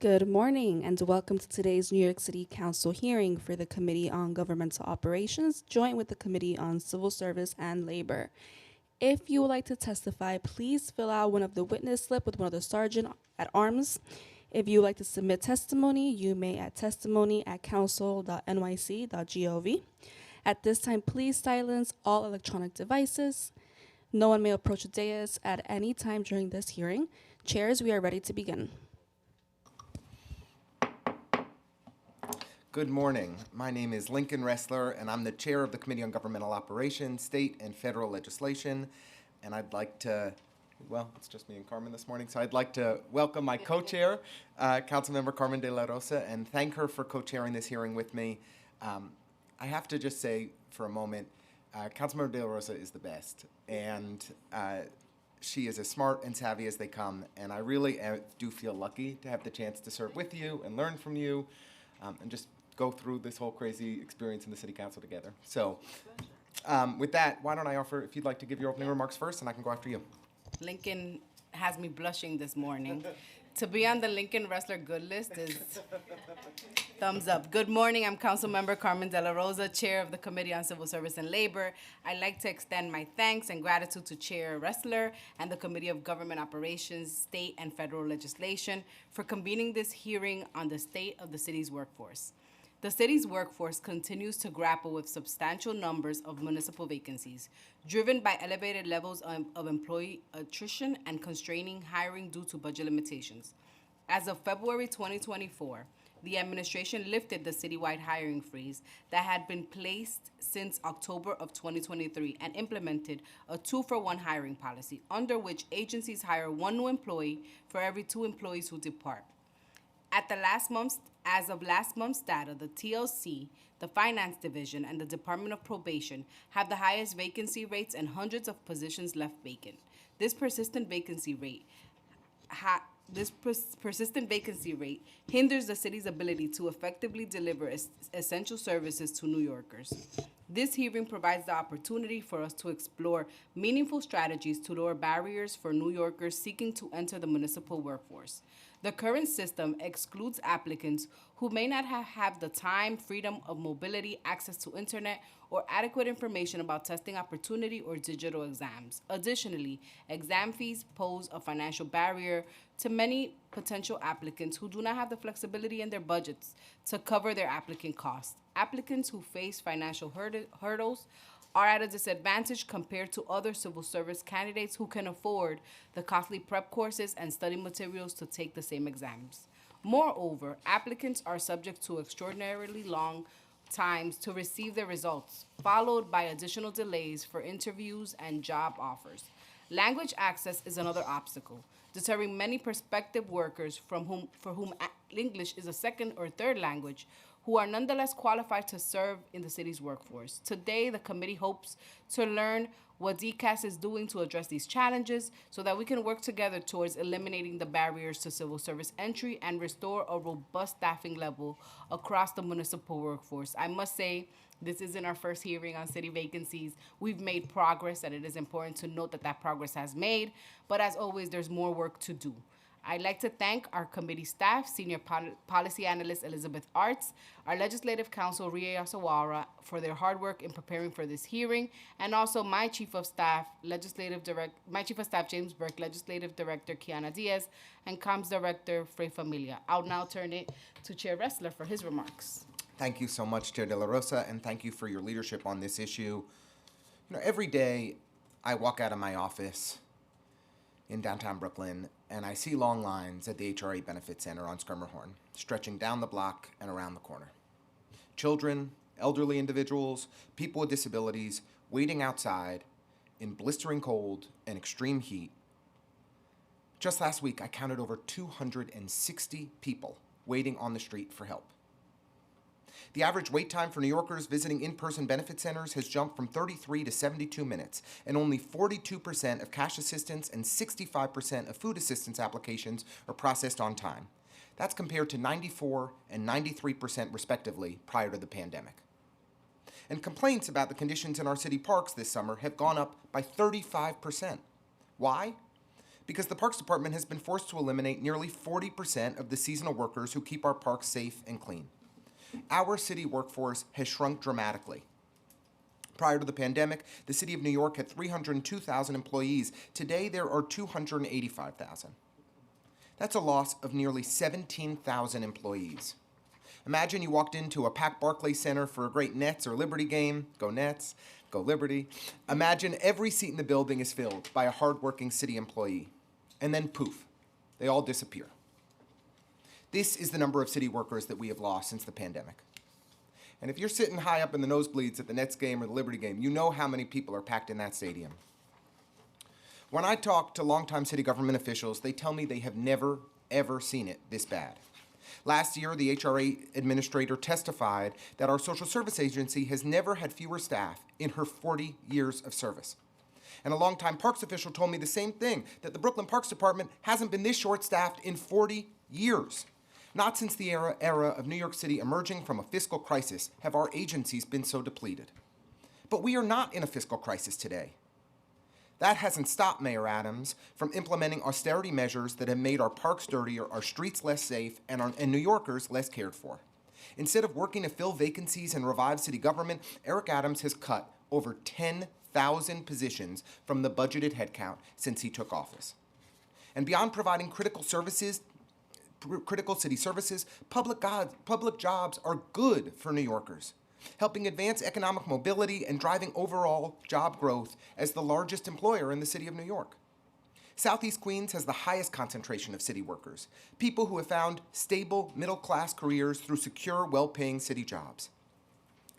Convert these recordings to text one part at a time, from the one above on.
Good morning and welcome to today's New York City Council hearing for the Committee on Governmental Operations, joint with the Committee on Civil Service and Labor. If you would like to testify, please fill out one of the witness slip with one of the sergeant at arms. If you would like to submit testimony, you may at testimony@council.nyc.gov. At this time, please silence all electronic devices. No one may approach the dais at any time during this hearing. Chairs, we are ready to begin. Good morning. My name is Lincoln Ressler, and I'm the chair of the Committee on Governmental Operations, State and Federal Legislation. And I'd like to, well, it's just me and Carmen this morning, so I'd like to welcome my co-chair, Councilmember Carmen De La Rosa, and thank her for co-chairing this hearing with me. I have to just say for a moment, Councilmember De La Rosa is the best, and she is as smart and savvy as they come, and I really do feel lucky to have the chance to serve with you and learn from you, and just go through this whole crazy experience in the City Council together. So with that, why don't I offer, if you'd like to give your opening remarks first, and I can go after you. Lincoln has me blushing this morning. To be on the Lincoln Ressler good list is thumbs up. Good morning, I'm Councilmember Carmen De La Rosa, Chair of the Committee on Civil Service and Labor. I'd like to extend my thanks and gratitude to Chair Ressler and the Committee of Government Operations, State and Federal Legislation for convening this hearing on the state of the city's workforce. The city's workforce continues to grapple with substantial numbers of municipal vacancies, driven by elevated levels of employee attrition and constraining hiring due to budget limitations. As of February 2024, the administration lifted the citywide hiring freeze that had been placed since October of 2023 and implemented a 2-for-1 hiring policy, under which agencies hire one new employee for every 2 employees who depart. As of last month's data, the TLC, the Finance Division, and the Department of Probation have the highest vacancy rates and hundreds of positions left vacant. This persistent vacancy rate hinders the city's ability to effectively deliver essential services to New Yorkers. This hearing provides the opportunity for us to explore meaningful strategies to lower barriers for New Yorkers seeking to enter the municipal workforce. The current system excludes applicants who may not have the time, freedom of mobility, access to internet, or adequate information about testing opportunity or digital exams. Additionally, exam fees pose a financial barrier to many potential applicants who do not have the flexibility in their budgets to cover their applicant costs. Applicants who face financial hurdles are at a disadvantage compared to other civil service candidates who can afford the costly prep courses and study materials to take the same exams. Moreover, applicants are subject to extraordinarily long times to receive their results, followed by additional delays for interviews and job offers. Language access is another obstacle, deterring many prospective workers for whom English is a second or third language, who are nonetheless qualified to serve in the city's workforce. Today, the committee hopes to learn what DCAS is doing to address these challenges so that we can work together towards eliminating the barriers to civil service entry and restore a robust staffing level across the municipal workforce. I must say, this isn't our first hearing on city vacancies. We've made progress, and it is important to note that progress has made, but as always, there's more work to do. I'd like to thank our committee staff, Senior Policy Analyst Elizabeth Arts, our Legislative Counsel Ria Yasawara for their hard work in preparing for this hearing, and also my Chief of Staff, James Burke, Legislative Director Kiana Diaz, and Comms Director Frey Familia. I'll now turn it to Chair Ressler for his remarks. Thank you so much, Chair De La Rosa, and thank you for your leadership on this issue. Every day I walk out of my office in downtown Brooklyn, and I see long lines at the HRA Benefit Center on Schermerhorn, stretching down the block and around the corner. Children, elderly individuals, people with disabilities waiting outside in blistering cold and extreme heat. Just last week, I counted over 260 people waiting on the street for help. The average wait time for New Yorkers visiting in-person benefit centers has jumped from 33 to 72 minutes, and only 42% of cash assistance and 65% of food assistance applications are processed on time. That's compared to 94 and 93% respectively prior to the pandemic. And complaints about the conditions in our city parks this summer have gone up by 35%. Why? because the Parks Department has been forced to eliminate nearly 40% of the seasonal workers who keep our parks safe and clean. Our city workforce has shrunk dramatically. Prior to the pandemic, the city of New York had 302,000 employees. Today, there are 285,000. That's a loss of nearly 17,000 employees. Imagine you walked into a packed Barclays Center for a great Nets or Liberty game. Go Nets, go Liberty. Imagine every seat in the building is filled by a hardworking city employee. And then poof, they all disappear. This is the number of city workers that we have lost since the pandemic. And if you're sitting high up in the nosebleeds at the Nets game or the Liberty game, you know how many people are packed in that stadium. When I talk to longtime city government officials, they tell me they have never, ever seen it this bad. Last year, the HRA administrator testified that our social service agency has never had fewer staff in her 40 years of service. And a longtime parks official told me the same thing, that the Brooklyn Parks Department hasn't been this short-staffed in 40 years. Not since the era of New York City emerging from a fiscal crisis have our agencies been so depleted. But we are not in a fiscal crisis today. That hasn't stopped Mayor Adams from implementing austerity measures that have made our parks dirtier, our streets less safe, and New Yorkers less cared for. Instead of working to fill vacancies and revive city government, Eric Adams has cut over 10,000 positions from the budgeted headcount since he took office. And beyond providing critical city services, public jobs are good for New Yorkers, helping advance economic mobility and driving overall job growth as the largest employer in the city of New York. Southeast Queens has the highest concentration of city workers, people who have found stable, middle-class careers through secure, well-paying city jobs.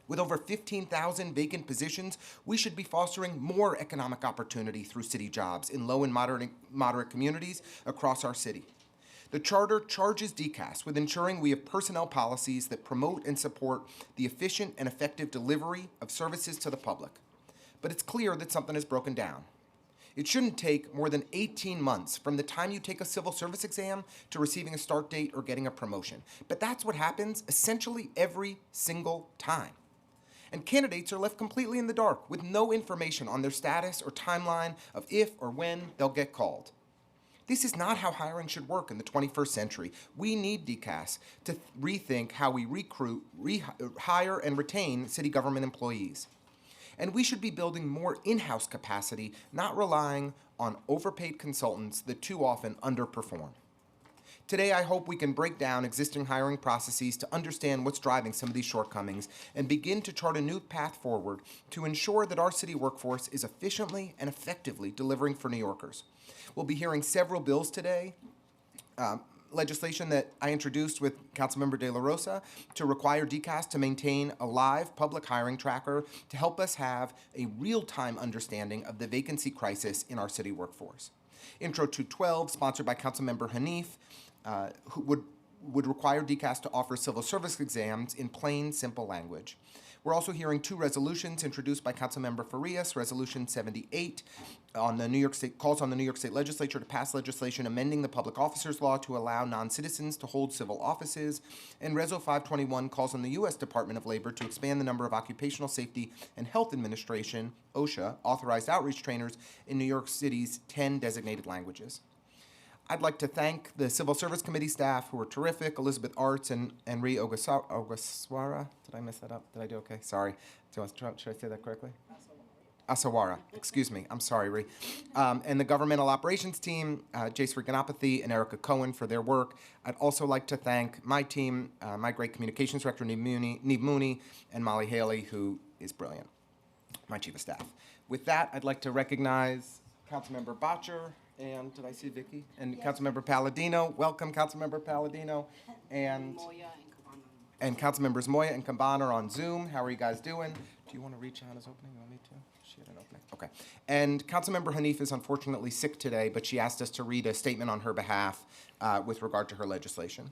With over 15,000 vacant positions, we should be fostering more economic opportunity through city jobs in low and moderate communities across our city. The charter charges DCAS with ensuring we have personnel policies that promote and support the efficient and effective delivery of services to the public. But it's clear that something has broken down. It shouldn't take more than 18 months from the time you take a civil service exam to receiving a start date or getting a promotion. But that's what happens essentially every single time. And candidates are left completely in the dark with no information on their status or timeline of if or when they'll get called. This is not how hiring should work in the 21st century. We need DCAS to rethink how we recruit, hire, and retain city government employees. And we should be building more in-house capacity, not relying on overpaid consultants that too often underperform. Today, I hope we can break down existing hiring processes to understand what's driving some of these shortcomings and begin to chart a new path forward to ensure that our city workforce is efficiently and effectively delivering for New Yorkers. We'll be hearing several bills today, legislation that I introduced with Councilmember De La Rosa to require DCAS to maintain a live public hiring tracker to help us have a real-time understanding of the vacancy crisis in our city workforce. Intro 212, sponsored by Councilmember Hanif, who would require DCAS to offer civil service exams in plain, simple language. We're also hearing two resolutions introduced by Councilmember Farias. Resolution 78 on the New York State calls on the New York State Legislature to pass legislation amending the Public Officers Law to allow non-citizens to hold civil offices. And Reso 521 calls on the U.S. Department of Labor to expand the number of Occupational Safety and Health Administration, OSHA, authorized outreach trainers in New York City's 10 designated languages. I'd like to thank the Civil Service Committee staff who are terrific, Elizabeth Arts and Henri Ogasawara. Did I mess that up? Did I do okay? Sorry. Should I say that correctly? Asawara. Excuse me. I'm sorry, Ree. And the governmental operations team, Jace Ganapathy and Erica Cohen for their work. I'd also like to thank my team, my great communications director, Neve Mooney, and Molly Haley, who is brilliant, my chief of staff. With that, I'd like to recognize Councilmember Botcher, and did I see Vicky? And yes. Councilmember Palladino. Welcome, Councilmember Palladino. And Councilmembers Moya and Caban are on Zoom. How are you guys doing? Do you want to reach out as opening? You want me to? She had an opening. Okay. And Councilmember Hanif is unfortunately sick today, but she asked us to read a statement on her behalf with regard to her legislation.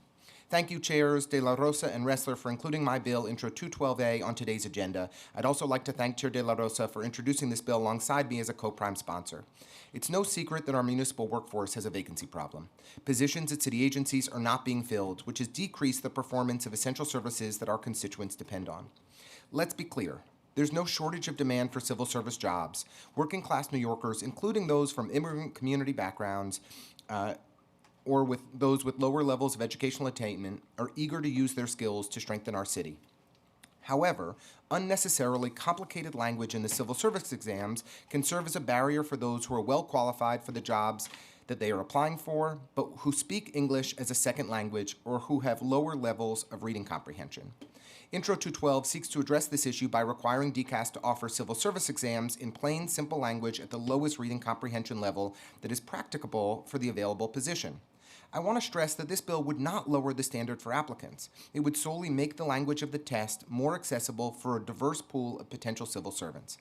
Thank you, Chairs De La Rosa and Ressler, for including my bill, Intro 212A, on today's agenda. I'd also like to thank Chair De La Rosa for introducing this bill alongside me as a co-prime sponsor. It's no secret that our municipal workforce has a vacancy problem. Positions at city agencies are not being filled, which has decreased the performance of essential services that our constituents depend on. Let's be clear. There's no shortage of demand for civil service jobs. Working class New Yorkers, including those from immigrant community backgrounds, or with those with lower levels of educational attainment, are eager to use their skills to strengthen our city. However, unnecessarily complicated language in the civil service exams can serve as a barrier for those who are well qualified for the jobs that they are applying for, but who speak English as a second language or who have lower levels of reading comprehension. Intro 212 seeks to address this issue by requiring DCAS to offer civil service exams in plain, simple language at the lowest reading comprehension level that is practicable for the available position. I want to stress that this bill would not lower the standard for applicants. It would solely make the language of the test more accessible for a diverse pool of potential civil servants.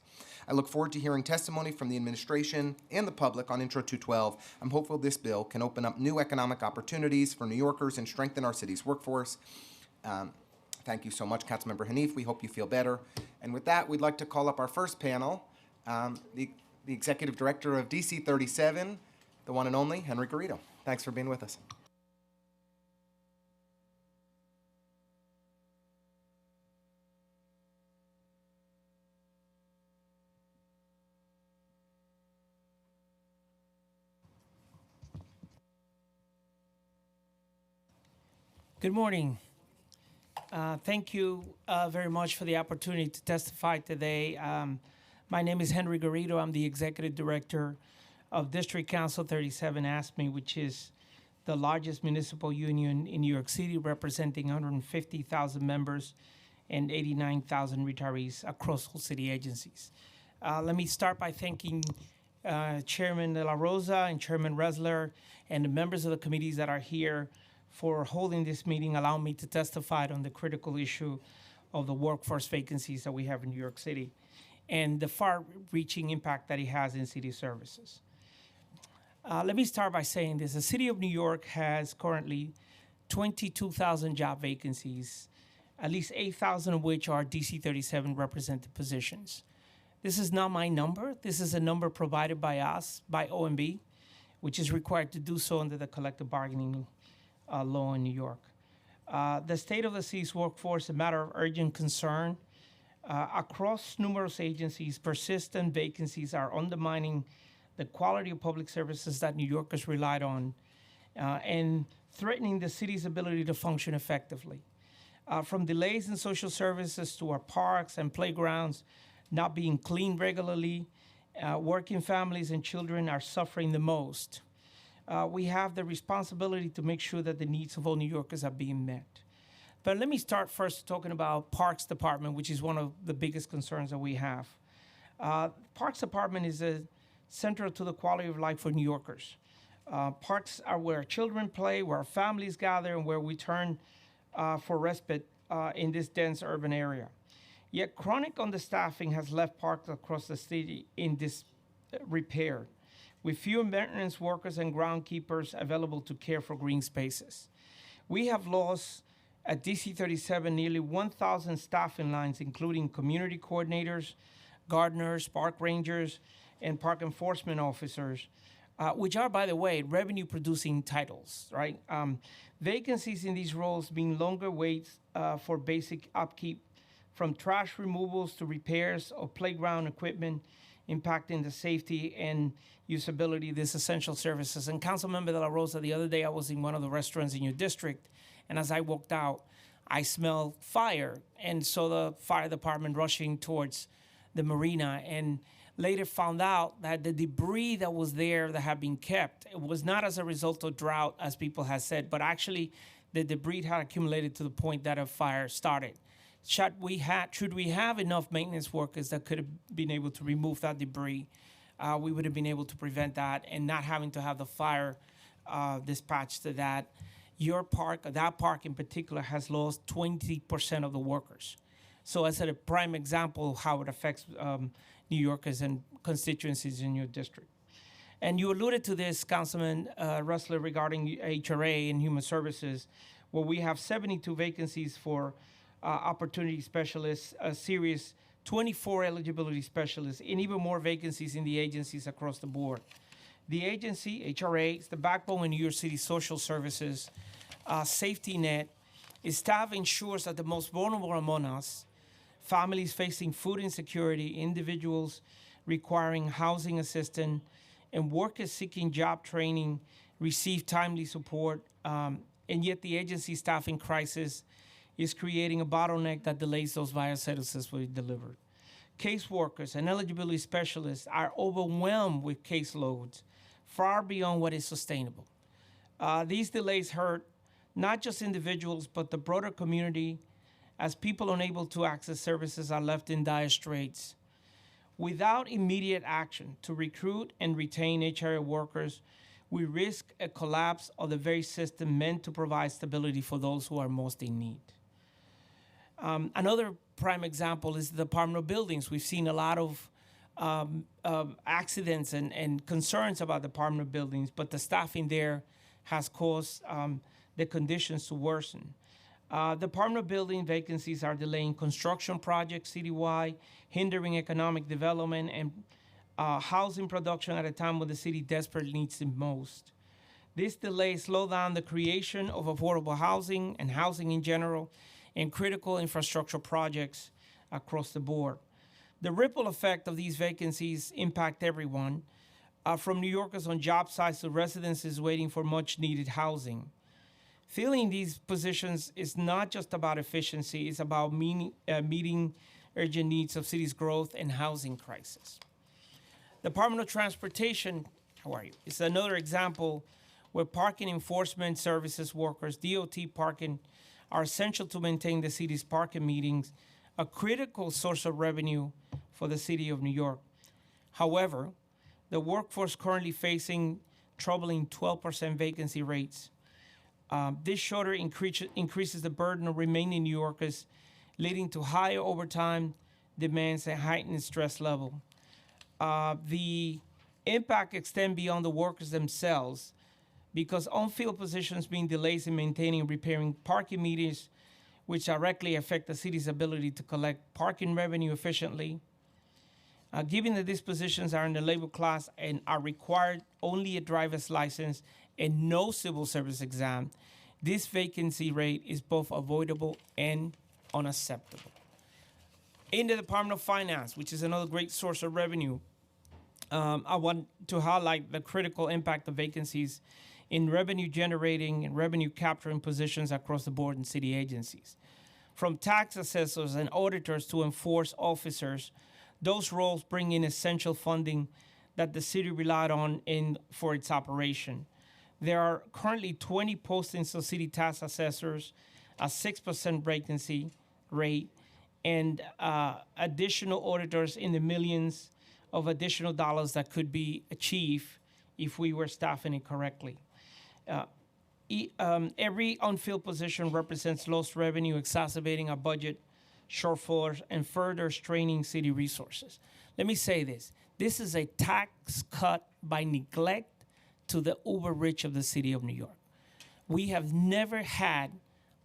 I look forward to hearing testimony from the administration and the public on Intro 212. I'm hopeful this bill can open up new economic opportunities for New Yorkers and strengthen our city's workforce. Thank you so much, Councilmember Hanif. We hope you feel better. And with that, we'd like to call up our first panel, the Executive Director of DC 37, the one and only Henry Garrido. Thanks for being with us. Good morning. Thank you very much for the opportunity to testify today. My name is Henry Garrido. I'm the Executive Director of District Council 37 ASME, which is the largest municipal union in New York City, representing 150,000 members and 89,000 retirees across all city agencies. Let me start by thanking Chairman De La Rosa and Chairman Resler and the members of the committees that are here for holding this meeting, allowing me to testify on the critical issue of the workforce vacancies that we have in New York City and the far-reaching impact that it has in city services. Let me start by saying this. The city of New York has currently 22,000 job vacancies, at least 8,000 of which are DC 37 represented positions. This is not my number. This is a number provided by us, by OMB, which is required to do so under the collective bargaining law in New York. The state of the city's workforce is a matter of urgent concern. Across numerous agencies, persistent vacancies are undermining the quality of public services that New Yorkers relied on and threatening the city's ability to function effectively. From delays in social services to our parks and playgrounds not being cleaned regularly, working families and children are suffering the most. We have the responsibility to make sure that the needs of all New Yorkers are being met. But let me start first talking about Parks Department, which is one of the biggest concerns that we have. Parks Department is central to the quality of life for New Yorkers. Parks are where children play, where families gather, and where we turn for respite in this dense urban area. Yet chronic understaffing has left parks across the city in disrepair, with fewer maintenance workers and groundkeepers available to care for green spaces. We have lost at DC 37 nearly 1,000 staffing lines, including community coordinators, gardeners, park rangers, and park enforcement officers, which are, by the way, revenue-producing titles, right? Vacancies in these roles mean longer waits for basic upkeep, from trash removals to repairs of playground equipment, impacting the safety and usability of these essential services. And Councilmember De La Rosa, the other day I was in one of the restaurants in your district, and as I walked out, I smelled fire, and saw the fire department rushing towards the marina, and later found out that the debris that was there that had been kept, it was not as a result of drought, as people had said, but actually the debris had accumulated to the point that a fire started. Should we have enough maintenance workers that could have been able to remove that debris, we would have been able to prevent that and not having to have the fire dispatched to that. Your park, that park in particular, has lost 20% of the workers. So as a prime example of how it affects New Yorkers and constituencies in your district. And you alluded to this, Councilman Resler, regarding HRA and Human Services, where we have 72 vacancies for opportunity specialists, a series 24 eligibility specialists, and even more vacancies in the agencies across the board. The agency, HRA, is the backbone in New York City social services safety net. Its staff ensures that the most vulnerable among us families facing food insecurity, individuals requiring housing assistance, and workers seeking job training receive timely support, and yet the agency staffing crisis is creating a bottleneck that delays those vital services to be delivered. Caseworkers and eligibility specialists are overwhelmed with caseloads far beyond what is sustainable. These delays hurt not just individuals, but the broader community, as people unable to access services are left in dire straits. Without immediate action to recruit and retain HRA workers, we risk a collapse of the very system meant to provide stability for those who are most in need. Another prime example is the Department of Buildings. We've seen a lot of accidents and concerns about the Department of Buildings, but the staffing there has caused the conditions to worsen. Department of Building vacancies are delaying construction projects citywide, hindering economic development and housing production at a time when the city desperately needs it most. This delay slows down the creation of affordable housing and housing in general and critical infrastructure projects across the board. The ripple effect of these vacancies impact everyone, from New Yorkers on job sites to residences waiting for much needed housing. Filling these positions is not just about efficiency, it's about meeting urgent needs of city's growth and housing crisis. Department of Transportation, how are you? It's another example where parking enforcement services workers, DOT parking, are essential to maintain the city's parking meetings, a critical source of revenue for the city of New York. However, the workforce currently facing troubling 12% vacancy rates. This shorter increases the burden of remaining New Yorkers, leading to higher overtime demands and heightened stress level. The impact extends beyond the workers themselves because on-field positions mean delays in maintaining and repairing parking meters, which directly affect the city's ability to collect parking revenue efficiently. Given that these positions are in the labor class and are required only a driver's license and no civil service exam, this vacancy rate is both avoidable and unacceptable. In the Department of Finance, which is another great source of revenue, I want to highlight the critical impact of vacancies in revenue generating and revenue capturing positions across the board in city agencies. From tax assessors and auditors to enforce officers, those roles bring in essential funding that the city relied on for its operation. There are currently 20 postings of city tax assessors, a 6% vacancy rate, and additional auditors in the millions of additional dollars that could be achieved if we were staffing it correctly. Every unfilled position represents lost revenue, exacerbating our budget shortfalls and further straining city resources. Let me say this. This is a tax cut by neglect to the uber rich of the city of New York. We have never had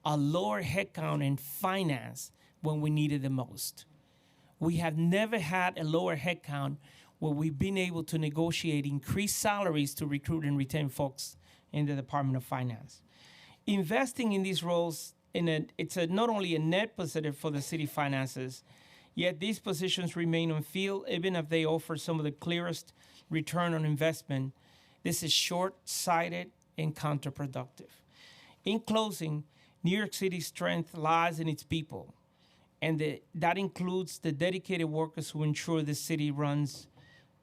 a lower headcount in finance when we needed the most. We have never had a lower headcount where we've been able to negotiate increased salaries to recruit and retain folks in the Department of Finance. Investing in these roles, it's not only a net positive for the city finances, yet these positions remain on field even if they offer some of the clearest return on investment. This is short-sighted and counterproductive. In closing, New York City's strength lies in its people, and that includes the dedicated workers who ensure the city runs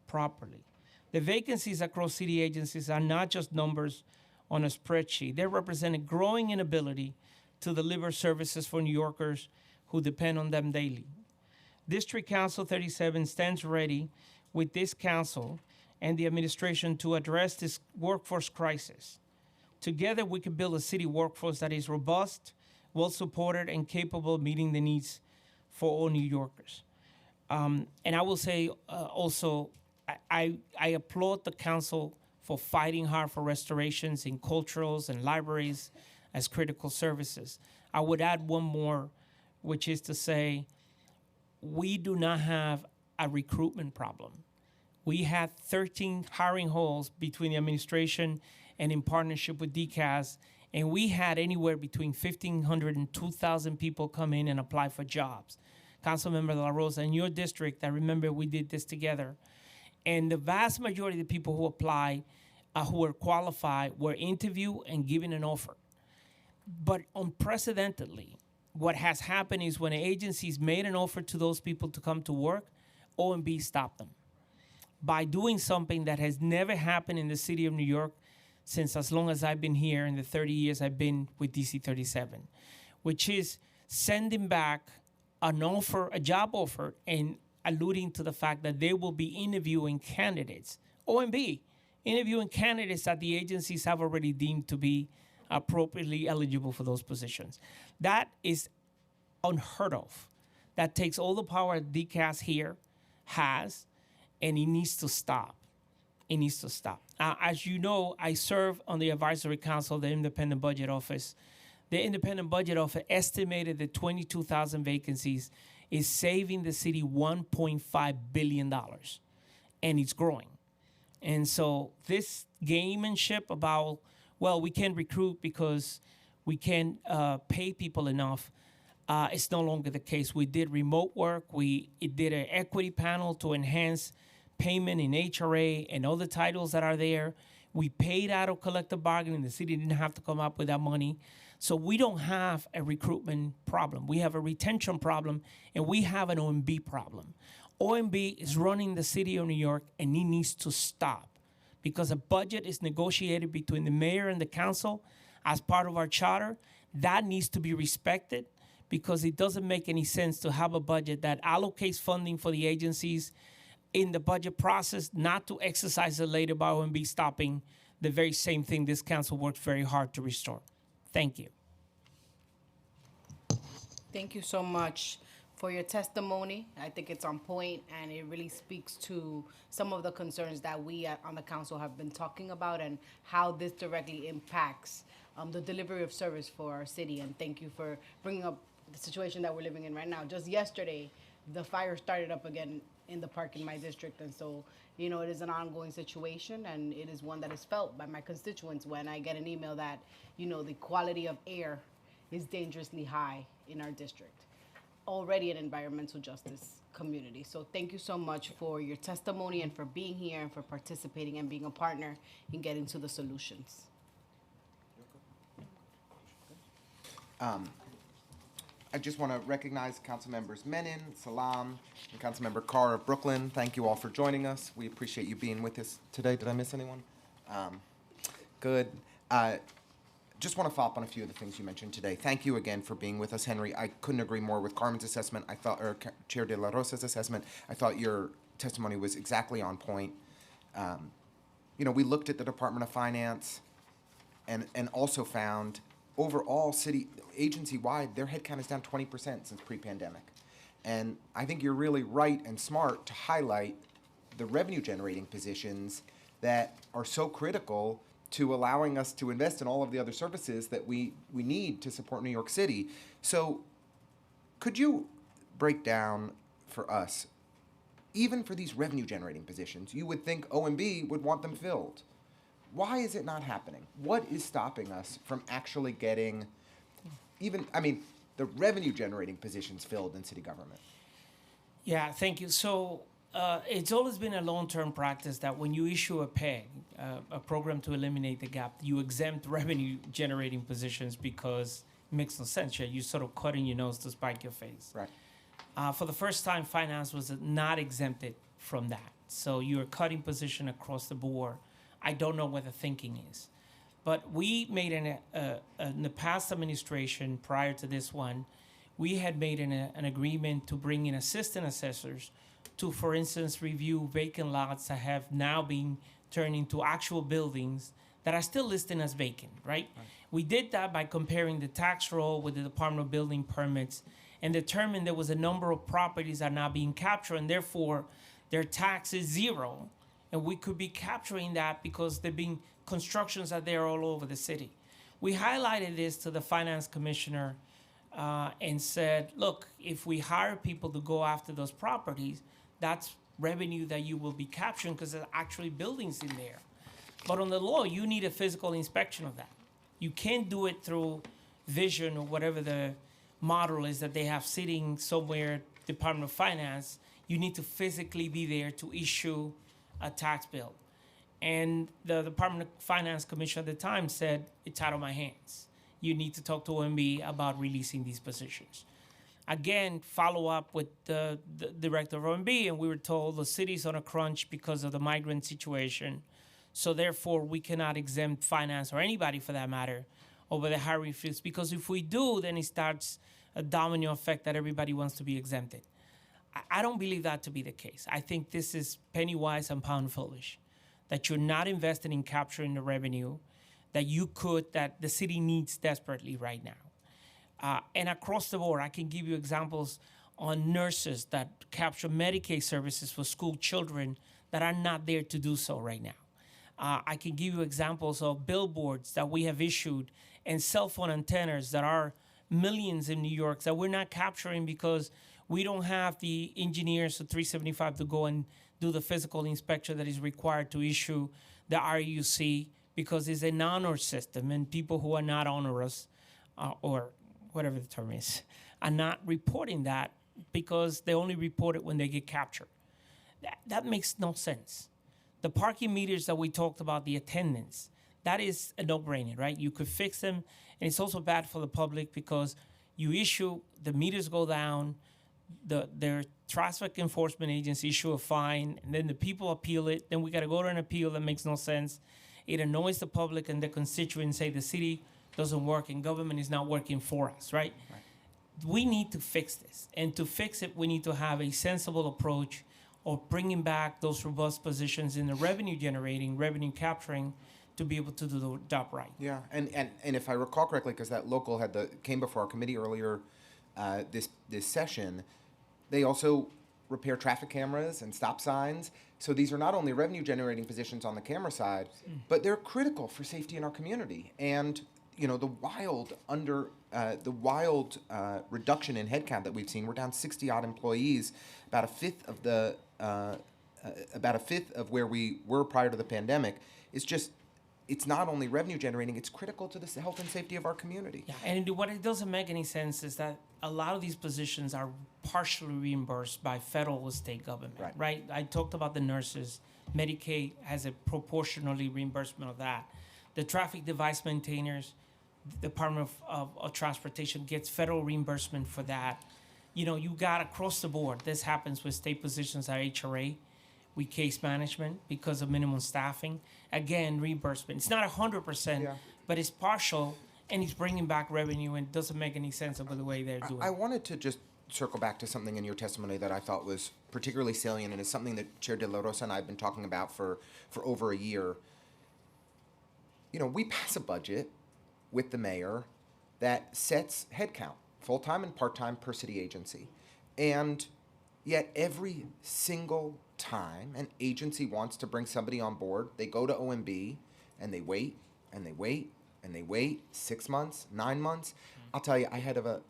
properly. The vacancies across city agencies are not just numbers on a spreadsheet. They represent a growing inability to deliver services for New Yorkers who depend on them daily. District Council 37 stands ready with this council and the administration to address this workforce crisis. Together, we can build a city workforce that is robust, well-supported, and capable of meeting the needs for all New Yorkers. And I will say also, I applaud the council for fighting hard for restorations in culturals and libraries as critical services. I would add one more, which is to say, we do not have a recruitment problem. We had 13 hiring holes between the administration and in partnership with DCAS, and we had anywhere between 1,500 and 2,000 people come in and apply for jobs. Councilmember De La Rosa, in your district, I remember we did this together. And the vast majority of the people who applied, who were qualified, were interviewed and given an offer. But unprecedentedly, what has happened is when agencies made an offer to those people to come to work, OMB stopped them by doing something that has never happened in the city of New York since as long as I've been here in the 30 years I've been with DC 37, which is sending back an offer, a job offer, and alluding to the fact that they will be interviewing candidates, OMB, interviewing candidates that the agencies have already deemed to be appropriately eligible for those positions. That is unheard of. That takes all the power that DCAS here has, and it needs to stop. It needs to stop. As you know, I serve on the advisory council of the Independent Budget Office. The Independent Budget Office estimated that 22,000 vacancies is saving the city $1.5 billion, and it's growing. And so this gamemanship about, well, we can't recruit because we can't pay people enough, it's no longer the case. We did remote work. We did an equity panel to enhance payment in HRA and other titles that are there. We paid out of collective bargaining. The city didn't have to come up with that money. So we don't have a recruitment problem. We have a retention problem, and we have an OMB problem. OMB is running the city of New York, and it needs to stop because a budget is negotiated between the mayor and the council as part of our charter. That needs to be respected because it doesn't make any sense to have a budget that allocates funding for the agencies in the budget process, not to exercise it later by OMB stopping the very same thing this council worked very hard to restore. Thank you. Thank you so much for your testimony. I think it's on point, and it really speaks to some of the concerns that we on the council have been talking about and how this directly impacts the delivery of service for our city. And thank you for bringing up the situation that we're living in right now. Just yesterday, the fire started up again in the park in my district, and so it is an ongoing situation, and it is one that is felt by my constituents when I get an email that the quality of air is dangerously high in our district, already an environmental justice community. So thank you so much for your testimony and for being here and for participating and being a partner in getting to the solutions. I just want to recognize Council Members Menon, Salam, and Councilmember Carr of Brooklyn. Thank you all for joining us. We appreciate you being with us today. Did I miss anyone? Good. Just want to follow up on a few of the things you mentioned today. Thank you again for being with us, Henry. I couldn't agree more with Carmen's assessment. Or Chair De La Rosa's assessment. I thought your testimony was exactly on point. We looked at the Department of Finance and also found overall city agency-wide, their headcount is down 20% since pre-pandemic. And I think you're really right and smart to highlight the revenue-generating positions that are so critical to allowing us to invest in all of the other services that we need to support New York City. So could you break down for us, even for these revenue-generating positions, you would think OMB would want them filled. Why is it not happening? What is stopping us from actually getting the revenue-generating positions filled in city government? Yeah, thank you. So it's always been a long-term practice that when you issue a PEG, a program to eliminate the gap, you exempt revenue-generating positions because it makes no sense. You're sort of cutting your nose to spite your face. Right. For the first time, finance was not exempted from that. So you're cutting position across the board. I don't know what the thinking is. But we made in the past administration, prior to this one, we had made an agreement to bring in assistant assessors to, for instance, review vacant lots that have now been turned into actual buildings that are still listed as vacant, right? We did that by comparing the tax roll with the Department of Building Permits and determined there was a number of properties that are now being captured, and therefore their tax is zero. And we could be capturing that because there being constructions are there all over the city. We highlighted this to the finance commissioner and said, look, if we hire people to go after those properties, that's revenue that you will be capturing because there's actually buildings in there. But on the law, you need a physical inspection of that. You can't do it through vision or whatever the model is that they have sitting somewhere Department of Finance, you need to physically be there to issue a tax bill. And the Department of Finance Commission at the time said, it's out of my hands. You need to talk to OMB about releasing these positions. Again, follow up with the director of OMB, and we were told the city's on a crunch because of the migrant situation. So therefore, we cannot exempt finance or anybody for that matter over the hiring freeze, because if we do, then it starts a domino effect that everybody wants to be exempted. I don't believe that to be the case. I think this is penny wise and pound foolish, that you're not investing in capturing the revenue that the city needs desperately right now. And across the board, I can give you examples on nurses that capture Medicaid services for school children that are not there to do so right now. I can give you examples of billboards that we have issued and cell phone antennas that are millions in New York that we're not capturing because we don't have the engineers of 375 to go and do the physical inspection that is required to issue the RUC, because it's an honor system, and people who are not onerous, or whatever the term is, are not reporting that because they only report it when they get captured. That makes no sense. The parking meters that we talked about, the attendance, that is a no-brainer, right? You could fix them, and it's also bad for the public because you issue, the meters go down, their traffic enforcement agency issue a fine, and then the people appeal it, then we gotta go to an appeal that makes no sense. It annoys the public and the constituents, say the city doesn't work and government is not working for us, right? We need to fix this, and to fix it, we need to have a sensible approach of bringing back those robust positions in the revenue generating, revenue capturing, to be able to do the job right. Yeah, and if I recall correctly, because that local came before our committee earlier this session, they also repair traffic cameras and stop signs. So these are not only revenue generating positions on the camera side, but they're critical for safety in our community. And the wild reduction in headcount that we've seen, we're down 60 odd employees, about a fifth of where we were prior to the pandemic. It's not only revenue generating, it's critical to the health and safety of our community. Yeah, and what it doesn't make any sense is that a lot of these positions are partially reimbursed by federal or state government, right? I talked about the nurses. Medicaid has a proportionally reimbursement of that. The traffic device maintainers, the Department of Transportation gets federal reimbursement for that. You got across the board. This happens with state positions at HRA. With case management because of minimum staffing. Again, reimbursement. It's not 100%, but it's partial, and it's bringing back revenue, and it doesn't make any sense about the way they're doing it. I wanted to just circle back to something in your testimony that I thought was particularly salient, and is something that Chair De La Rosa and I have been talking about for over a year. We pass a budget with the mayor that sets headcount, full-time and part-time per city agency. And yet every single time an agency wants to bring somebody on board, they go to OMB and they wait and they wait and they wait 6 months, 9 months. I'll tell you, I had a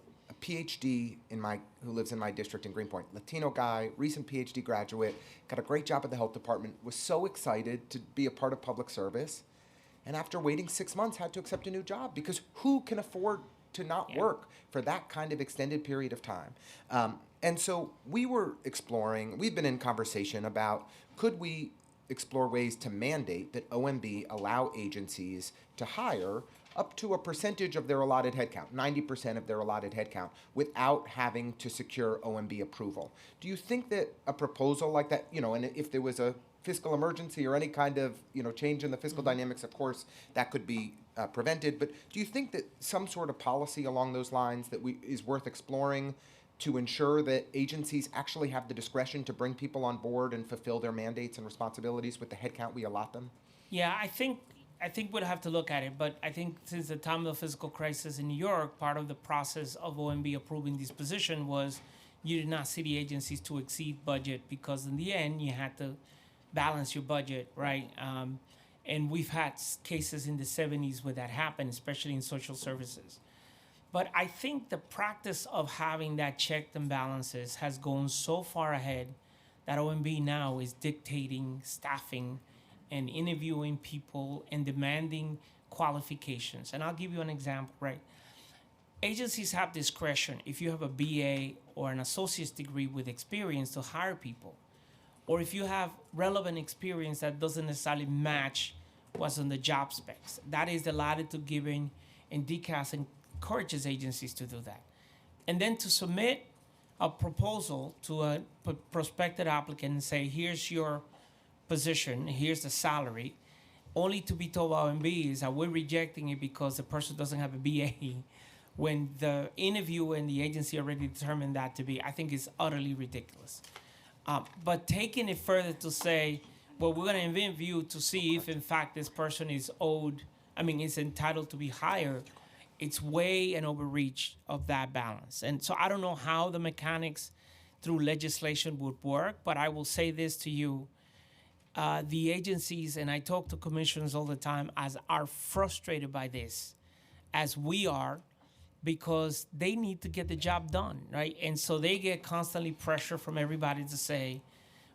PhD who lives in my district in Greenpoint, Latino guy, recent PhD graduate, got a great job at the health department, was so excited to be a part of public service, and after waiting 6 months had to accept a new job because who can afford to not work for that kind of extended period of time? And so we've been in conversation about, could we explore ways to mandate that OMB allow agencies to hire up to a percentage of their allotted headcount, 90% of their allotted headcount, without having to secure OMB approval. Do you think that a proposal like that, and if there was a fiscal emergency or any kind of, change in the fiscal dynamics, of course, that could be prevented. But do you think that some sort of policy along those lines is worth exploring to ensure that agencies actually have the discretion to bring people on board and fulfill their mandates and responsibilities with the headcount we allot them? Yeah, I think we'd have to look at it, but I think since the time of the fiscal crisis in New York, part of the process of OMB approving this position was you did not see the agencies to exceed budget, because in the end you had to balance your budget, right? And we've had cases in the 70s where that happened, especially in social services. But I think the practice of having that checks and balances has gone so far ahead that OMB now is dictating staffing and interviewing people and demanding qualifications. And I'll give you an example, right? agencies have discretion if you have a BA or an associate's degree with experience to hire people, or if you have relevant experience that doesn't necessarily match what's on the job specs. That is the latitude given, and DCAS encourages agencies to do that. And then to submit a proposal to a prospective applicant and say, here's your position, here's the salary, only to be told by OMB is that we're rejecting it because the person doesn't have a BA, when the interview and the agency already determined that to be, I think is utterly ridiculous. But taking it further to say, well, we're going to interview to see if in fact this person is is entitled to be hired, it's way an overreach of that balance. And so I don't know how the mechanics through legislation would work, but I will say this to you. The agencies, and I talk to commissioners all the time, are frustrated by this, as we are, because they need to get the job done, right? And so they get constantly pressure from everybody to say,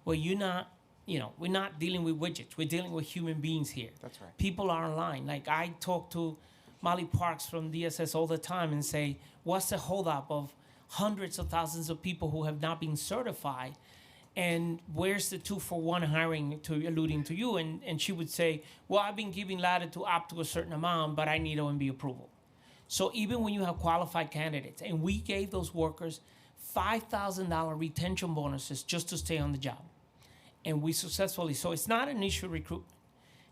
well, we're not dealing with widgets. We're dealing with human beings here. That's right. People are online. Like, I talk to Molly Parks from DSS all the time and say, what's the holdup of hundreds of thousands of people who have not been certified? And where's the 2-for-1 hiring, alluding to you? And she would say, well, I've been giving latitude up to a certain amount, but I need OMB approval. So even when you have qualified candidates, and we gave those workers $5,000 retention bonuses just to stay on the job. And we successfully, so it's not an issue recruitment.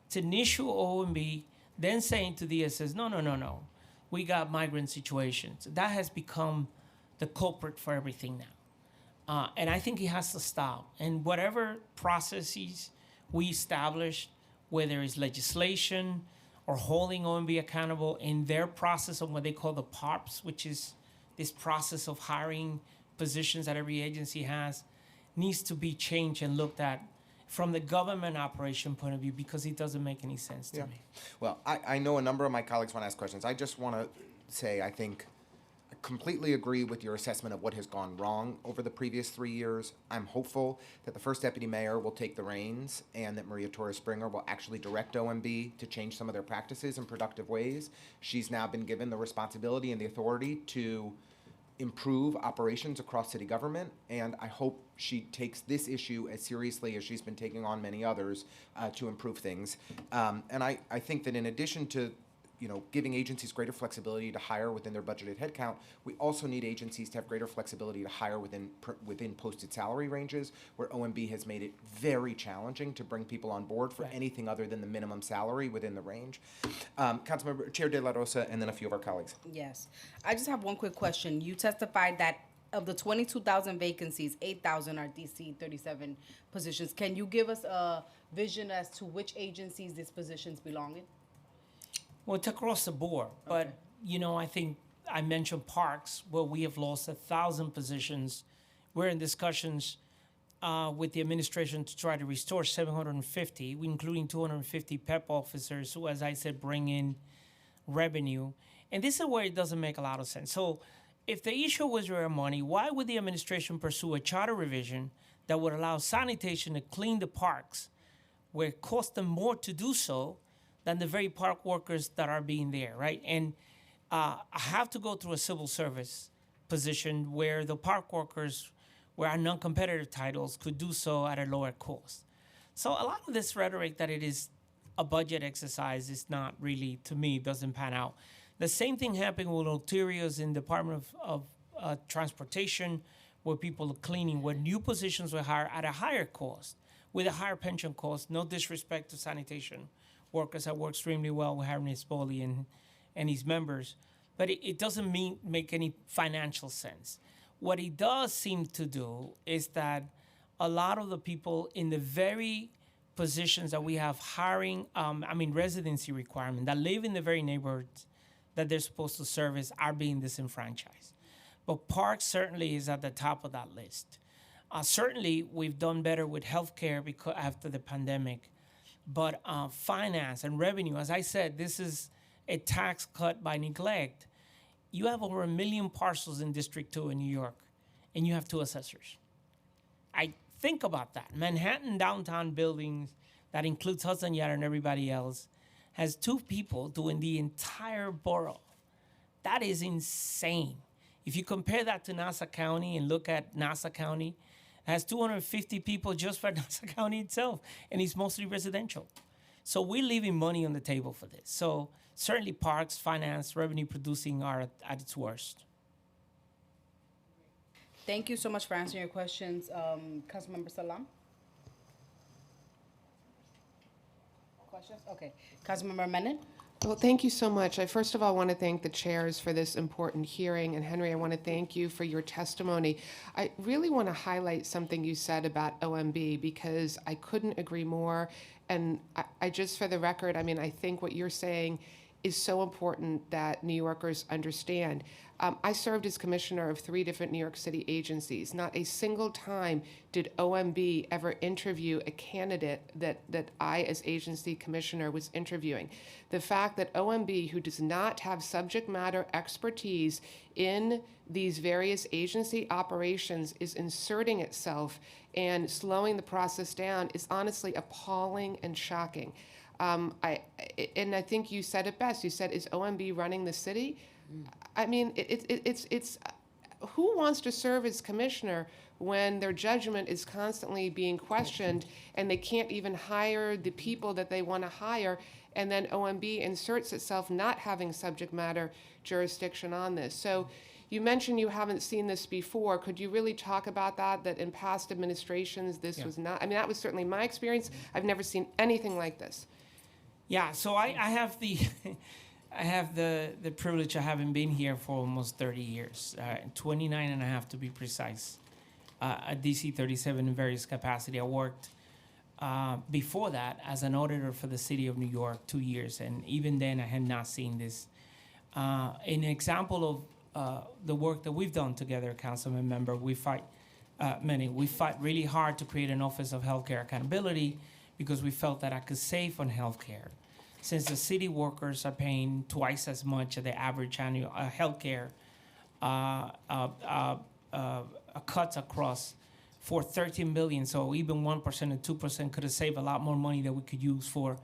It's an issue OMB then saying to DSS, no, we got migrant situations. That has become the culprit for everything now. And I think it has to stop. And whatever processes we establish, whether it's legislation or holding OMB accountable in their process of what they call the PARPs, which is this process of hiring positions that every agency has, needs to be changed and looked at from the government operation point of view, because it doesn't make any sense to me. Well, I know a number of my colleagues want to ask questions. I just want to say I think I completely agree with your assessment of what has gone wrong over the previous 3 years. I'm hopeful that the first deputy mayor will take the reins and that Maria Torres Springer will actually direct OMB to change some of their practices in productive ways. She's now been given the responsibility and the authority to improve operations across city government, and I hope she takes this issue as seriously as she's been taking on many others to improve things. And I think that in addition to giving agencies greater flexibility to hire within their budgeted headcount, we also need agencies to have greater flexibility to hire within posted salary ranges, where OMB has made it very challenging to bring people on board for anything other than the minimum salary within the range. Councilmember Chair De La Rosa, and then a few of our colleagues. Yes. I just have one quick question. You testified that of the 22,000 vacancies, 8,000 are DC 37 positions. Can you give us a vision as to which agencies these positions belong in? Well, it's across the board, but I think I mentioned parks, where we have lost 1,000 positions. We're in discussions with the administration to try to restore 750, including 250 PEP officers who, as I said, bring in revenue. And this is where it doesn't make a lot of sense. So if the issue was real money, why would the administration pursue a charter revision that would allow sanitation to clean the parks, where it costs them more to do so than the very park workers that are being there, right? And I have to go through a civil service position where the park workers, where our non-competitive titles, could do so at a lower cost. So a lot of this rhetoric that it is a budget exercise is not really, to me, doesn't pan out. The same thing happened with ulteriors in Department of Transportation, where people are cleaning, where new positions were hired at a higher cost, with a higher pension cost. No disrespect to sanitation workers that work extremely well with Harry Spoli and his members, but it doesn't make any financial sense. What it does seem to do is that a lot of the people in the very positions that we have hiring, residency requirement, that live in the very neighborhoods that they're supposed to service, are being disenfranchised. But parks certainly is at the top of that list. Certainly, we've done better with healthcare because after the pandemic. But finance and revenue, as I said, this is a tax cut by neglect. You have over 1 million parcels in District 2 in New York, and you have 2 assessors. I think about that. Manhattan downtown buildings, that includes Hudson Yards and everybody else, has 2 people doing the entire borough. That is insane. If you compare that to Nassau County and look at Nassau County, it has 250 people just for Nassau County itself, and it's mostly residential. So we're leaving money on the table for this. So certainly parks, finance, revenue producing are at its worst. Thank you so much for answering your questions, Councilmember Salam. Questions? Okay. Councilmember Menon? Well, thank you so much. I first of all want to thank the chairs for this important hearing. And Henry, I want to thank you for your testimony. I really want to highlight something you said about OMB because I couldn't agree more. And I just, for the record, I mean, I think what you're saying is so important that New Yorkers understand. I served as commissioner of 3 different New York City agencies. Not a single time did OMB ever interview a candidate that I, as agency commissioner, was interviewing. The fact that OMB, who does not have subject matter expertise in these various agency operations, is inserting itself and slowing the process down is honestly appalling and shocking. I think you said it best. You said, "Is OMB running the city?" I mean, it's who wants to serve as commissioner when their judgment is constantly being questioned and they can't even hire the people that they want to hire, and then OMB inserts itself not having subject matter jurisdiction on this. So you mentioned you haven't seen this before. Could you really talk about that in past administrations this was not? I mean, that was certainly my experience. I've never seen anything like this. Yeah, so I have the I have the privilege of having been here for almost 30 years, 29 and a half to be precise, at DC 37 in various capacity. I worked before that as an auditor for the city of New York 2 years, and even then I had not seen this. An example of the work that we've done together, Councilman Member, we fight really hard to create an Office of Healthcare Accountability because we felt that I could save on healthcare. Since the city workers are paying twice as much of the average annual healthcare cuts across for $13 billion. So even 1% and 2% could have saved a lot more money that we could use for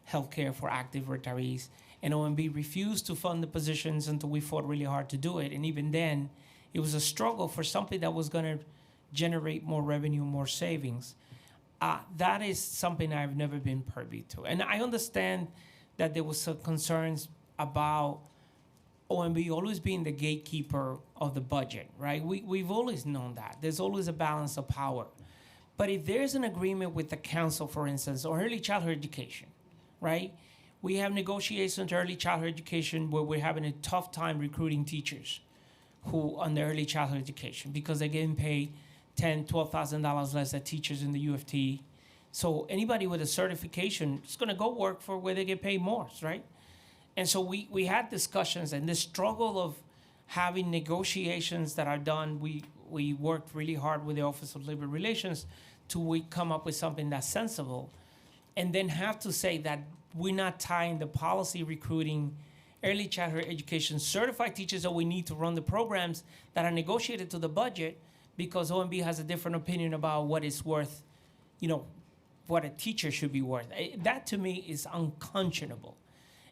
healthcare for active retirees. And OMB refused to fund the positions until we fought really hard to do it. And even then, it was a struggle for something that was going to generate more revenue, more savings. That is something I've never been privy to. And I understand that there was some concerns about OMB always being the gatekeeper of the budget, right? We've always known that. There's always a balance of power. But if there's an agreement with the council, for instance, or early childhood education, right? We have negotiations early childhood education where we're having a tough time recruiting teachers who on the early childhood education because they're getting paid $10,000, $12,000 less than teachers in the UFT. So anybody with a certification is going to go work for where they get paid more, right? And so we had discussions, and this struggle of having negotiations that are done, we worked really hard with the Office of Labor Relations we come up with something that's sensible, and then have to say that we're not tying the policy recruiting early childhood education certified teachers that we need to run the programs that are negotiated to the budget because OMB has a different opinion about what it's worth, what a teacher should be worth. That to me is unconscionable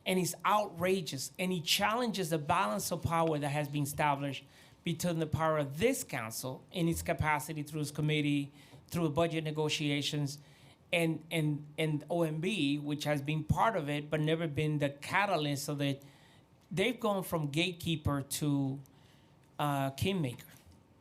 and it's outrageous, and it challenges the balance of power that has been established between the power of this council in its capacity through its committee, through budget negotiations, and OMB, which has been part of it but never been the catalyst of it. They've gone from gatekeeper to kingmaker.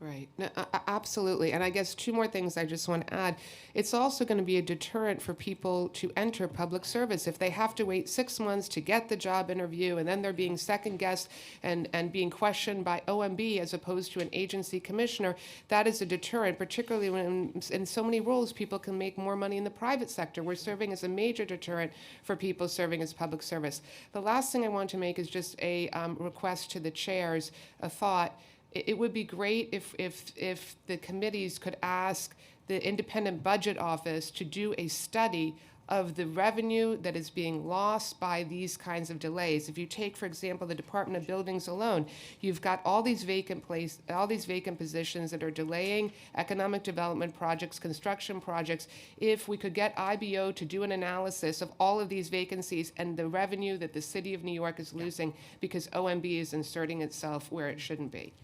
Right. No, absolutely. And I guess 2 more things I just want to add. It's also going to be a deterrent for people to enter public service. If they have to wait 6 months to get the job interview and then they're being second guessed and being questioned by OMB as opposed to an agency commissioner, that is a deterrent, particularly when in so many roles people can make more money in the private sector. We're serving as a major deterrent for people serving as public service. The last thing I want to make is just a request to the chairs, a thought. It would be great if the committees could ask the Independent Budget Office to do a study of the revenue that is being lost by these kinds of delays. If you take, for example, the Department of Buildings alone, you've got all these vacant positions that are delaying economic development projects, construction projects. If we could get IBO to do an analysis of all of these vacancies and the revenue that the city of New York is losing because OMB is inserting itself where it shouldn't be.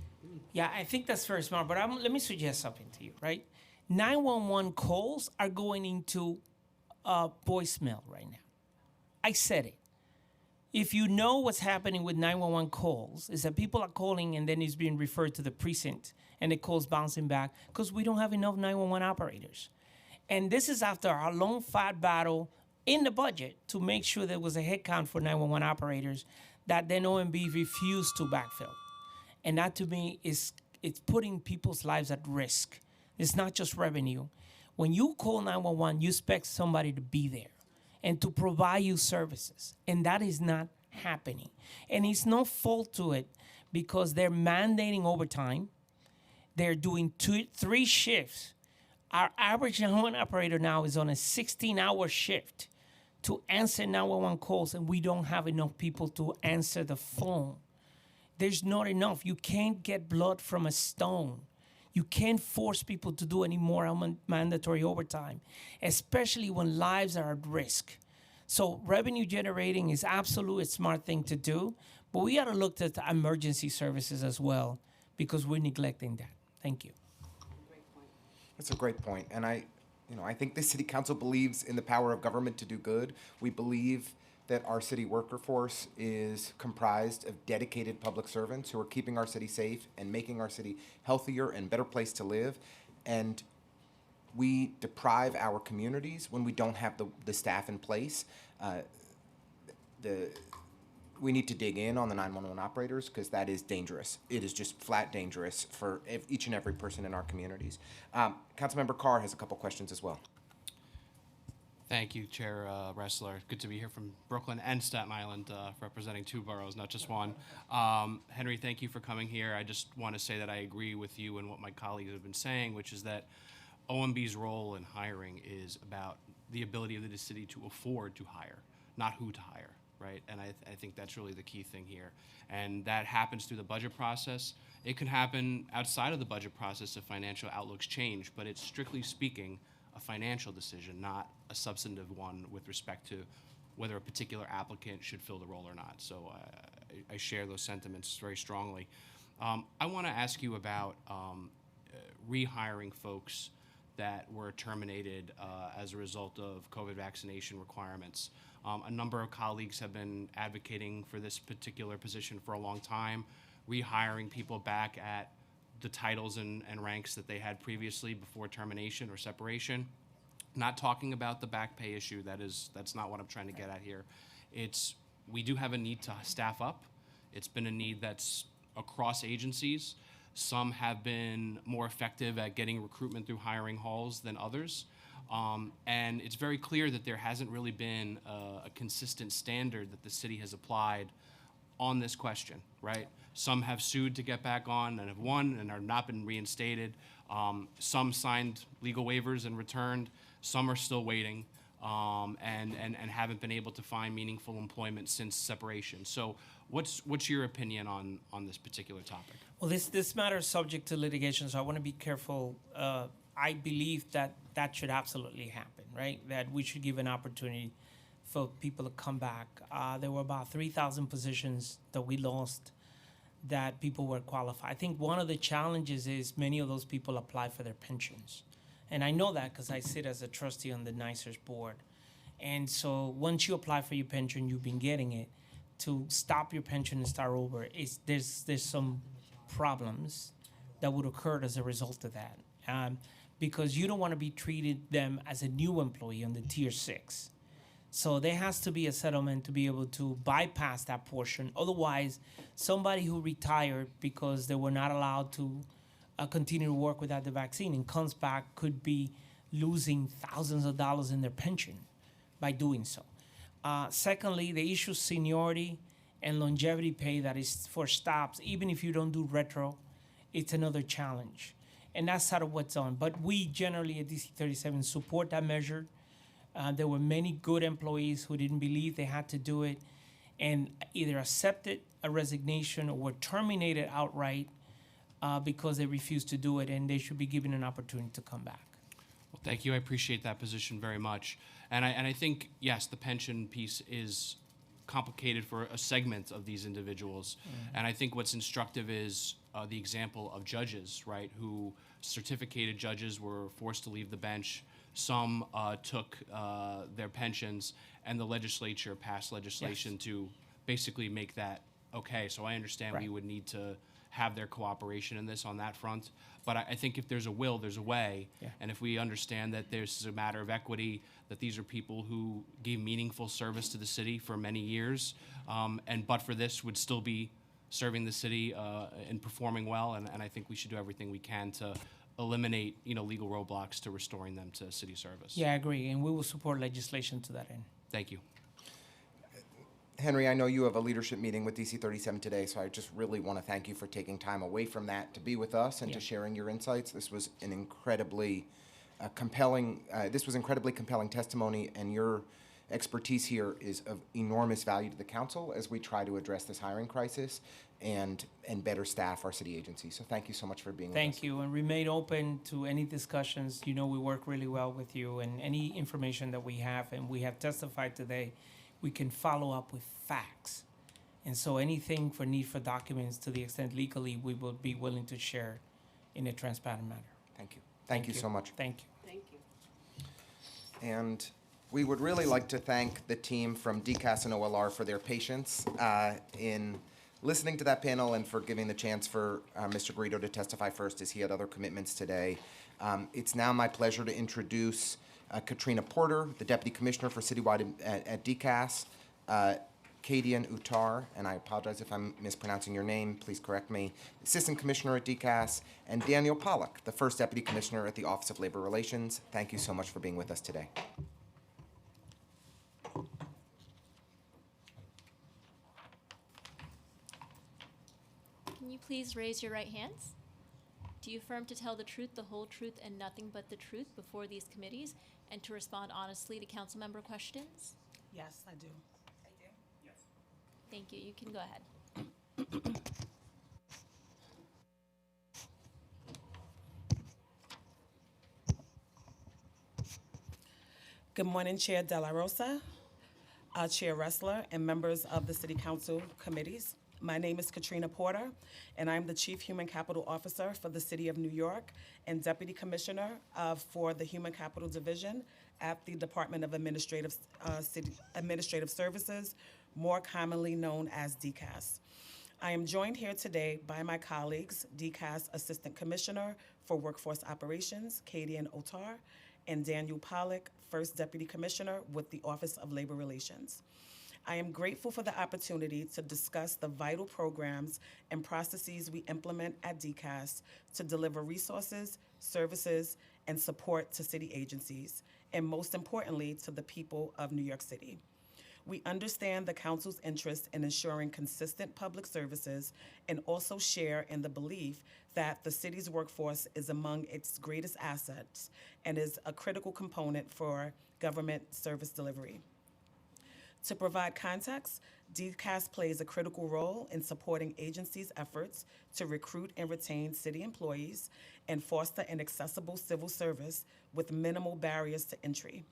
Yeah, I think that's very smart. But let me suggest something to you, right? 911 calls are going into voicemail right now. I said it. If you know what's happening with 911 calls, is that people are calling and then it's being referred to the precinct and the calls bouncing back because we don't have enough 911 operators. And this is after our long, fat battle in the budget to make sure there was a headcount for 911 operators that then OMB refused to backfill. And that to me it's putting people's lives at risk. It's not just revenue. When you call 911, you expect somebody to be there and to provide you services. And that is not happening. And it's no fault to it because they're mandating overtime. They're doing 3 shifts. Our average 911 operator now is on a 16-hour shift to answer 911 calls, and we don't have enough people to answer the phone. There's not enough. You can't get blood from a stone. You can't force people to do any more mandatory overtime, especially when lives are at risk. So revenue generating is absolutely a smart thing to do, but we got to look at the emergency services as well because we're neglecting that. Thank you. That's a great point. And I think the city council believes in the power of government to do good. We believe that our city workforce is comprised of dedicated public servants who are keeping our city safe and making our city healthier and better place to live. And we deprive our communities when we don't have the staff in place. We need to dig in on the 911 operators because that is dangerous. It is just flat dangerous for each and every person in our communities. Councilmember Carr has a couple questions as well. Thank you, Chair Ressler. Good to be here from Brooklyn and Staten Island, representing 2 boroughs, not just one. Henry, thank you for coming here. I just want to say that I agree with you and what my colleagues have been saying, which is that OMB's role in hiring is about the ability of the city to afford to hire, not who to hire, right? And I think that's really the key thing here. And that happens through the budget process. It can happen outside of the budget process if financial outlooks change, but it's strictly speaking a financial decision, not a substantive one with respect to whether a particular applicant should fill the role or not. So I share those sentiments very strongly. I want to ask you about rehiring folks that were terminated as a result of COVID vaccination requirements. A number of colleagues have been advocating for this particular position for a long time, rehiring people back at the titles and ranks that they had previously before termination or separation. Not talking about the back pay issue, that's not what I'm trying to get at here. We do have a need to staff up. It's been a need that's across agencies. Some have been more effective at getting recruitment through hiring halls than others. And it's very clear that there hasn't really been a consistent standard that the city has applied on this question, right? Some have sued to get back on and have won and have not been reinstated. Some signed legal waivers and returned. Some are still waiting and haven't been able to find meaningful employment since separation. So what's your opinion on this particular topic? Well, this matter is subject to litigation, so I want to be careful. I believe that should absolutely happen, right? That we should give an opportunity for people to come back. There were about 3,000 positions that we lost that people were qualified. I think one of the challenges is many of those people apply for their pensions. And I know that because I sit as a trustee on the NYSERS board. And so once you apply for your pension, you've been getting it. To stop your pension and start over, there's some problems that would occur as a result of that. Because you don't want to be treated them as a new employee on the tier 6. So there has to be a settlement to be able to bypass that portion. Otherwise, somebody who retired because they were not allowed to continue to work without the vaccine and comes back could be losing thousands of dollars in their pension by doing so. Secondly, the issue of seniority and longevity pay that is for stops, even if you don't do retro, it's another challenge. And that's sort of what's on. But we generally at DC 37 support that measure. There were many good employees who didn't believe they had to do it and either accepted a resignation or were terminated outright because they refused to do it, and they should be given an opportunity to come back. Well, thank you. I appreciate that position very much. And I think, yes, the pension piece is complicated for a segment of these individuals. And I think what's instructive is the example of judges, right, who certificated judges were forced to leave the bench. Some took their pensions, and the legislature passed legislation to basically make that okay. So I understand we Right. would need to have their cooperation in this on that front. But I think if there's a will, there's a way. Yeah. And if we understand that there's a matter of equity, that these are people who gave meaningful service to the city for many years, and but for this would still be serving the city and performing well. And I think we should do everything we can to eliminate, legal roadblocks to restoring them to city service. Yeah, I agree, and we will support legislation to that end. Thank you. Henry, I know you have a leadership meeting with DC 37 today, so I just really want to thank you for taking time away from that to be with us and to sharing your insights. This was an incredibly compelling testimony, and your expertise here is of enormous value to the council as we try to address this hiring crisis and better staff our city agencies. So thank you so much for being with us. Thank you, and remain open to any discussions. We work really well with you, and any information that we have, and we have testified today, we can follow up with facts. And so anything for need for documents, to the extent legally, we will be willing to share in a transparent manner. Thank you. Thank you so much. Thank you. Thank you. And we would really like to thank the team from DCAS and OLR for their patience in listening to that panel and for giving the chance for Mr. Garrido to testify first, as he had other commitments today. It's now my pleasure to introduce Katrina Porter, the Deputy Commissioner for Citywide at DCAS, Kadian Uttar, and I apologize if I'm mispronouncing your name, please correct me, Assistant Commissioner at DCAS, and Daniel Pollack, the First Deputy Commissioner at the Office of Labor Relations. Thank you so much for being with us today. Can you please raise your right hands? Do you affirm to tell the truth, the whole truth, and nothing but the truth before these committees, and to respond honestly to council member questions? Yes, I do. Thank you. You can go ahead. Good morning, Chair De La Rosa, Chair Ressler, and members of the City Council committees. My name is Katrina Porter, and I'm the Chief Human Capital Officer for the City of New York and Deputy Commissioner for the Human Capital Division at the Department of Administrative Services, more commonly known as DCAS. I am joined here today by my colleagues, DCAS Assistant Commissioner for Workforce Operations, Kadian Uttar, and Daniel Pollack, First Deputy Commissioner with the Office of Labor Relations. I am grateful for the opportunity to discuss the vital programs and processes we implement at DCAS to deliver resources, services, and support to city agencies, and most importantly, to the people of New York City. We understand the Council's interest in ensuring consistent public services and also share in the belief that the city's workforce is among its greatest assets and is a critical component for government service delivery. To provide context, DCAS plays a critical role in supporting agencies' efforts to recruit and retain city employees and foster an accessible civil service with minimal barriers to entry.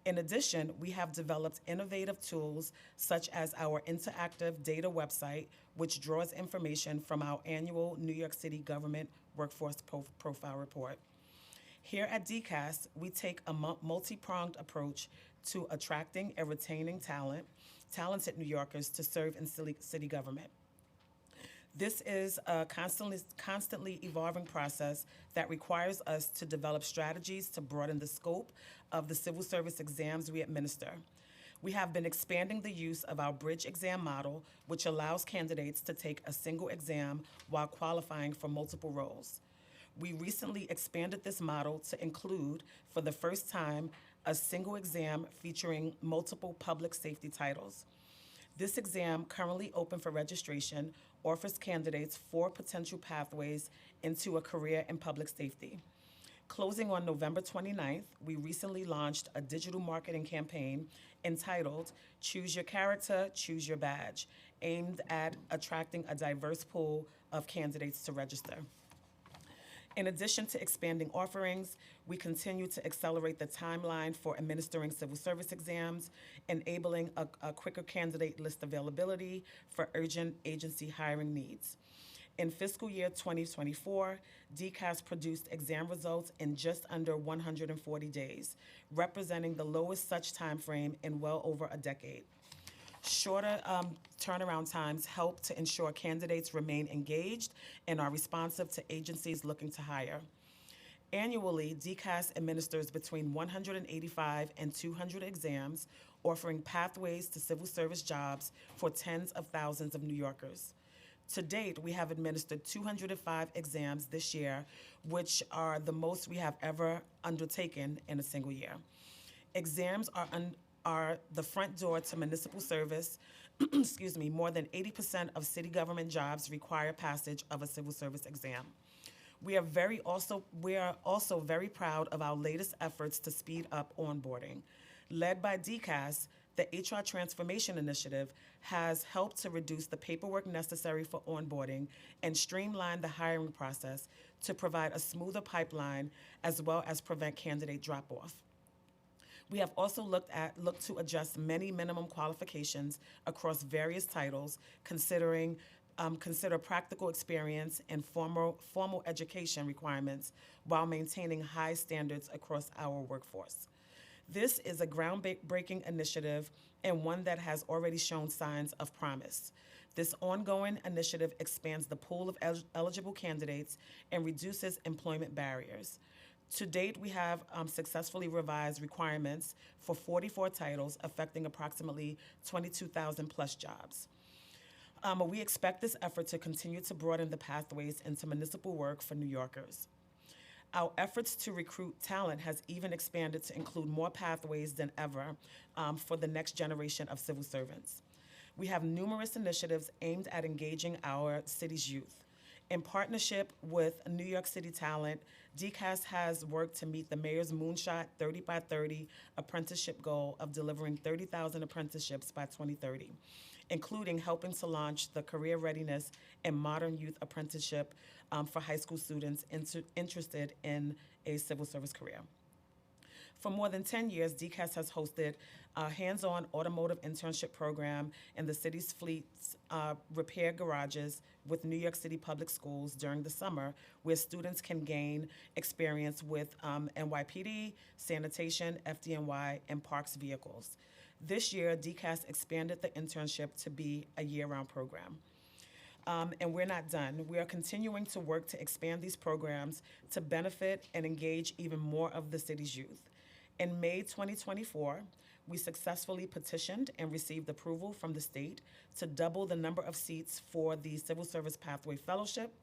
In addition, we have developed innovative tools such as our interactive data website, which draws information from our annual New York City Government Workforce Profile Report. Here at DCAS, we take a multi-pronged approach to attracting and retaining talented New Yorkers to serve in city government. This is a constantly evolving process that requires us to develop strategies to broaden the scope of the civil service exams we administer. We have been expanding the use of our bridge exam model, which allows candidates to take a single exam while qualifying for multiple roles. We recently expanded this model to include, for the first time, a single exam featuring multiple public safety titles. This exam, currently open for registration, offers candidates 4 potential pathways into a career in public safety. Closing on November 29th, we recently launched a digital marketing campaign entitled Choose Your Character, Choose Your Badge, aimed at attracting a diverse pool of candidates to register. In addition to expanding offerings, we continue to accelerate the timeline for administering civil service exams, enabling a quicker candidate list availability for urgent agency hiring needs. In fiscal year 2024, DCAS produced exam results in just under 140 days, representing the lowest such time frame in well over a decade. Shorter turnaround times help to ensure candidates remain engaged and are responsive to agencies looking to hire. Annually, DCAS administers between 185 and 200 exams, offering pathways to civil service jobs for tens of thousands of New Yorkers. To date, we have administered 205 exams this year, which are the most we have ever undertaken in a single year. Exams are the front door to municipal service. Excuse me, more than 80% of city government jobs require passage of a civil service exam. We are also very proud of our latest efforts to speed up onboarding. Led by DCAS, the HR Transformation Initiative has helped to reduce the paperwork necessary for onboarding and streamline the hiring process to provide a smoother pipeline as well as prevent candidate drop-off. We have also looked to adjust many minimum qualifications across various titles, consider practical experience and formal education requirements while maintaining high standards across our workforce. This is a groundbreaking initiative and one that has already shown signs of promise. This ongoing initiative expands the pool of eligible candidates and reduces employment barriers. To date, we have successfully revised requirements for 44 titles, affecting approximately 22,000 plus jobs. We expect this effort to continue to broaden the pathways into municipal work for New Yorkers. Our efforts to recruit talent has even expanded to include more pathways than ever for the next generation of civil servants. We have numerous initiatives aimed at engaging our city's youth. In partnership with New York City Talent, DCAS has worked to meet the mayor's moonshot 30 by 30 apprenticeship goal of delivering 30,000 apprenticeships by 2030, including helping to launch the Career Readiness and Modern Youth Apprenticeship for high school students interested in a civil service career. For more than 10 years, DCAS has hosted a hands-on automotive internship program in the city's fleet's repair garages with New York City Public Schools during the summer, where students can gain experience with NYPD, sanitation, FDNY, and parks vehicles. This year, DCAS expanded the internship to be a year-round program. And we're not done. We are continuing to work to expand these programs to benefit and engage even more of the city's youth. In May 2024, we successfully petitioned and received approval from the state to double the number of seats for the Civil Service Pathway Fellowship.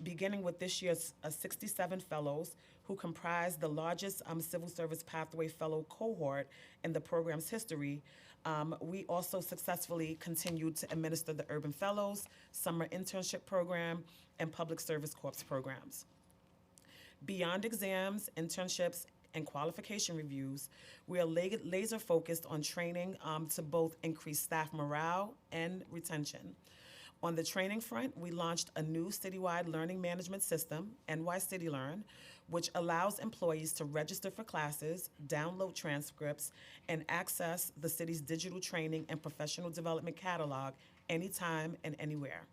Beginning with this year's 67 fellows, who comprise the largest Civil Service Pathway Fellow cohort in the program's history, we also successfully continued to administer the Urban Fellows, Summer Internship Program, and Public Service Corps programs. Beyond exams, internships, and qualification reviews, we are laser focused on training to both increase staff morale and retention. On the training front, we launched a new citywide learning management system, NY City Learn, which allows employees to register for classes, download transcripts, and access the city's digital training and professional development catalog anytime and anywhere.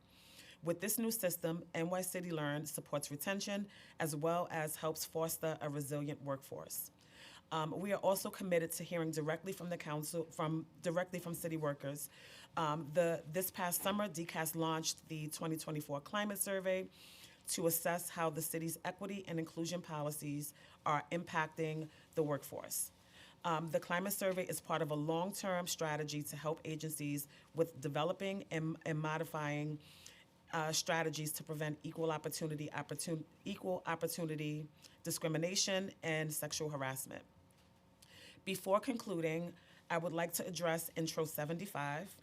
With this new system, NY City Learn supports retention as well as helps foster a resilient workforce. We are also committed to hearing directly from the council, directly from city workers. This past summer, DCAS launched the 2024 Climate Survey to assess how the city's equity and inclusion policies are impacting the workforce. The Climate Survey is part of a long-term strategy to help agencies with developing and modifying strategies to prevent equal opportunity discrimination and sexual harassment. Before concluding, I would like to address Intro 75.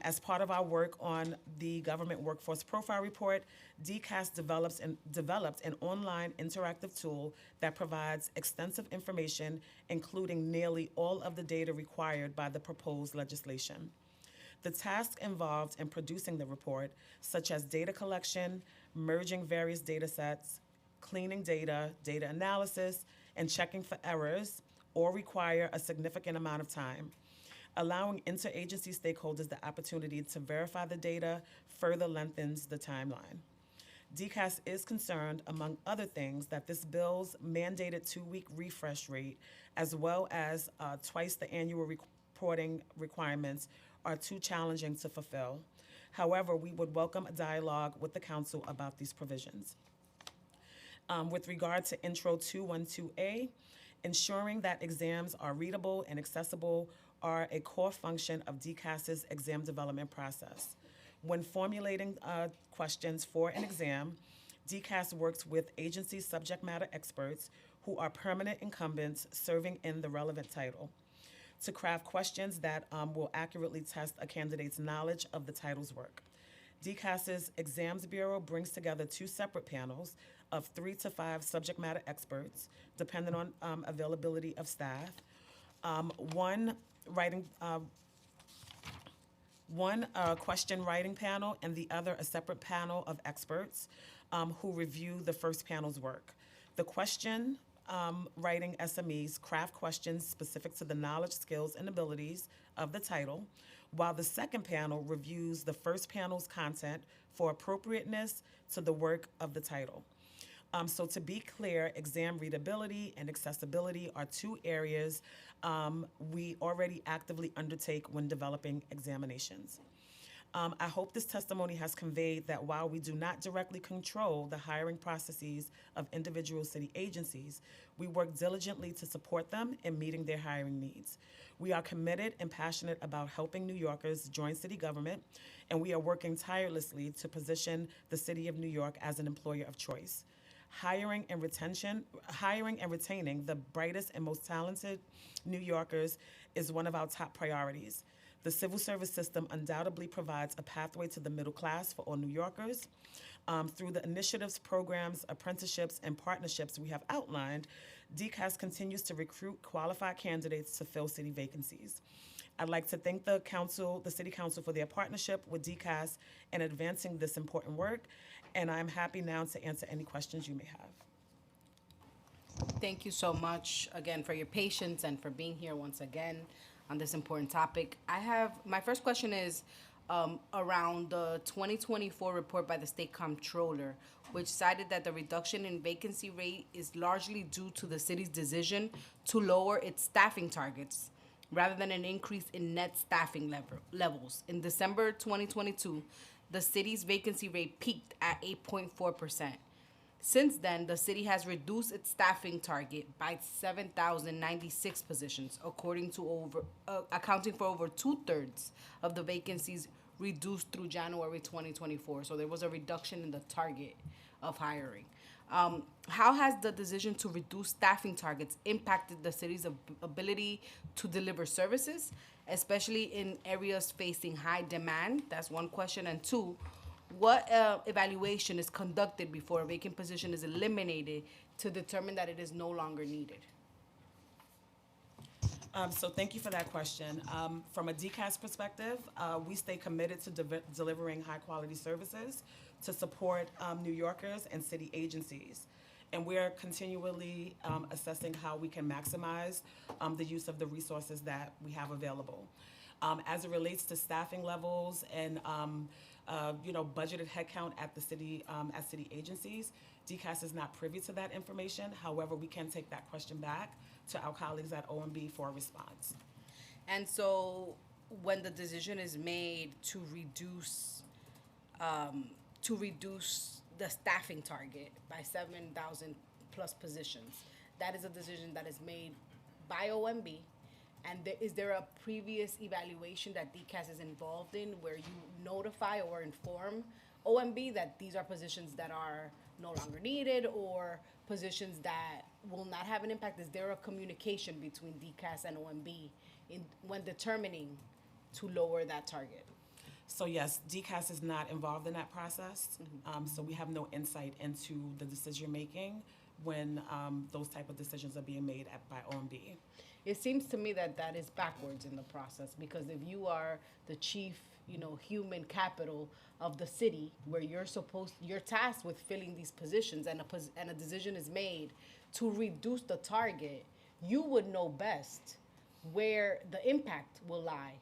As part of our work on the Government Workforce Profile Report, DCAS developed an online interactive tool that provides extensive information, including nearly all of the data required by the proposed legislation. The tasks involved in producing the report, such as data collection, merging various data sets, cleaning data, data analysis, and checking for errors, all require a significant amount of time. Allowing interagency stakeholders the opportunity to verify the data further lengthens the timeline. DCAS is concerned, among other things, that this bill's mandated 2-week refresh rate, as well as twice the annual reporting requirements, are too challenging to fulfill. However, we would welcome a dialogue with the council about these provisions. With regard to Intro 212A, ensuring that exams are readable and accessible are a core function of DCAS's exam development process. When formulating questions for an exam, DCAS works with agency subject matter experts who are permanent incumbents serving in the relevant title to craft questions that will accurately test a candidate's knowledge of the title's work. DCAS's Exams Bureau brings together 2 separate panels of 3 to 5 subject matter experts, depending on availability of staff. One question writing panel, and the other a separate panel of experts who review the first panel's work. The question writing SMEs craft questions specific to the knowledge, skills, and abilities of the title, while the second panel reviews the first panel's content for appropriateness to the work of the title. So to be clear, exam readability and accessibility are 2 areas we already actively undertake when developing examinations. I hope this testimony has conveyed that while we do not directly control the hiring processes of individual city agencies, we work diligently to support them in meeting their hiring needs. We are committed and passionate about helping New Yorkers join city government, and we are working tirelessly to position the City of New York as an employer of choice. Hiring and retaining the brightest and most talented New Yorkers is one of our top priorities. The civil service system undoubtedly provides a pathway to the middle class for all New Yorkers. Through the initiatives, programs, apprenticeships, and partnerships we have outlined, DCAS continues to recruit qualified candidates to fill city vacancies. I'd like to thank the City Council for their partnership with DCAS in advancing this important work, and I'm happy now to answer any questions you may have. Thank you so much again for your patience and for being here once again on this important topic. My first question is around the 2024 report by the State Comptroller, which cited that the reduction in vacancy rate is largely due to the city's decision to lower its staffing targets rather than an increase in net staffing levels. In December 2022, the city's vacancy rate peaked at 8.4%. Since then, the city has reduced its staffing target by 7,096 positions, accounting for over 2/3 of the vacancies reduced through January 2024. So there was a reduction in the target of hiring. How has the decision to reduce staffing targets impacted the city's ability to deliver services, especially in areas facing high demand? That's one question. And 2, what evaluation is conducted before a vacant position is eliminated to determine that it is no longer needed? So thank you for that question. From a DCAS perspective, we stay committed to delivering high-quality services to support New Yorkers and city agencies. And we are continually assessing how we can maximize the use of the resources that we have available. As it relates to staffing levels and budgeted headcount at the city, at city agencies, DCAS is not privy to that information. However, we can take that question back to our colleagues at OMB for a response. And so when the decision is made to reduce the staffing target by 7,000 plus positions, that is a decision that is made by OMB. And is there a previous evaluation that DCAS is involved in where you notify or inform OMB that these are positions that are no longer needed or positions that will not have an impact? Is there a communication between DCAS and OMB when determining to lower that target? So yes, DCAS is not involved in that process. So we have no insight into the decision making when those type of decisions are being made by OMB. It seems to me that that is backwards in the process, because if you are the chief, human capital of the city, where you're tasked with filling these positions, and a decision is made to reduce the target, you would know best where the impact will lie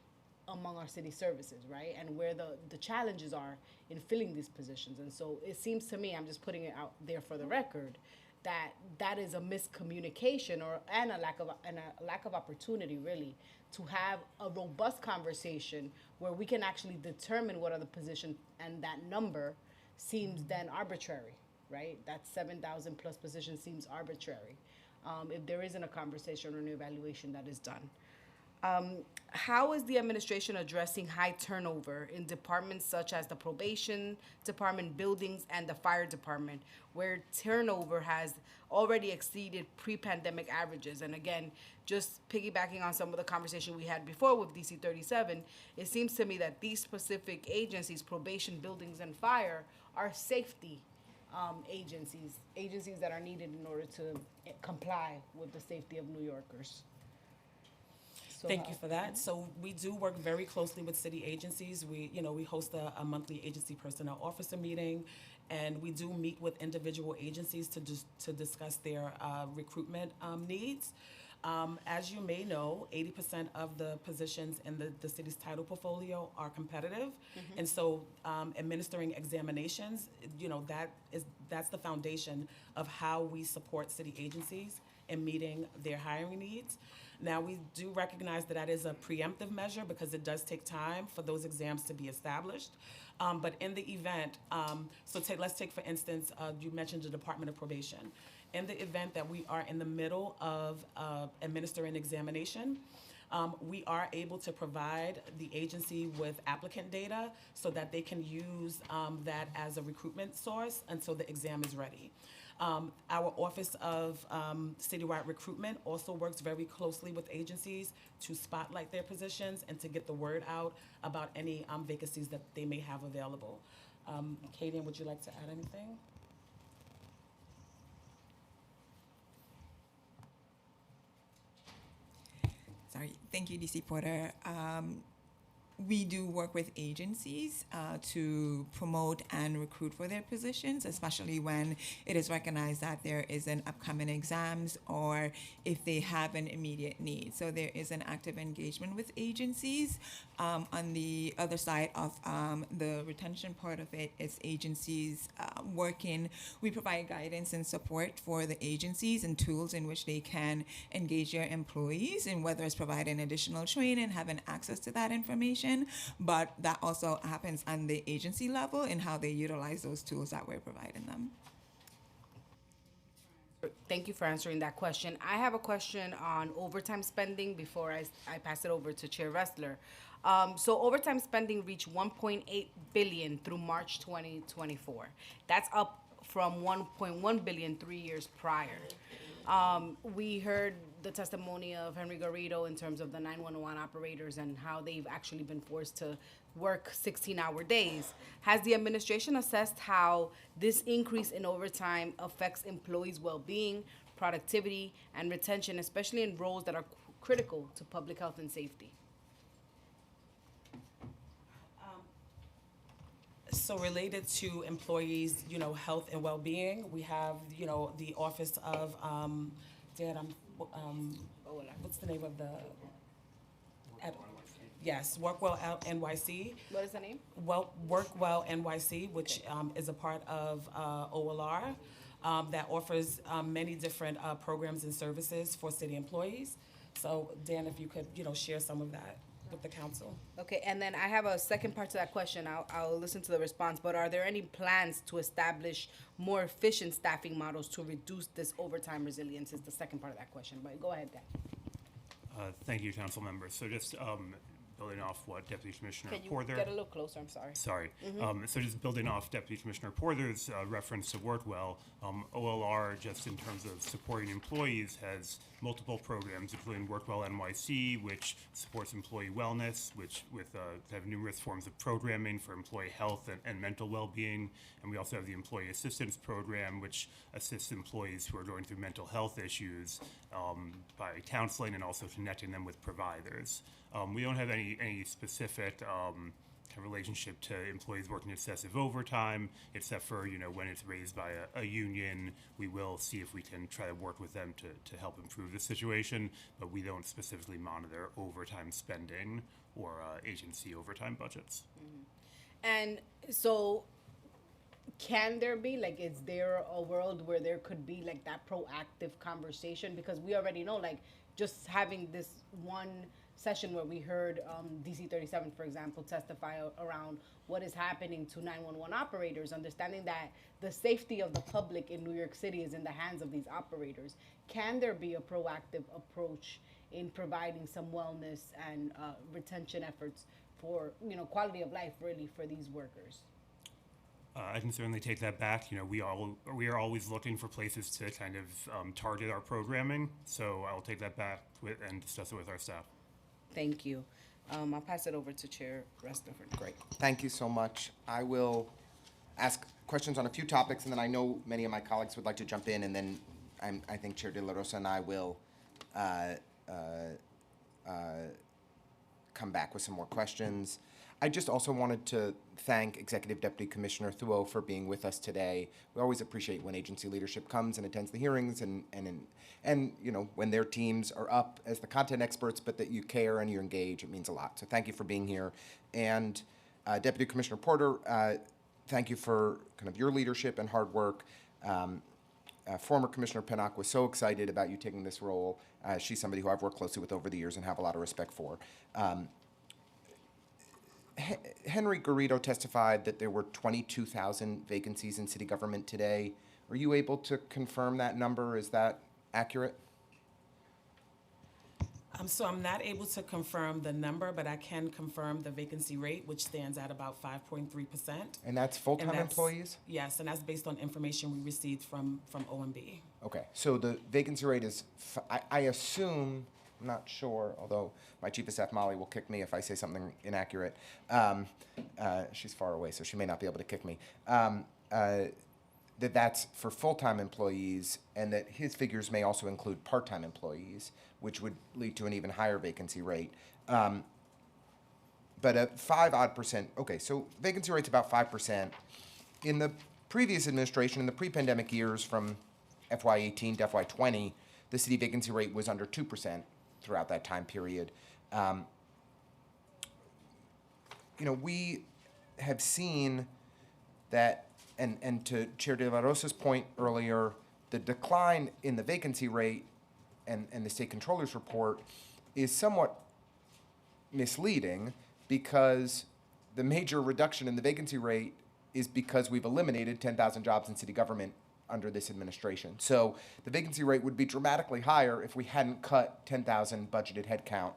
among our city services, right? And where the challenges are in filling these positions. And so it seems to me, I'm just putting it out there for the record, that is a miscommunication and a lack of opportunity, really, to have a robust conversation where we can actually determine what are the positions, and that number seems then arbitrary, right? That 7,000 plus positions seems arbitrary if there isn't a conversation or an evaluation that is done. How is the administration addressing high turnover in departments such as the probation department, buildings, and the fire department, where turnover has already exceeded pre-pandemic averages? And again, just piggybacking on some of the conversation we had before with DC 37, it seems to me that these specific agencies, probation, buildings, and fire, are safety agencies that are needed in order to comply with the safety of New Yorkers. Thank you for that. So we do work very closely with city agencies. We host a monthly agency personnel officer meeting, and we do meet with individual agencies to discuss their recruitment needs. As you may know, 80% of the positions in the city's title portfolio are competitive, and so administering examinations, that's the foundation of how we support city agencies in meeting their hiring needs. Now, we do recognize that is a preemptive measure because it does take time for those exams to be established. But in the event, let's take for instance, you mentioned the Department of Probation. In the event that we are in the middle of administering examination, we are able to provide the agency with applicant data so that they can use that as a recruitment source until the exam is ready. Our Office of Citywide Recruitment also works very closely with agencies to spotlight their positions and to get the word out about any vacancies that they may have available. Kadian, would you like to add anything? Sorry, thank you, DC Porter. We do work with agencies to promote and recruit for their positions, especially when it is recognized that there is an upcoming exams or if they have an immediate need. So there is an active engagement with agencies. On the other side of the retention part of it is agencies working. We provide guidance and support for the agencies and tools in which they can engage their employees, and whether it's providing additional training, having access to that information. But that also happens on the agency level in how they utilize those tools that we're providing them. Thank you for answering that question. I have a question on overtime spending before I pass it over to Chair Ressler. So overtime spending reached $1.8 billion through March 2024. That's up from $1.1 billion 3 years prior. We heard the testimony of Henry Garrido in terms of the 911 operators and how they've actually been forced to work 16-hour days. Has the administration assessed how this increase in overtime affects employees' well-being, productivity, and retention, especially in roles that are critical to public health and safety? So related to employees, health and well-being, we have, the Office of, what's the name of the? Yes, Workwell NYC. What is the name? Workwell NYC, which is a part of OLR that offers many different programs and services for city employees. So Dan, if you could, share some of that with the council. Okay, and then I have a second part to that question. I'll listen to the response, but are there any plans to establish more efficient staffing models to reduce this overtime resilience is the second part of that question, but go ahead, Dan. Thank you, council members. So just building off what Deputy Commissioner Can you Porter. get a little closer? I'm sorry. Sorry. So just building off Deputy Commissioner Porter's reference to Workwell, OLR, just in terms of supporting employees, has multiple programs, including Workwell NYC, which supports employee wellness, which have numerous forms of programming for employee health and mental well-being. And we also have the Employee Assistance Program, which assists employees who are going through mental health issues by counseling and also connecting them with providers. We don't have any specific kind of relationship to employees working excessive overtime, except for, when it's raised by a union, we will see if we can try to work with them to help improve the situation, but we don't specifically monitor overtime spending or agency overtime budgets. And so, can there be, like, is there a world where there could be, like, that proactive conversation? Because we already know, like, just having this one session where we heard DC 37, for example, testify around what is happening to 911 operators, understanding that the safety of the public in New York City is in the hands of these operators. Can there be a proactive approach in providing some wellness and retention efforts for, quality of life, really, for these workers? I can certainly take that back. We are always looking for places to kind of target our programming, so I'll take that back and discuss it with our staff. Thank you. I'll pass it over to Chair Restler. Great. Thank you so much. I will ask questions on a few topics, and then I know many of my colleagues would like to jump in, and then I think Chair De La Rosa and I will come back with some more questions. I just also wanted to thank Executive Deputy Commissioner Thuo for being with us today. We always appreciate when agency leadership comes and attends the hearings and when their teams are up as the content experts, but that you care and you engage, it means a lot. So thank you for being here. And Deputy Commissioner Porter, thank you for kind of your leadership and hard work. Former Commissioner Pinnock was so excited about you taking this role. She's somebody who I've worked closely with over the years and have a lot of respect for. Henry Garrido testified that there were 22,000 vacancies in city government today. Are you able to confirm that number? Is that accurate? So I'm not able to confirm the number, but I can confirm the vacancy rate, which stands at about 5.3%. And that's full-time employees? Yes, and that's based on information we received from OMB. Okay, so the vacancy rate is, I assume, I'm not sure, although my chief of staff, Molly, will kick me if I say something inaccurate. She's far away, so she may not be able to kick me. That's for full-time employees, and that his figures may also include part-time employees, which would lead to an even higher vacancy rate. But a 5% okay, so vacancy rate's about 5%. In the previous administration, in the pre-pandemic years from FY18 to FY20, the city vacancy rate was under 2% throughout that time period. We have seen that, and to Chair De La Rosa's point earlier, the decline in the vacancy rate and the state controller's report is somewhat misleading, because the major reduction in the vacancy rate is because we've eliminated 10,000 jobs in city government under this administration. So the vacancy rate would be dramatically higher if we hadn't cut 10,000 budgeted headcount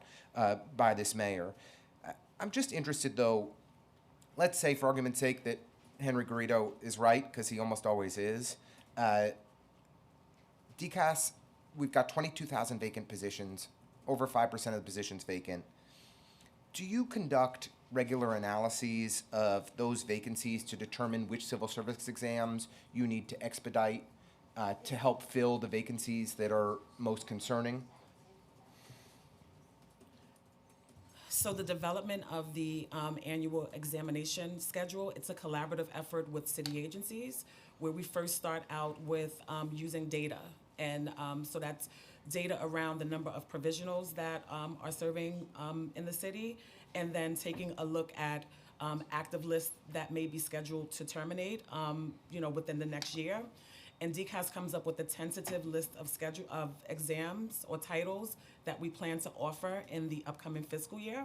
by this mayor. I'm just interested, though, let's say for argument's sake that Henry Garrido is right, because he almost always is. DCAS, we've got 22,000 vacant positions, over 5% of the positions vacant. Do you conduct regular analyses of those vacancies to determine which civil service exams you need to expedite to help fill the vacancies that are most concerning? So the development of the annual examination schedule, it's a collaborative effort with city agencies, where we first start out with using data. And so that's data around the number of provisionals that are serving in the city, and then taking a look at active lists that may be scheduled to terminate, within the next year. And DCAS comes up with a tentative list of exams or titles that we plan to offer in the upcoming fiscal year.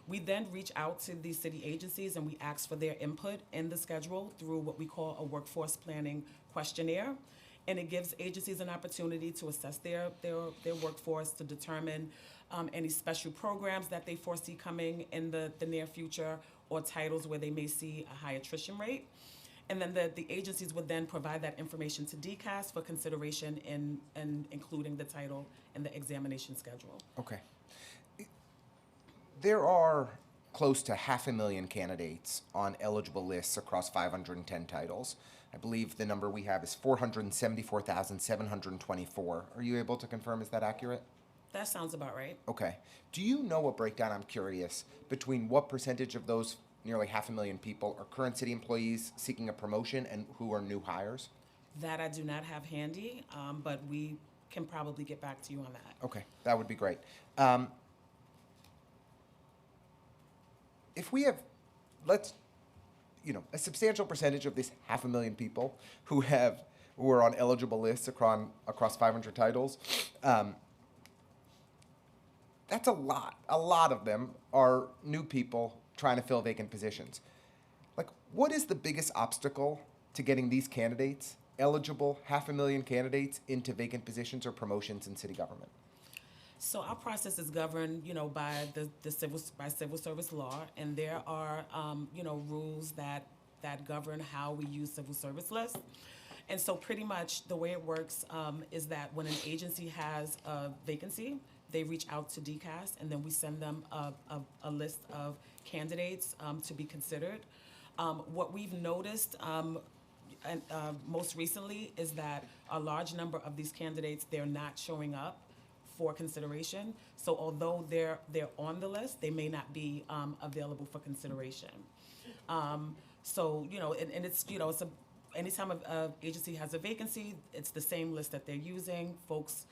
We then reach out to these city agencies and we ask for their input in the schedule through what we call a workforce planning questionnaire. And it gives agencies an opportunity to assess their workforce, to determine any special programs that they foresee coming in the near future, or titles where they may see a high attrition rate. And then the agencies would then provide that information to DCAS for consideration in including the title in the examination schedule. Okay. There are close to 500,000 candidates on eligible lists across 510 titles. I believe the number we have is 474,724. Are you able to confirm, is that accurate? That sounds about right. Okay. Do you know a breakdown, I'm curious, between what percentage of those nearly 500,000 people are current city employees seeking a promotion and who are new hires? That I do not have handy, but we can probably get back to you on that. Okay, that would be great. If we have, a substantial percentage of this 500,000 people who are on eligible lists across 500 titles, that's a lot. A lot of them are new people trying to fill vacant positions. Like, what is the biggest obstacle to getting these candidates, eligible 500,000 candidates, into vacant positions or promotions in city government? So our process is governed, by civil service law, and there are, rules that govern how we use civil service lists. And so pretty much the way it works is that when an agency has a vacancy, they reach out to DCAS, and then we send them a list of candidates to be considered. What we've noticed most recently is that a large number of these candidates, they're not showing up for consideration. So although they're on the list, they may not be available for consideration. So it's it's anytime an agency has a vacancy, it's the same list that they're using. Folks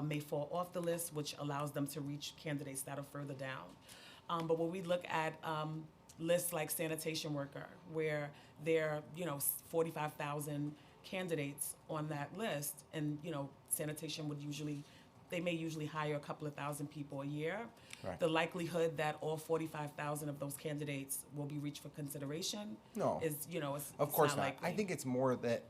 may fall off the list, which allows them to reach candidates that are further down. But when we look at lists like sanitation worker, where there are 45,000 candidates on that list, and sanitation they may usually hire a couple of thousand people a year. Right. The likelihood that all 45,000 of those candidates will be reached for consideration is, Of course not not. likely. I think it's more that,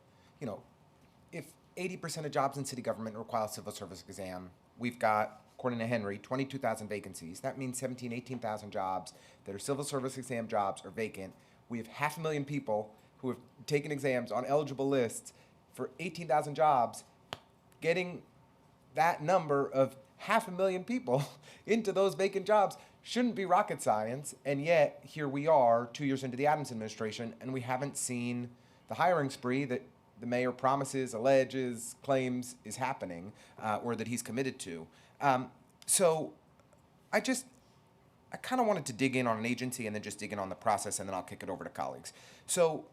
if 80% of jobs in city government require a civil service exam, we've got, according to Henry, 22,000 vacancies. That means 18,000 jobs that are civil service exam jobs are vacant. We have 500,000 people who have taken exams on eligible lists for 18,000 jobs. Getting that number of 500,000 people into those vacant jobs shouldn't be rocket science, and yet here we are 2 years into the Adams administration, and we haven't seen the hiring spree that the mayor promises, alleges, claims is happening, or that he's committed to. So I kind of wanted to dig in on an agency and then just dig in on the process, and then I'll kick it over to colleagues. So,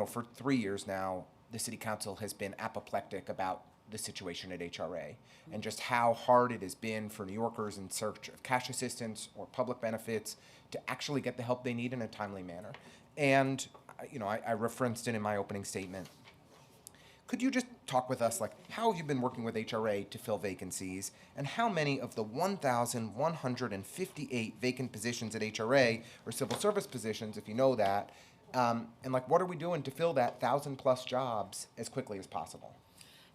for 3 years now, the city council has been apoplectic about the situation at HRA and just how hard it has been for New Yorkers in search of cash assistance or public benefits to actually get the help they need in a timely manner. And, I referenced it in my opening statement. Could you just talk with us, how have you been working with HRA to fill vacancies, and how many of the 1,158 vacant positions at HRA are civil service positions, if you know that, and what are we doing to fill that 1,000+ jobs as quickly as possible?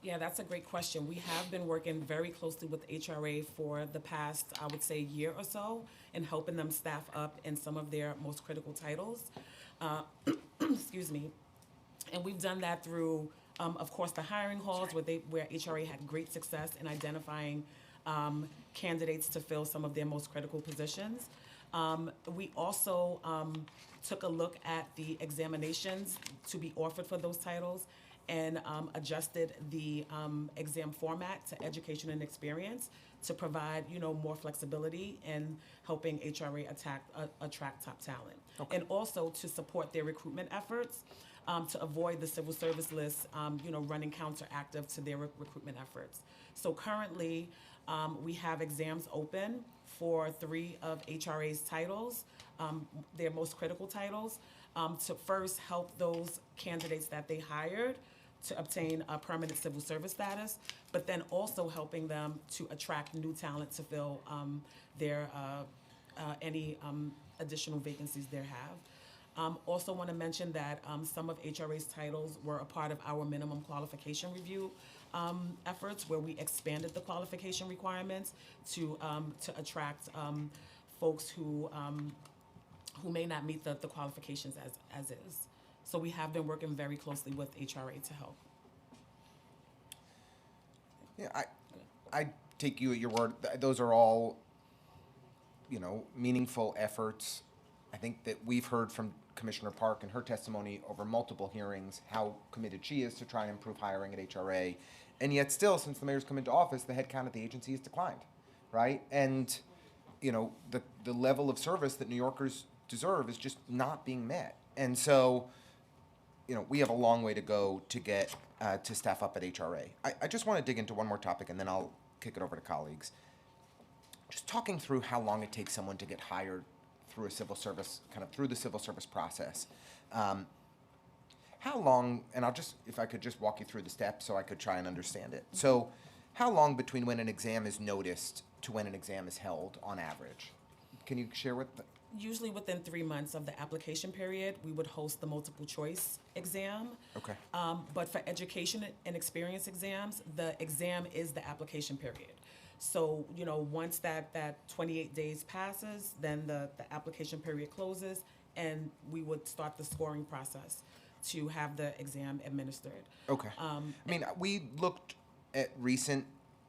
Yeah, that's a great question. We have been working very closely with HRA for the past, I would say, year or so, in helping them staff up in some of their most critical titles. Excuse me. And we've done that through, of course, the hiring halls, where HRA had great success in identifying candidates to fill some of their most critical positions. We also took a look at the examinations to be offered for those titles, and adjusted the exam format to education and experience to provide, more flexibility in helping HRA attract top talent. Okay. And also to support their recruitment efforts, to avoid the civil service list, running counteractive to their recruitment efforts. So currently, we have exams open for 3 of HRA's titles, their most critical titles, to first help those candidates that they hired to obtain a permanent civil service status, but then also helping them to attract new talent to fill their any additional vacancies they have. Also want to mention that some of HRA's titles were a part of our minimum qualification review efforts, where we expanded the qualification requirements to attract folks who may not meet the qualifications as is. So we have been working very closely with HRA to help. Yeah, I take you at your word. Those are all, meaningful efforts. I think that we've heard from Commissioner Park in her testimony over multiple hearings how committed she is to try and improve hiring at HRA. And yet still, since the mayor's come into office, the headcount at the agency has declined, right? And, the level of service that New Yorkers deserve is just not being met. And so, we have a long way to go to get to staff up at HRA. I just want to dig into one more topic, and then I'll kick it over to colleagues. Just talking through how long it takes someone to get hired through a civil service, through the civil service process. How long, and if I could just walk you through the steps so I could try and understand it. So how long between when an exam is noticed to when an exam is held on average? Can you share with Usually within 3 months of the application period, we would host the multiple choice exam. Okay. But for education and experience exams, the exam is the application period. So, once that 28 days passes, then the application period closes, and we would start the scoring process to have the exam administered. Okay. We looked at recent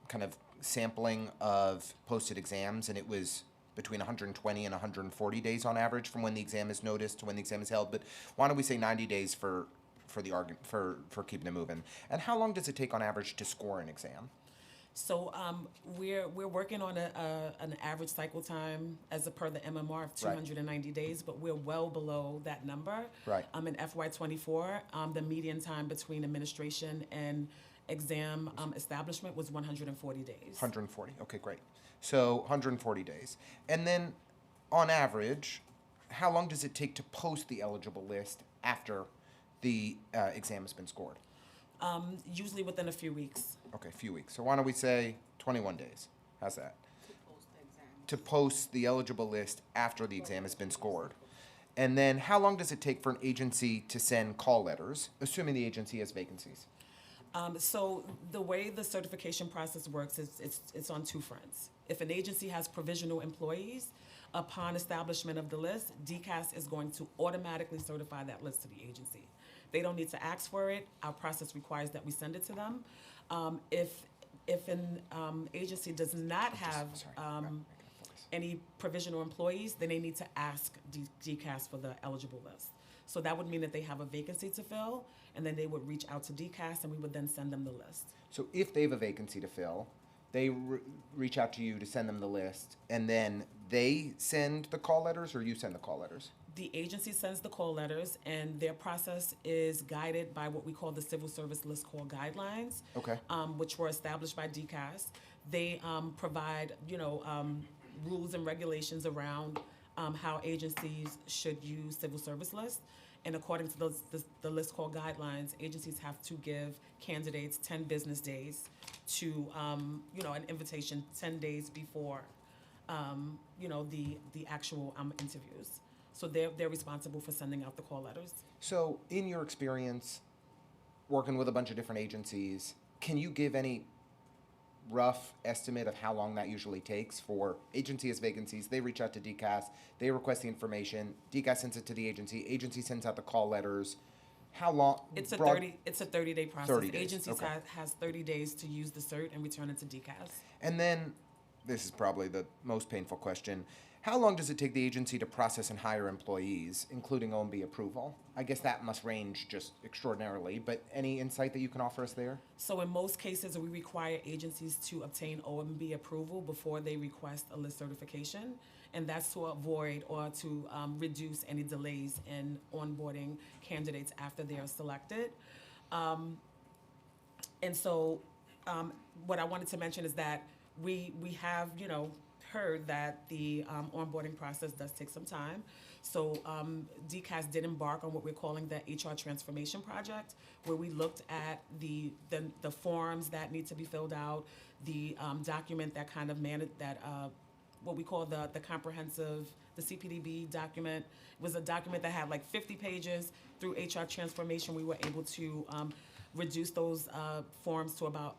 kind of sampling of posted exams, and it was between 120 and 140 days on average from when the exam is noticed to when the exam is held. But why don't we say 90 days for the argument for keeping it moving? And how long does it take on average to score an exam? So we're working on an average cycle time as per the MMR of 290 days, but we're well below that number. Right. In FY24, the median time between administration and exam establishment was 140 days. 140. Okay, great. So 140 days. And then, on average, how long does it take to post the eligible list after the exam has been scored? Usually within a few weeks. Okay, a few weeks. So why don't we say 21 days? How's that? To post the eligible list after the exam has been scored. And then how long does it take for an agency to send call letters, assuming the agency has vacancies? So the way the certification process works is it's on two fronts. If an agency has provisional employees, upon establishment of the list, DCAS is going to automatically certify that list to the agency. They don't need to ask for it. Our process requires that we send it to them. If an agency does not have any provisional employees, then they need to ask DCAS for the eligible list. So that would mean that they have a vacancy to fill, and then they would reach out to DCAS, and we would then send them the list. So if they have a vacancy to fill, they reach out to you to send them the list, and then they send the call letters, or you send the call letters? The agency sends the call letters, and their process is guided by what we call the Civil Service List Call Guidelines, Okay. Which were established by DCAS. They provide, rules and regulations around how agencies should use civil service lists. And according to the list call guidelines, agencies have to give candidates 10 business days to, an invitation 10 days before, the actual interviews. So they're responsible for sending out the call letters. So in your experience working with a bunch of different agencies, can you give any rough estimate of how long that usually takes for agency has vacancies? They reach out to DCAS, they request the information, DCAS sends it to the agency sends out the call letters. How long? It's a 30-day process. 30 days. Agencies Okay. has 30 days to use the cert and return it to DCAS. And then, this is probably the most painful question. How long does it take the agency to process and hire employees, including OMB approval? I guess that must range just extraordinarily, but any insight that you can offer us there? So in most cases, we require agencies to obtain OMB approval before they request a list certification, and that's to avoid or to reduce any delays in onboarding candidates after they are selected. And so what I wanted to mention is that we have, heard that the onboarding process does take some time. So DCAS did embark on what we're calling the HR Transformation Project, where we looked at the forms that need to be filled out, the document that kind of what we call the comprehensive, the CPDB document. It was a document that had like 50 pages. Through HR transformation, we were able to reduce those forms to about,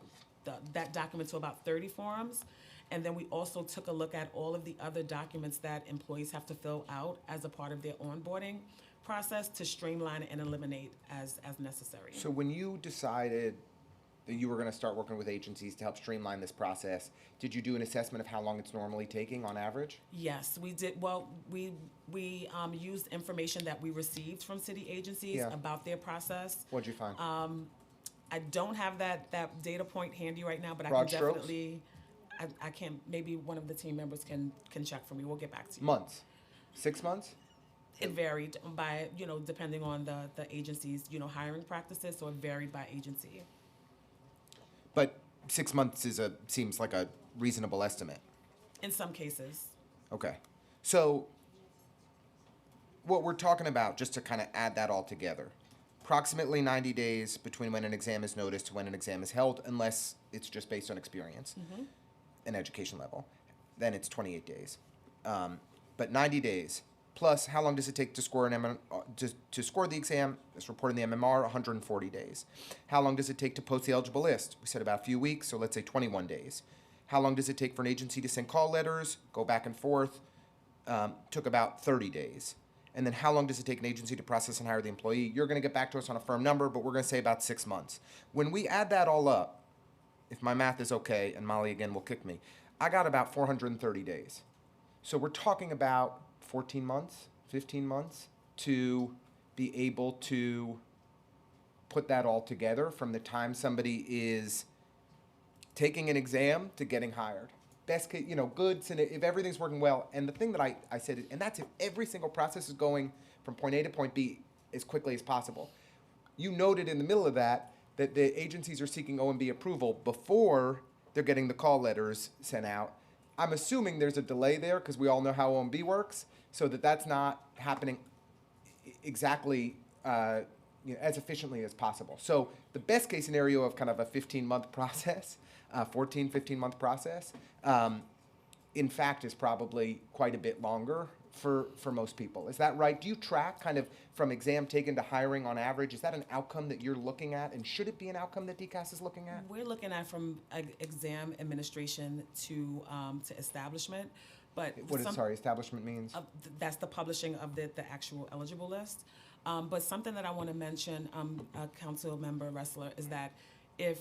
that document to about 30 forms. And then we also took a look at all of the other documents that employees have to fill out as a part of their onboarding process to streamline and eliminate as necessary. So when you decided that you were going to start working with agencies to help streamline this process, did you do an assessment of how long it's normally taking on average? Yes, we did. Well, we used information that we received from city agencies Yeah. about their process. What'd you find? I don't have that data point handy right now, but I Broad can strokes? definitely, I can, maybe one of the team members can check for me. We'll get back to you. Months? 6 months? It varied by, depending on the agency's, hiring practices, so it varied by agency. But 6 months seems like a reasonable estimate. In some cases. Okay. So what we're talking about, just to kind of add that all together, approximately 90 days between when an exam is noticed to when an exam is held, unless it's just based on experience and education level. Then it's 28 days. But 90 days, plus how long does it take to score to score the exam? It's reported in the MMR, 140 days. How long does it take to post the eligible list? We said about a few weeks, so let's say 21 days. How long does it take for an agency to send call letters, go back and forth? Took about 30 days. And then how long does it take an agency to process and hire the employee? You're going to get back to us on a firm number, but we're going to say about 6 months. When we add that all up, if my math is okay, and Molly again will kick me, I got about 430 days. So we're talking about 14 months, 15 months to be able to put that all together from the time somebody is taking an exam to getting hired. Best case, good, if everything's working well. And the thing that I said, and that's if every single process is going from point A to point B as quickly as possible. You noted in the middle of that the agencies are seeking OMB approval before they're getting the call letters sent out. I'm assuming there's a delay there because we all know how OMB works, so that's not happening exactly as efficiently as possible. So the best case scenario of kind of a 15-month process, 15-month process, in fact, is probably quite a bit longer for most people. Is that right? Do you track kind of from exam taken to hiring on average? Is that an outcome that you're looking at? And should it be an outcome that DCAS is looking at? We're looking at from exam administration to establishment. But establishment means? That's the publishing of the actual eligible list. But something that I want to mention, Council Member Ressler, is that if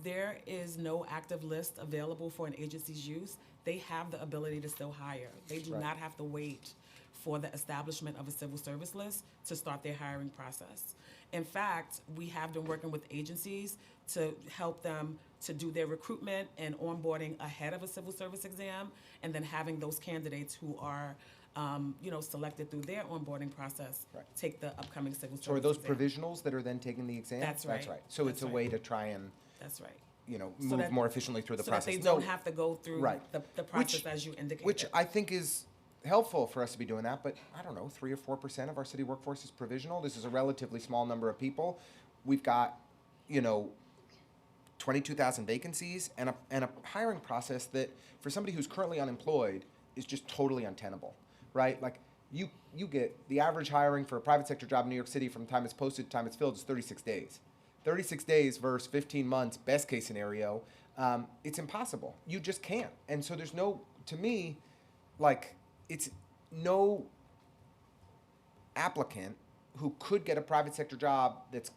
there is no active list available for an agency's use, they have the ability to still hire. They do not have to wait for the establishment of a civil service list to start their hiring process. In fact, we have been working with agencies to help them to do their recruitment and onboarding ahead of a civil service exam, and then having those candidates who are selected through their onboarding process take the upcoming civil service So are those exam. provisionals that are then taking the exam? That's right. That's right. So it's a way to try and That's right. move more efficiently through the process. So that they don't have to go through the process as you indicated. Which I think is helpful for us to be doing that, but I don't know, 3 or 4% of our city workforce is provisional. This is a relatively small number of people. We've got, 22,000 vacancies and a hiring process that for somebody who's currently unemployed is just totally untenable, right? Like you get the average hiring for a private sector job in New York City from the time it's posted to the time it's filled is 36 days. 36 days versus 15 months, best case scenario, it's impossible. You just can't. And so there's to me, it's no applicant who could get a private sector job that's,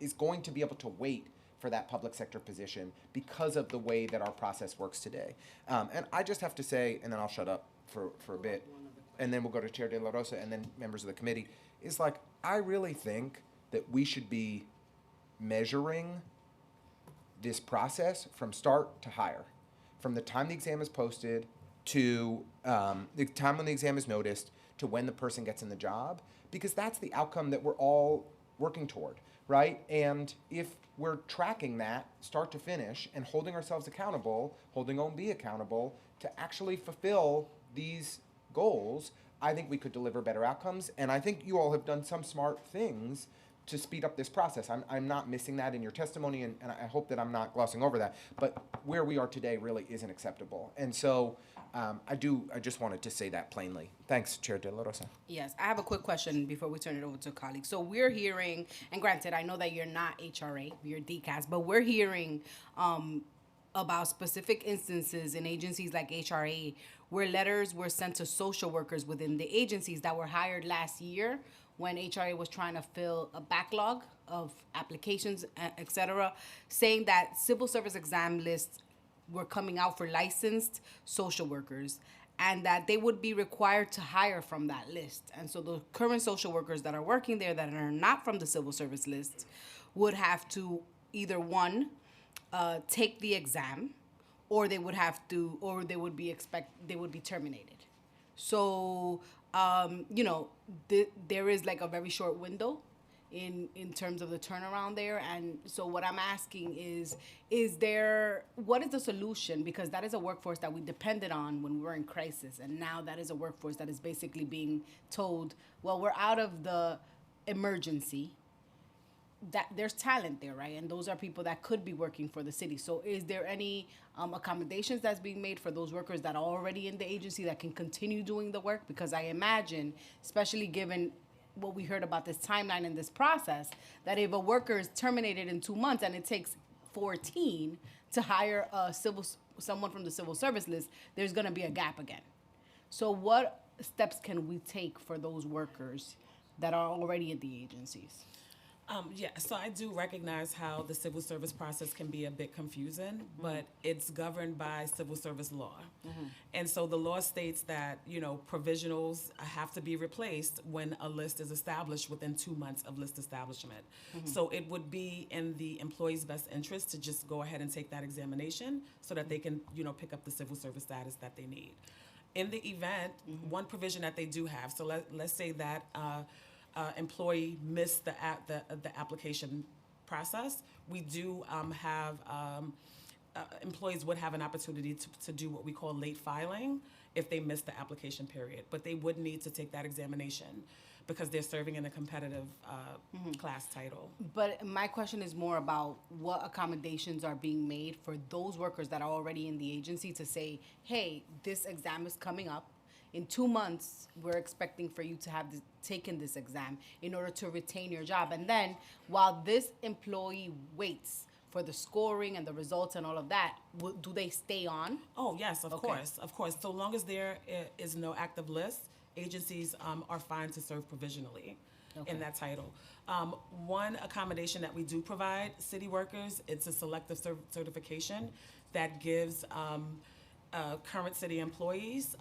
is going to be able to wait for that public sector position because of the way that our process works today. And I just have to say, and then I'll shut up for a bit, and then we'll go to Chair De La Rosa and then members of the committee, is I really think that we should be measuring this process from start to hire, from the time the exam is posted to the time when the exam is noticed to when the person gets in the job, because that's the outcome that we're all working toward, right? And if we're tracking that start to finish and holding ourselves accountable, holding OMB accountable to actually fulfill these goals, I think we could deliver better outcomes. And I think you all have done some smart things to speed up this process. I'm not missing that in your testimony, and I hope that I'm not glossing over that. But where we are today really isn't acceptable. And so I just wanted to say that plainly. Thanks, Chair De La Rosa. Yes, I have a quick question before we turn it over to colleagues. So we're hearing, and granted, I know that you're not HRA, you're DCAS, but we're hearing about specific instances in agencies like HRA where letters were sent to social workers within the agencies that were hired last year when HRA was trying to fill a backlog of applications, et cetera, saying that civil service exam lists were coming out for licensed social workers and that they would be required to hire from that list. And so the current social workers that are working there that are not from the civil service list would have to either one, take the exam, or they would have to, or they would be terminated. So, there is like a very short window in terms of the turnaround there. And so what I'm asking is what is the solution? Because that is a workforce that we depended on when we were in crisis. And now that is a workforce that is basically being told, well, we're out of the emergency. That there's talent there, right? And those are people that could be working for the city. So is there any accommodations that's being made for those workers that are already in the agency that can continue doing the work? Because I imagine, especially given what we heard about this timeline and this process, that if a worker is terminated in 2 months and it takes 14 to hire someone from the civil service list, there's gonna be a gap again. So what steps can we take for those workers that are already in the agencies? So I do recognize how the civil service process can be a bit confusing, but it's governed by civil service law. And so the law states that, provisionals have to be replaced when a list is established within 2 months of list establishment. So it would be in the employee's best interest to just go ahead and take that examination so that they can, pick up the civil service status that they need. In the event, one provision that they do have, so let's say that employee missed the application process, we do have employees would have an opportunity to do what we call late filing if they missed the application period, but they would need to take that examination because they're serving in a competitive class title. But my question is more about what accommodations are being made for those workers that are already in the agency to say, hey, this exam is coming up. In 2 months, we're expecting for you to have taken this exam in order to retain your job. And then while this employee waits for the scoring and the results and all of that, do they stay on? Oh, yes, of course. So long as there is no active list, agencies are fine to serve provisionally in that title. One accommodation that we do provide city workers, it's a selective certification that gives current city employees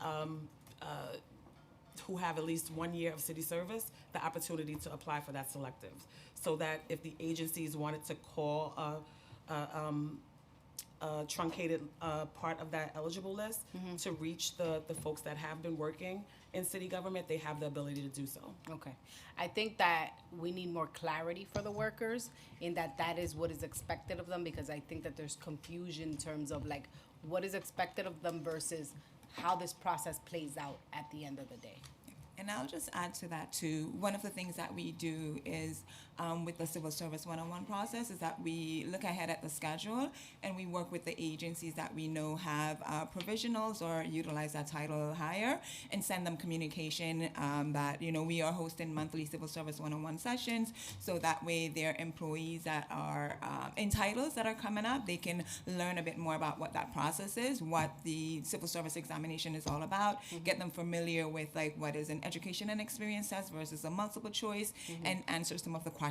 who have at least 1 year of city service the opportunity to apply for that selective, so that if the agencies wanted to call a truncated part of that eligible list to reach the folks that have been working in city government, they have the ability to do so. Okay. I think that we need more clarity for the workers in that is what is expected of them, because I think that there's confusion in terms of like what is expected of them versus how this process plays out at the end of the day. And I'll just add to that too. One of the things that we do is with the Civil Service 101 process is that we look ahead at the schedule and we work with the agencies that we know have provisionals or utilize that title higher and send them communication that, we are hosting monthly Civil Service 101 sessions, so that way their employees that are in titles that are coming up, they can learn a bit more about what that process is, what the civil service examination is all about, get them familiar with like what is an education and experience test versus a multiple choice, and answer some of the questions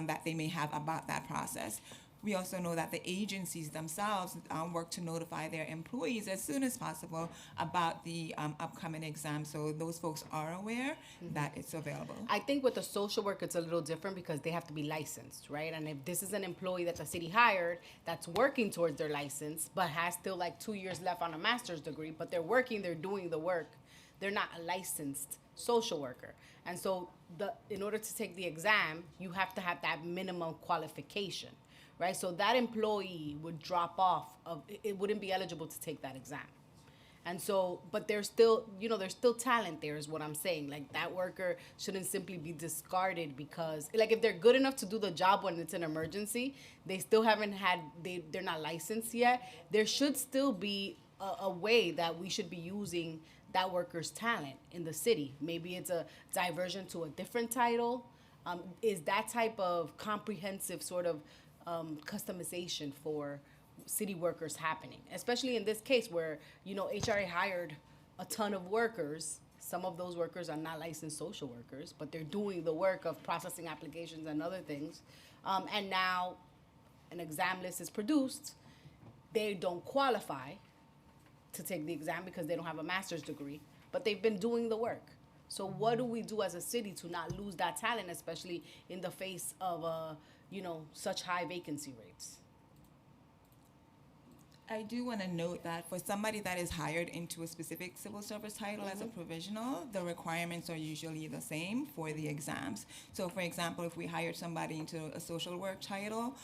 that they may have about that process. We also know that the agencies themselves work to notify their employees as soon as possible about the upcoming exam, so those folks are aware that it's available. I think with the social work, it's a little different because they have to be licensed, right? And if this is an employee that the city hired that's working towards their license, but has still like 2 years left on a master's degree, but they're working, they're doing the work, they're not a licensed social worker. And so in order to take the exam, you have to have that minimum qualification, right? So that employee would drop off it wouldn't be eligible to take that exam. And so, but there's still, there's still talent there is what I'm saying. Like that worker shouldn't simply be discarded because, like if they're good enough to do the job when it's an emergency, they still haven't they're not licensed yet. There should still be a way that we should be using that worker's talent in the city. Maybe it's a diversion to a different title. Is that type of comprehensive sort of customization for city workers happening? Especially in this case where, HRA hired a ton of workers. Some of those workers are not licensed social workers, but they're doing the work of processing applications and other things. And now an exam list is produced. They don't qualify to take the exam because they don't have a master's degree, but they've been doing the work. So what do we do as a city to not lose that talent, especially in the face of, such high vacancy rates? I do want to note that for somebody that is hired into a specific civil service title as a provisional, the requirements are usually the same for the exams. So, for example, if we hired somebody into a social work title,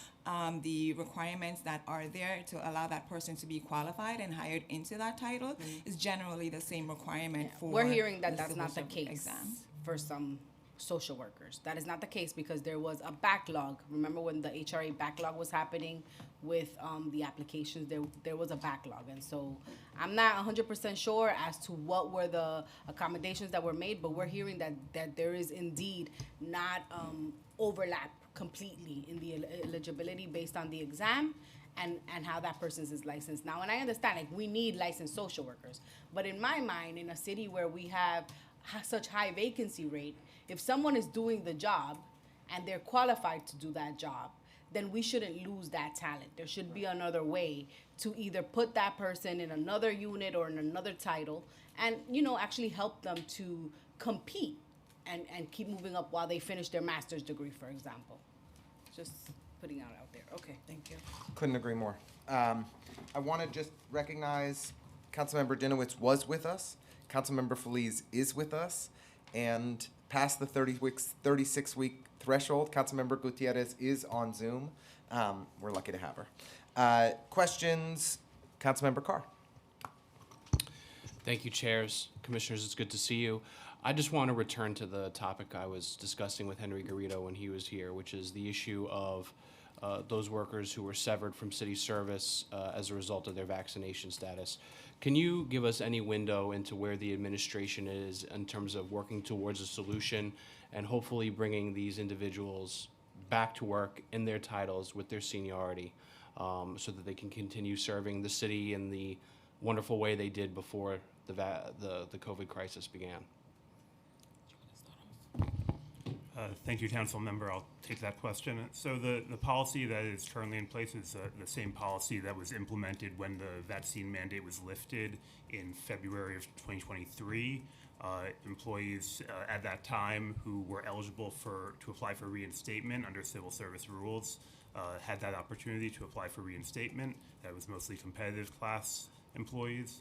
the requirements that are there to allow that person to be qualified and hired into that title is generally the same requirement for. We're hearing that the that's civil not the service case exams. for some social workers. That is not the case because there was a backlog. Remember when the HRA backlog was happening with the applications, there was a backlog. And so I'm not 100% sure as to what were the accommodations that were made, but we're hearing that there is indeed not overlap completely in the eligibility based on the exam and how that person is licensed now. And I understand, like, we need licensed social workers. But in my mind, in a city where we have such high vacancy rate, if someone is doing the job and they're qualified to do that job, then we shouldn't lose that talent. There should be another way to either put that person in another unit or in another title and, actually help them to compete and keep moving up while they finish their master's degree, for example. Just putting it out there. Okay, thank you. Couldn't agree more. I want to just recognize Councilmember Dinowitz was with us. Councilmember Feliz is with us. And past the 36-week threshold, Councilmember Gutierrez is on Zoom. We're lucky to have her. Questions? Councilmember Carr. Thank you, chairs, commissioners. It's good to see you. I just want to return to the topic I was discussing with Henry Garrido when he was here, which is the issue of those workers who were severed from city service as a result of their vaccination status. Can you give us any window into where the administration is in terms of working towards a solution and hopefully bringing these individuals back to work in their titles with their seniority so that they can continue serving the city in the wonderful way they did before the COVID crisis began? Thank you, Council Member. I'll take that question. So the policy that is currently in place is the same policy that was implemented when the vaccine mandate was lifted in February of 2023. Employees at that time who were eligible to apply for reinstatement under civil service rules had that opportunity to apply for reinstatement. That was mostly competitive class employees.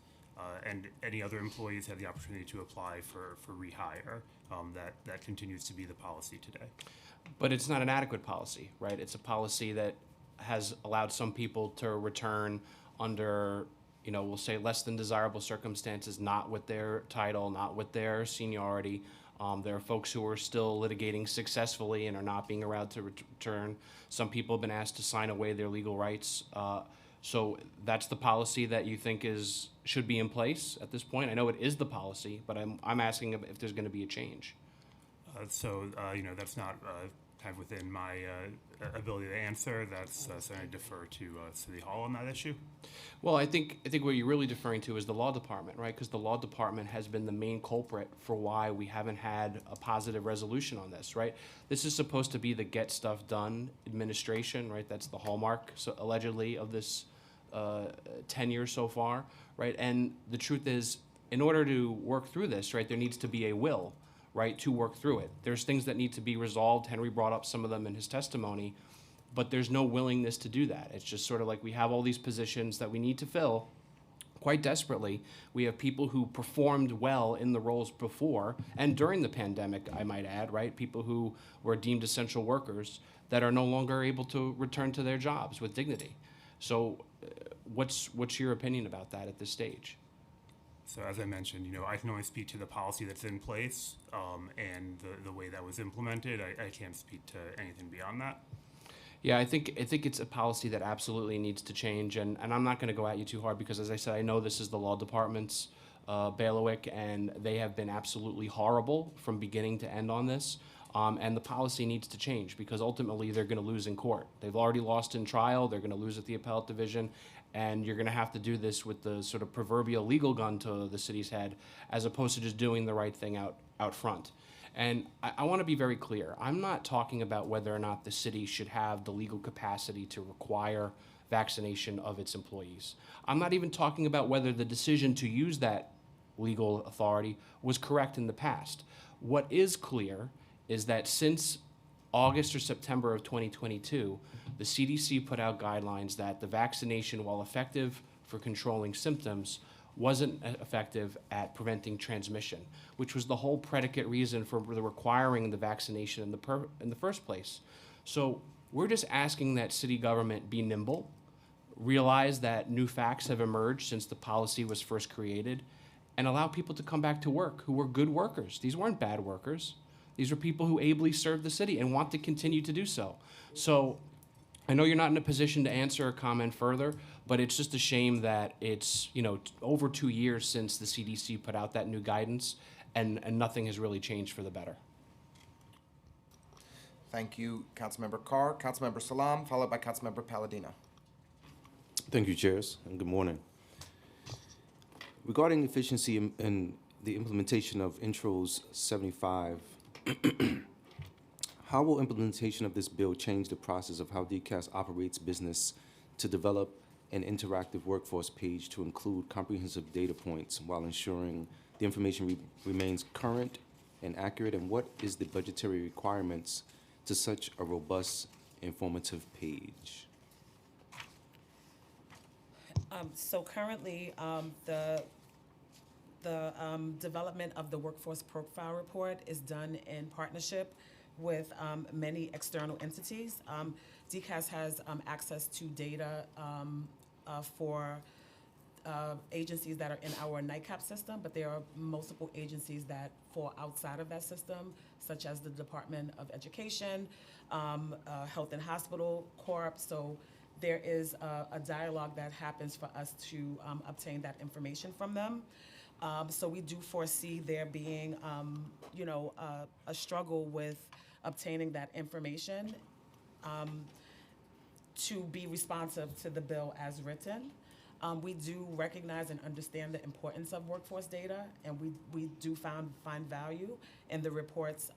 And any other employees had the opportunity to apply for rehire. That continues to be the policy today. But it's not an adequate policy, right? It's a policy that has allowed some people to return under, we'll say less than desirable circumstances, not with their title, not with their seniority. There are folks who are still litigating successfully and are not being allowed to return. Some people have been asked to sign away their legal rights. So that's the policy that you think should be in place at this point? I know it is the policy, but I'm asking if there's going to be a change. That's not kind of within my ability to answer. That's something I defer to City Hall on that issue. Well, I think what you're really deferring to is the law department, right? Because the law department has been the main culprit for why we haven't had a positive resolution on this, right? This is supposed to be the get stuff done administration, right? That's the hallmark, allegedly, of this tenure so far, right? And the truth is, in order to work through this, right, there needs to be a will, right, to work through it. There's things that need to be resolved. Henry brought up some of them in his testimony, but there's no willingness to do that. It's just sort of like we have all these positions that we need to fill quite desperately. We have people who performed well in the roles before and during the pandemic, I might add, right? People who were deemed essential workers that are no longer able to return to their jobs with dignity. So what's your opinion about that at this stage? So as I mentioned, I can only speak to the policy that's in place and the way that was implemented. I can't speak to anything beyond that. Yeah, I think it's a policy that absolutely needs to change, and I'm not going to go at you too hard because, as I said, I know this is the law department's bailiwick, and they have been absolutely horrible from beginning to end on this. And the policy needs to change because ultimately they're going to lose in court. They've already lost in trial. They're going to lose at the appellate division, and you're going to have to do this with the sort of proverbial legal gun to the city's head, as opposed to just doing the right thing out front. And I want to be very clear. I'm not talking about whether or not the city should have the legal capacity to require vaccination of its employees. I'm not even talking about whether the decision to use that legal authority was correct in the past. What is clear is that since August or September of 2022, the CDC put out guidelines that the vaccination, while effective for controlling symptoms, wasn't effective at preventing transmission, which was the whole predicate reason for the requiring the vaccination in the first place. So we're just asking that city government be nimble, realize that new facts have emerged since the policy was first created, and allow people to come back to work who were good workers. These weren't bad workers. These are people who ably served the city and want to continue to do so. So I know you're not in a position to answer or comment further, but it's just a shame that it's, over 2 years since the CDC put out that new guidance, and nothing has really changed for the better. Thank you, Councilmember Carr. Councilmember Salam, followed by Councilmember Palladino. Thank you, Chairs, and good morning. Regarding efficiency in the implementation of Intros 75, how will implementation of this bill change the process of how DCAS operates business to develop an interactive workforce page to include comprehensive data points while ensuring the information remains current and accurate? And what is the budgetary requirements to such a robust, informative page? So currently, the development of the workforce profile report is done in partnership with many external entities. DCAS has access to data for agencies that are in our NICAP system, but there are multiple agencies that fall outside of that system, such as the Department of Education, Health and Hospital Corp. So there is a dialogue that happens for us to obtain that information from them. So we do foresee there being, a struggle with obtaining that information to be responsive to the bill as written. We do recognize and understand the importance of workforce data, and we do find value in the reports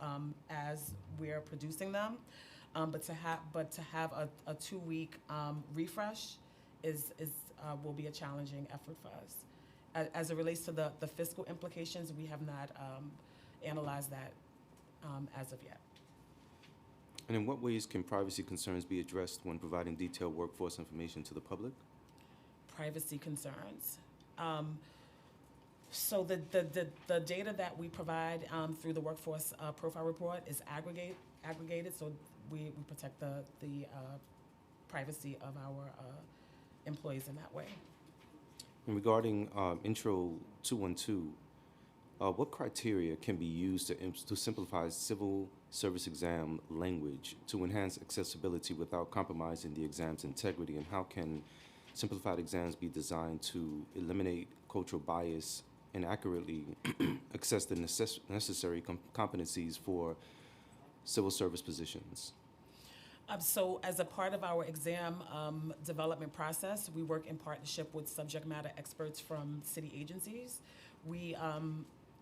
as we're producing them. But to have a 2-week refresh will be a challenging effort for us. As it relates to the fiscal implications, we have not analyzed that as of yet. And in what ways can privacy concerns be addressed when providing detailed workforce information to the public? Privacy concerns. So the data that we provide through the workforce profile report is aggregated, so we protect the privacy of our employees in that way. And regarding Intro 212, what criteria can be used to simplify civil service exam language to enhance accessibility without compromising the exam's integrity? And how can simplified exams be designed to eliminate cultural bias and accurately assess the necessary competencies for civil service positions? So as a part of our exam development process, we work in partnership with subject matter experts from city agencies. We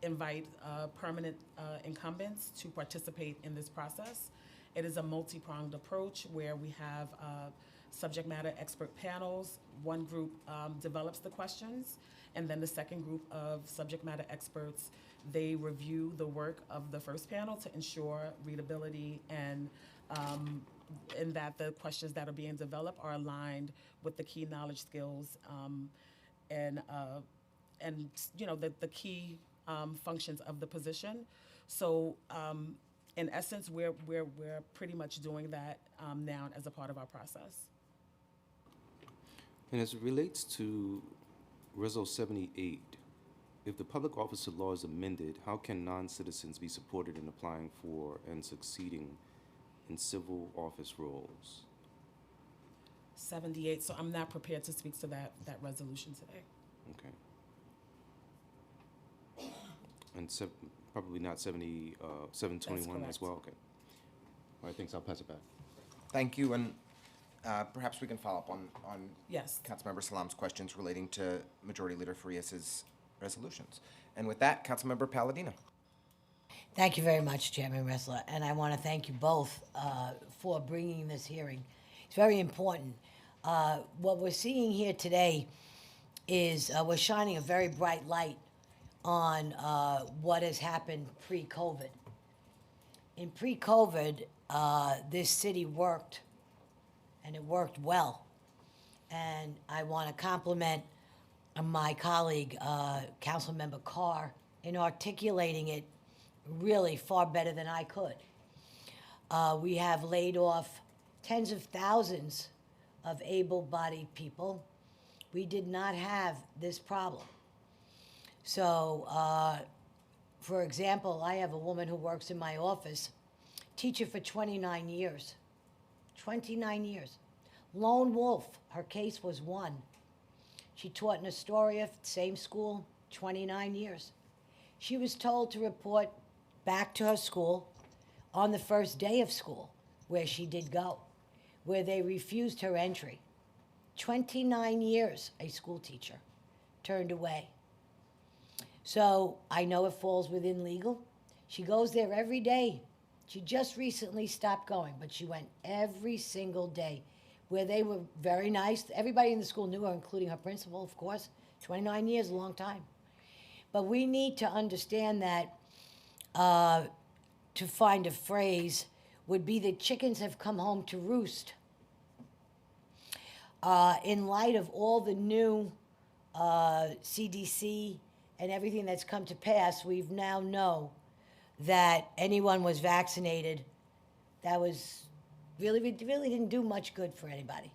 invite permanent incumbents to participate in this process. It is a multi-pronged approach where we have subject matter expert panels. One group develops the questions, and then the second group of subject matter experts, they review the work of the first panel to ensure readability and that the questions that are being developed are aligned with the key knowledge, skills, and the key functions of the position. So in essence, we're pretty much doing that now as a part of our process. And as it relates to Resolution 78, if the public officer law is amended, how can non-citizens be supported in applying for and succeeding in civil office roles? 78, so I'm not prepared to speak to that resolution today. Okay. And probably not 721 as correct. well, okay. All right, thanks, I'll pass it back. Thank you, and perhaps we can follow up on Yes. Councilmember Salam's questions relating to Majority Leader Frias's resolutions. And with that, Councilmember Palladino. Thank you very much, Chairman Ressler, and I want to thank you both for bringing this hearing. It's very important. What we're seeing here today is we're shining a very bright light on what has happened pre-COVID. In pre-COVID, this city worked, and it worked well. And I want to compliment my colleague, Councilmember Carr, in articulating it really far better than I could. We have laid off tens of thousands of able-bodied people. We did not have this problem. So, for example, I have a woman who works in my office, teacher for 29 years. 29 years. Lone wolf, her case was 1. She taught in Astoria, same school, 29 years. She was told to report back to her school on the first day of school, where she did go, where they refused her entry. 29 years, a school teacher turned away. So I know it falls within legal. She goes there every day. She just recently stopped going, but she went every single day, where they were very nice. Everybody in the school knew her, including her principal, of course. 29 years, a long time. But we need to understand that, to find a phrase, would be that chickens have come home to roost. In light of all the new CDC and everything that's come to pass, we now know that anyone was vaccinated that was really didn't do much good for anybody.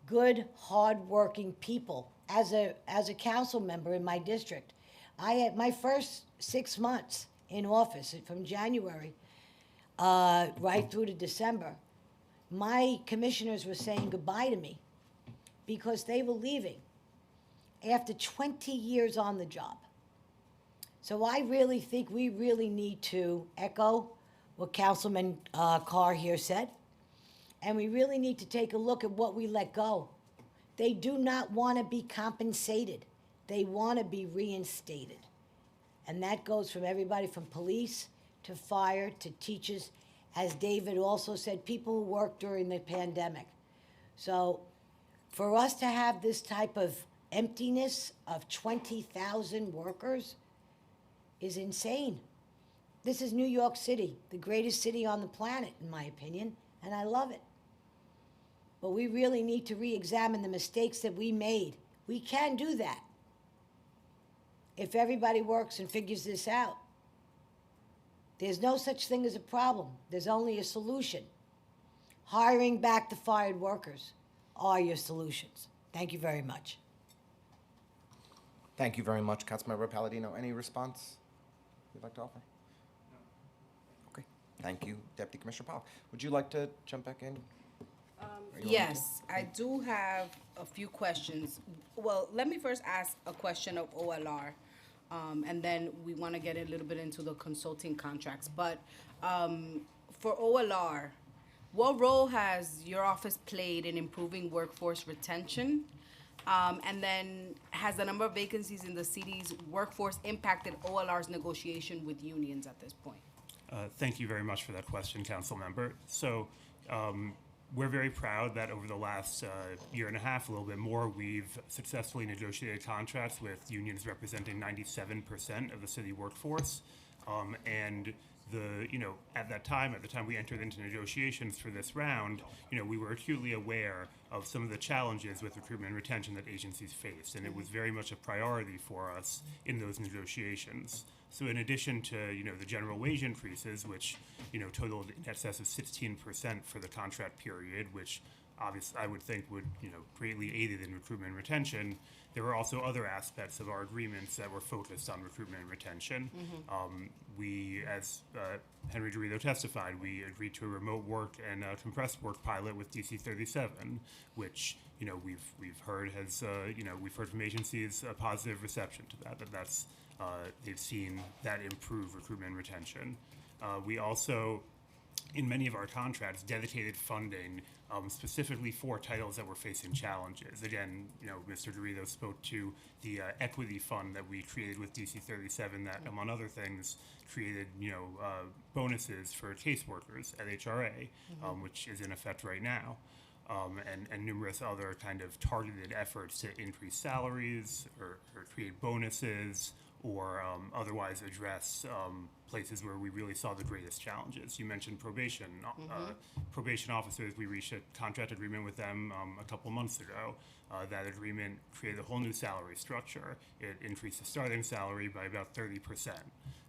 Good, hard-working people. As a council member in my district, I had my first 6 months in office from January right through to December. My commissioners were saying goodbye to me because they were leaving after 20 years on the job. So I really think we really need to echo what Councilman Carr here said, and we really need to take a look at what we let go. They do not want to be compensated. They want to be reinstated. And that goes from everybody from police to fire to teachers. As David also said, people who worked during the pandemic. So for us to have this type of emptiness of 20,000 workers is insane. This is New York City, the greatest city on the planet, in my opinion, and I love it. But we really need to re-examine the mistakes that we made. We can do that if everybody works and figures this out. There's no such thing as a problem. There's only a solution. Hiring back the fired workers are your solutions. Thank you very much. Thank you very much, Councilmember Palladino. Any response you'd like to offer? Okay, thank you, Deputy Commissioner Powell. Would you like to jump back in? Yes, I do have a few questions. Well, let me first ask a question of OLR, and then we want to get a little bit into the consulting contracts. But for OLR, what role has your office played in improving workforce retention? And then has the number of vacancies in the city's workforce impacted OLR's negotiation with unions at this point? Thank you very much for that question, Council Member. So we're very proud that over the last year and a half, a little bit more, we've successfully negotiated contracts with unions representing 97% of the city workforce. And at the time we entered into negotiations for this round, we were acutely aware of some of the challenges with recruitment and retention that agencies faced, and it was very much a priority for us in those negotiations. So in addition to, the general wage increases, which, totaled in excess of 16% for the contract period, which obviously I would think would, greatly aided in recruitment and retention, there were also other aspects of our agreements that were focused on recruitment and retention. we, as Henry Dorito testified, we agreed to a remote work and compressed work pilot with DC 37, which we've heard has we've heard from agencies a positive reception to that. That's they've seen that improve recruitment and retention. We also, in many of our contracts, dedicated funding specifically for titles that were facing challenges. Again, Mr. Dorito spoke to the equity fund that we created with DC 37 that, among other things, created bonuses for caseworkers at HRA, which is in effect right now, and numerous other kind of targeted efforts to increase salaries or create bonuses or otherwise address places where we really saw the greatest challenges. You mentioned probation. Probation officers, we reached a contract agreement with them a couple months ago. That agreement created a whole new salary structure. It increased the starting salary by about 30%.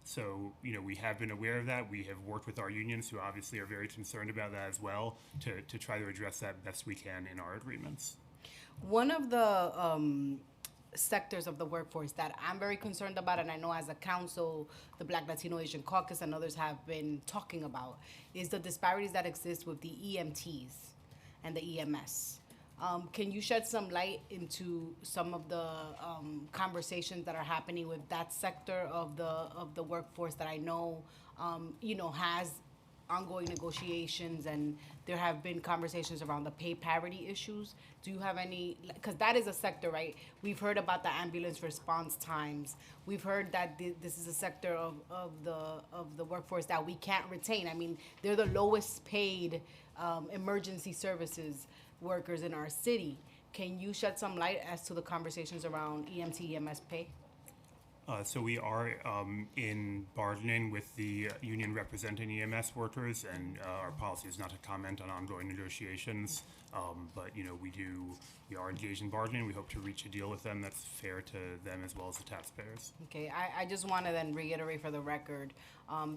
So, we have been aware of that. We have worked with our unions, who obviously are very concerned about that as well, to try to address that best we can in our agreements. One of the sectors of the workforce that I'm very concerned about, and I know as a council, the Black Latino Asian Caucus and others have been talking about, is the disparities that exist with the EMTs and the EMS. Can you shed some light into some of the conversations that are happening with that sector of the workforce that I know, has ongoing negotiations, and there have been conversations around the pay parity issues? Do you have any, because that is a sector, right? We've heard about the ambulance response times. We've heard that this is a sector of the workforce that we can't retain. I mean, they're the lowest paid emergency services workers in our city. Can you shed some light as to the conversations around EMT, EMS pay? So we are in bargaining with the union representing EMS workers, and our policy is not to comment on ongoing negotiations. But we are engaged in bargaining. We hope to reach a deal with them that's fair to them as well as the taxpayers. Okay, I just want to then reiterate for the record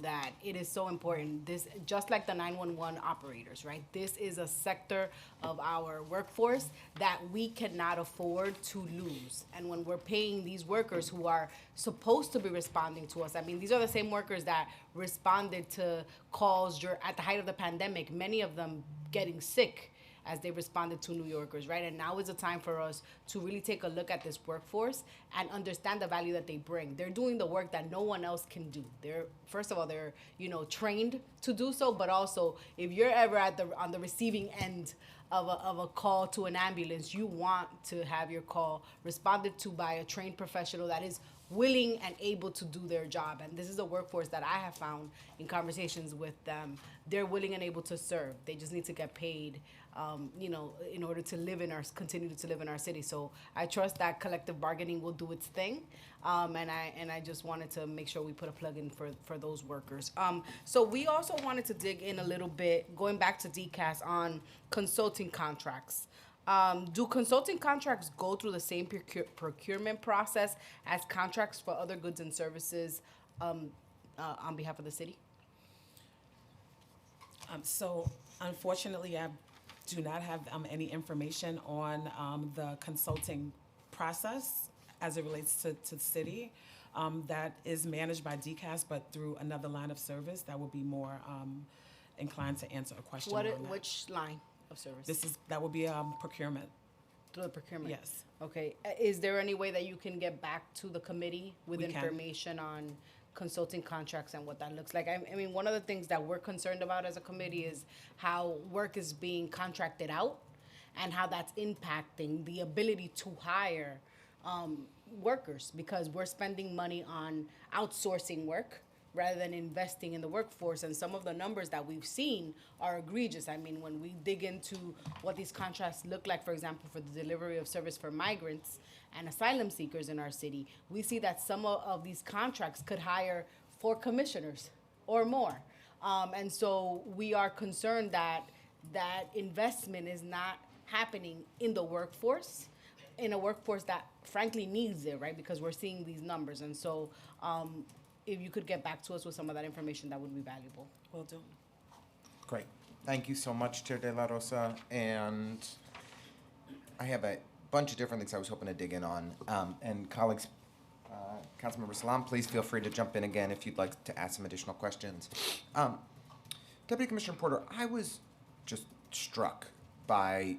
that it is so important. This, just like the 911 operators, right? This is a sector of our workforce that we cannot afford to lose. And when we're paying these workers who are supposed to be responding to us, I mean, these are the same workers that responded to calls at the height of the pandemic, many of them getting sick as they responded to New Yorkers, right? And now is the time for us to really take a look at this workforce and understand the value that they bring. They're doing the work that no one else can do. First of all, they're trained to do so, but also if you're ever on the receiving end of a call to an ambulance, you want to have your call responded to by a trained professional that is willing and able to do their job. And this is a workforce that I have found in conversations with them. They're willing and able to serve. They just need to get paid, in order to continue to live in our city. So I trust that collective bargaining will do its thing. And I just wanted to make sure we put a plug in for those workers. So we also wanted to dig in a little bit, going back to DCAS, on consulting contracts. Do consulting contracts go through the same procurement process as contracts for other goods and services on behalf of the city? So unfortunately, I do not have any information on the consulting process as it relates to the city. That is managed by DCAS, but through another line of service that would be more inclined to answer a question on that. Which line of service? That would be procurement. Through the procurement? Yes. Okay. Is there any way that you can get back to the committee with We can. information on consulting contracts and what that looks like? I mean, one of the things that we're concerned about as a committee is how work is being contracted out and how that's impacting the ability to hire workers, because we're spending money on outsourcing work rather than investing in the workforce. And some of the numbers that we've seen are egregious. I mean, when we dig into what these contracts look like, for example, for the delivery of service for migrants and asylum seekers in our city, we see that some of these contracts could hire 4 commissioners or more. And so we are concerned that that investment is not happening in the workforce, in a workforce that frankly needs it, right? Because we're seeing these numbers. And so if you could get back to us with some of that information, that would be valuable. Will do. Great. Thank you so much, Chair De La Rosa. And I have a bunch of different things I was hoping to dig in on. And colleagues, Councilmember Salam, please feel free to jump in again if you'd like to ask some additional questions. Deputy Commissioner Porter, I was just struck by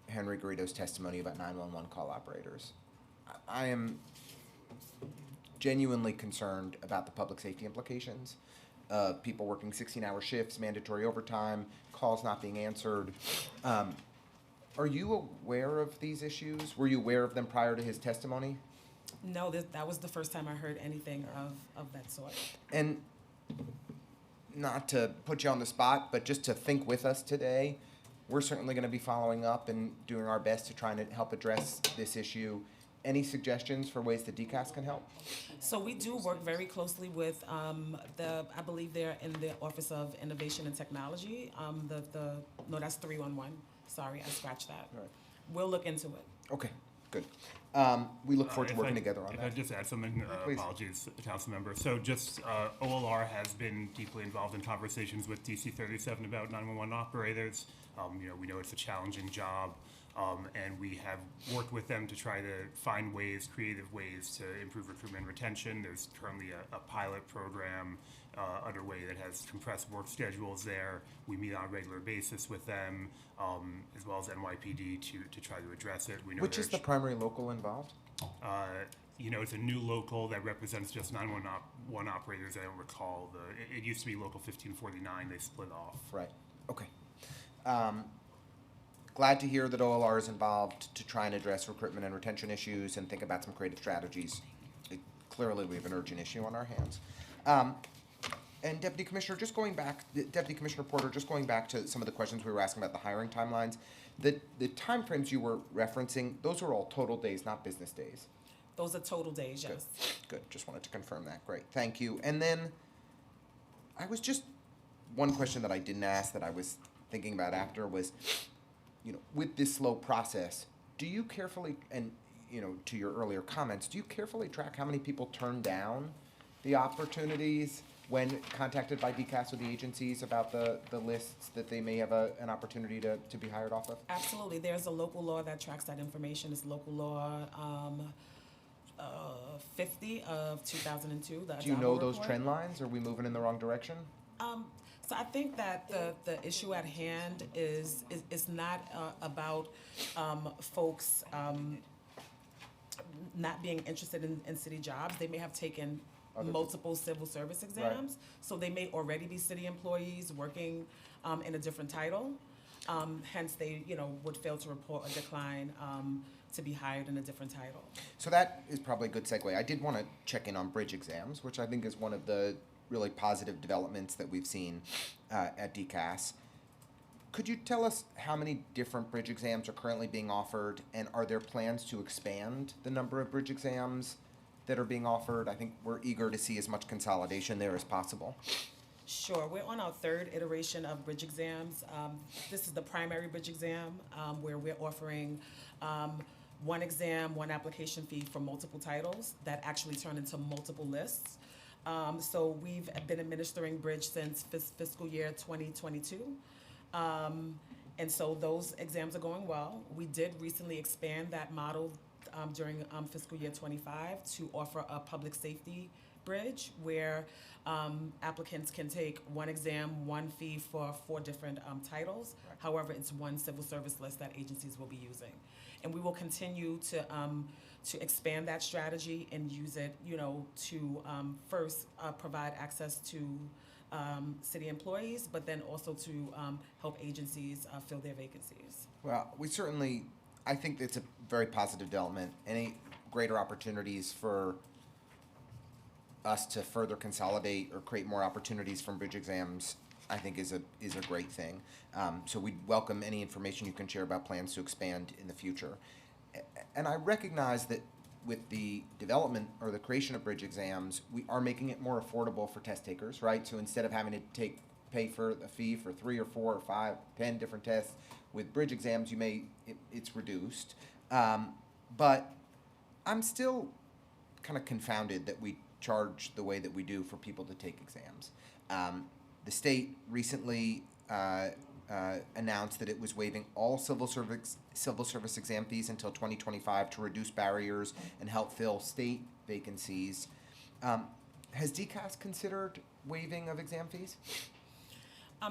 Henry Garrido's testimony about 911 call operators. I am genuinely concerned about the public safety implications of people working 16-hour shifts, mandatory overtime, calls not being answered. Are you aware of these issues? Were you aware of them prior to his testimony? No, that was the first time I heard anything of that sort. And not to put you on the spot, but just to think with us today, we're certainly going to be following up and doing our best to try and help address this issue. Any suggestions for ways that DCAS can help? So we do work very closely with I believe they're in the Office of Innovation and Technology. No, that's 311. Sorry, I scratched that. Right. We'll look into it. Okay, good. We look forward to working together on If that. I just add something, Please. apologies, Council Member. So just, OLR has been deeply involved in conversations with DC 37 about 911 operators. We know it's a challenging job, and we have worked with them to try to find creative ways to improve recruitment and retention. There's currently a pilot program underway that has compressed work schedules there. We meet on a regular basis with them, as well as NYPD to try to address it. We know Which is the primary local involved? It's a new local that represents just 911 operators. I don't recall it used to be Local 1549. They split off. Right, okay. Glad to hear that OLR is involved to try and address recruitment and retention issues and think about some creative strategies. Clearly, we have an urgent issue on our hands. And Deputy Commissioner Porter, just going back to some of the questions we were asking about the hiring timelines, the timeframes you were referencing, those are all total days, not business days. Those are total days, yes. Good, just wanted to confirm that. Great, thank you. And then one question that I didn't ask that I was thinking about after was, with this slow process, do you carefully, and to your earlier comments, do you carefully track how many people turn down the opportunities when contacted by DCAS or the agencies about the lists that they may have an opportunity to be hired off of? Absolutely. There's a local law that tracks that information. It's local law 50 of 2002. Do you know those trend lines? Are we moving in the wrong direction? So I think that the issue at hand is not about folks not being interested in city jobs. They may have taken multiple civil service exams, so they may already be city employees working in a different title. Hence, they would fail to report a decline to be hired in a different title. So that is probably a good segue. I did want to check in on bridge exams, which I think is one of the really positive developments that we've seen at DCAS. Could you tell us how many different bridge exams are currently being offered, and are there plans to expand the number of bridge exams that are being offered? I think we're eager to see as much consolidation there as possible. Sure. We're on our third iteration of bridge exams. This is the primary bridge exam where we're offering one exam, one application fee for multiple titles that actually turn into multiple lists. So we've been administering bridge since fiscal year 2022. And so those exams are going well. We did recently expand that model during fiscal year 25 to offer a public safety bridge where applicants can take one exam, one fee for 4 different titles. Right. However, it's one civil service list that agencies will be using. And we will continue to expand that strategy and use it, to first provide access to city employees, but then also to help agencies fill their vacancies. Well, I think it's a very positive development. Any greater opportunities for us to further consolidate or create more opportunities from bridge exams, I think is a great thing. So we'd welcome any information you can share about plans to expand in the future. And I recognize that with the development or the creation of bridge exams, we are making it more affordable for test takers, right? So instead of having to pay for a fee for 3 or 4 or 5, 10 different tests, with bridge exams, it's reduced. But I'm still kind of confounded that we charge the way that we do for people to take exams. The state recently announced that it was waiving all civil service exam fees until 2025 to reduce barriers and help fill state vacancies. Has DCAS considered waiving of exam fees?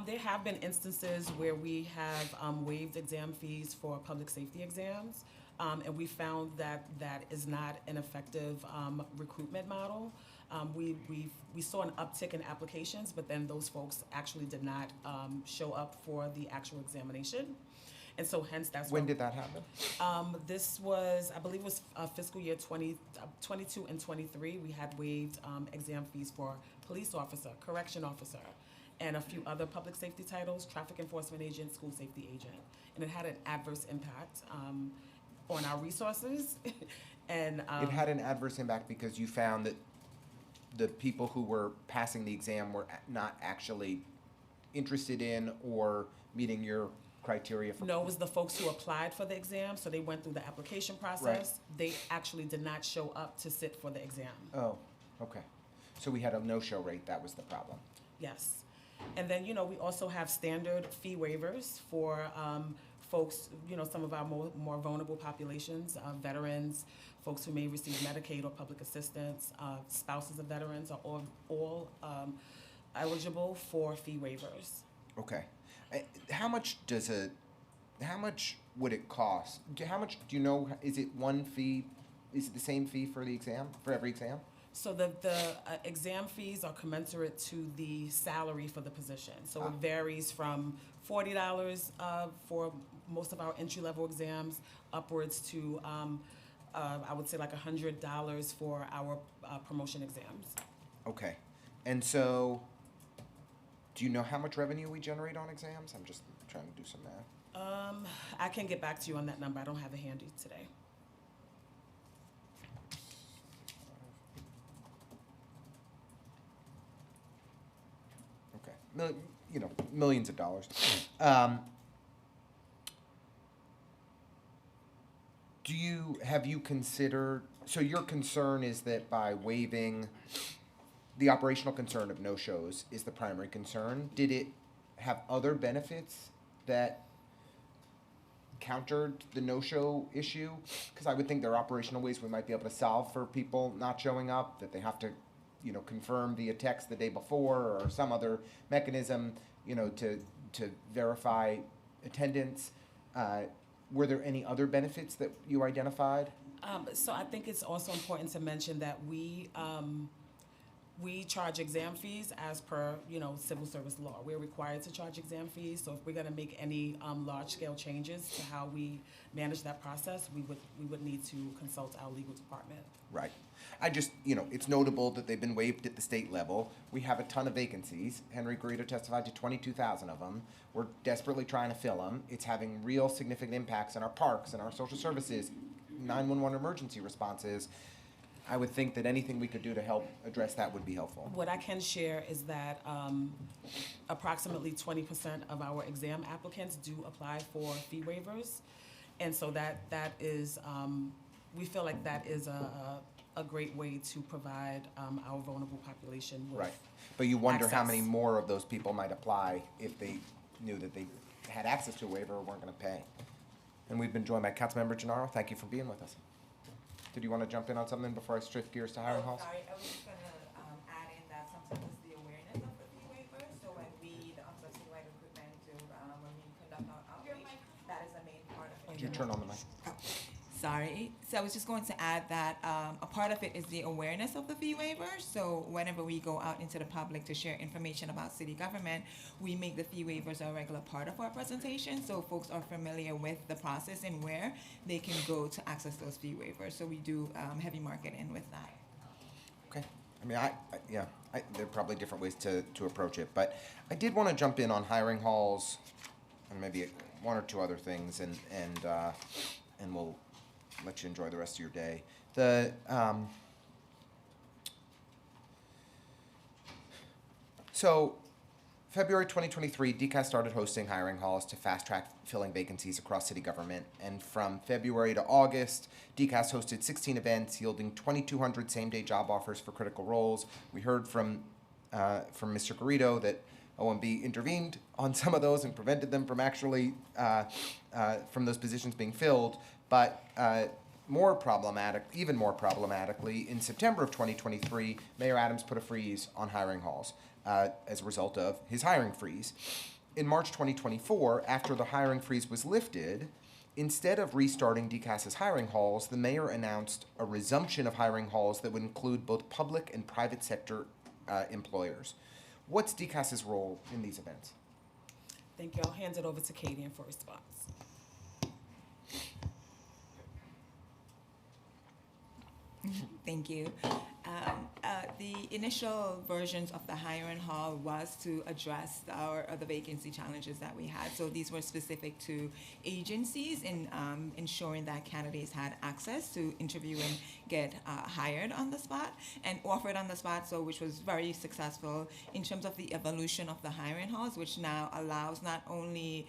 There have been instances where we have waived exam fees for public safety exams, and we found that that is not an effective recruitment model. We saw an uptick in applications, but then those folks actually did not show up for the actual examination. And so hence that's When why- did that happen? This was, I believe it was fiscal year 22 and 23. We had waived exam fees for police officer, correction officer, and a few other public safety titles, traffic enforcement agent, school safety agent. And it had an adverse impact on our resources. And It had an adverse impact because you found that the people who were passing the exam were not actually interested in or meeting your criteria for. no, it was the folks who applied for the exam, so they went through the application process. They actually did not show up to sit for the exam. Oh, okay. So we had a no-show rate, that was the problem. Yes. And then, we also have standard fee waivers for folks, some of our more vulnerable populations, veterans, folks who may receive Medicaid or public assistance, spouses of veterans are all eligible for fee waivers. Okay. How much would it cost? How much, do you know, is it one fee, is it the same fee for the exam, for every exam? So the exam fees are commensurate to the salary for the position. So it varies from $40 for most of our entry-level exams upwards to, I would say like $100 for our promotion exams. Okay. And so, do you know how much revenue we generate on exams? I'm just trying to do some math. I can get back to you on that number. I don't have it handy today. Okay. Millions of dollars. Have you considered, so your concern is that by waiving, the operational concern of no-shows is the primary concern. Did it have other benefits that countered the no-show issue? Because I would think there are operational ways we might be able to solve for people not showing up, that they have to, confirm via text the day before or some other mechanism, to verify attendance. Were there any other benefits that you identified? So I think it's also important to mention that we charge exam fees as per, civil service law. We're required to charge exam fees. So if we're going to make any large-scale changes to how we manage that process, we would need to consult our legal department. Right. I just, it's notable that they've been waived at the state level. We have a ton of vacancies. Henry Garrido testified to 22,000 of them. We're desperately trying to fill them. It's having real significant impacts on our parks and our social services, 911 emergency responses. I would think that anything we could do to help address that would be helpful. What I can share is that approximately 20% of our exam applicants do apply for fee waivers. And so that is, we feel like that is a great way to provide our vulnerable population with Right. But you wonder how access. many more of those people might apply if they knew that they had access to a waiver or weren't going to pay. And we've been joined by Councilmember Gennaro. Thank you for being with us. Did you want to jump in on something before I shift gears to hiring halls? Sorry, I was just gonna add in that sometimes it's the awareness of the fee waiver. So when we, the Office of Citywide Recruitment, when we conduct our outreach, that is a main part of it. Could you turn on the mic? Sorry. So I was just going to add that a part of it is the awareness of the fee waiver. So whenever we go out into the public to share information about city government, we make the fee waivers a regular part of our presentation, so folks are familiar with the process and where they can go to access those fee waivers. So we do heavy marketing with that. Okay. I mean, there are probably different ways to approach it, but I did want to jump in on hiring halls and maybe one or two other things, and we'll let you enjoy the rest of your day. So, February 2023, DCAS started hosting hiring halls to fast-track filling vacancies across city government. And from February to August, DCAS hosted 16 events, yielding 2,200 same-day job offers for critical roles. We heard from Mr. Garrido that OMB intervened on some of those and prevented them from actually, from those positions being filled. But even more problematically, in September of 2023, Mayor Adams put a freeze on hiring halls as a result of his hiring freeze. In March 2024, after the hiring freeze was lifted, instead of restarting DCAS's hiring halls, the mayor announced a resumption of hiring halls that would include both public and private sector employers. What's DCAS's role in these events? Thank you. I'll hand it over to Katie for response. Thank you. The initial versions of the hiring hall was to address the vacancy challenges that we had. So these were specific to agencies in ensuring that candidates had access to interview and get hired on the spot and offered on the spot, so which was very successful in terms of the evolution of the hiring halls, which now allows not only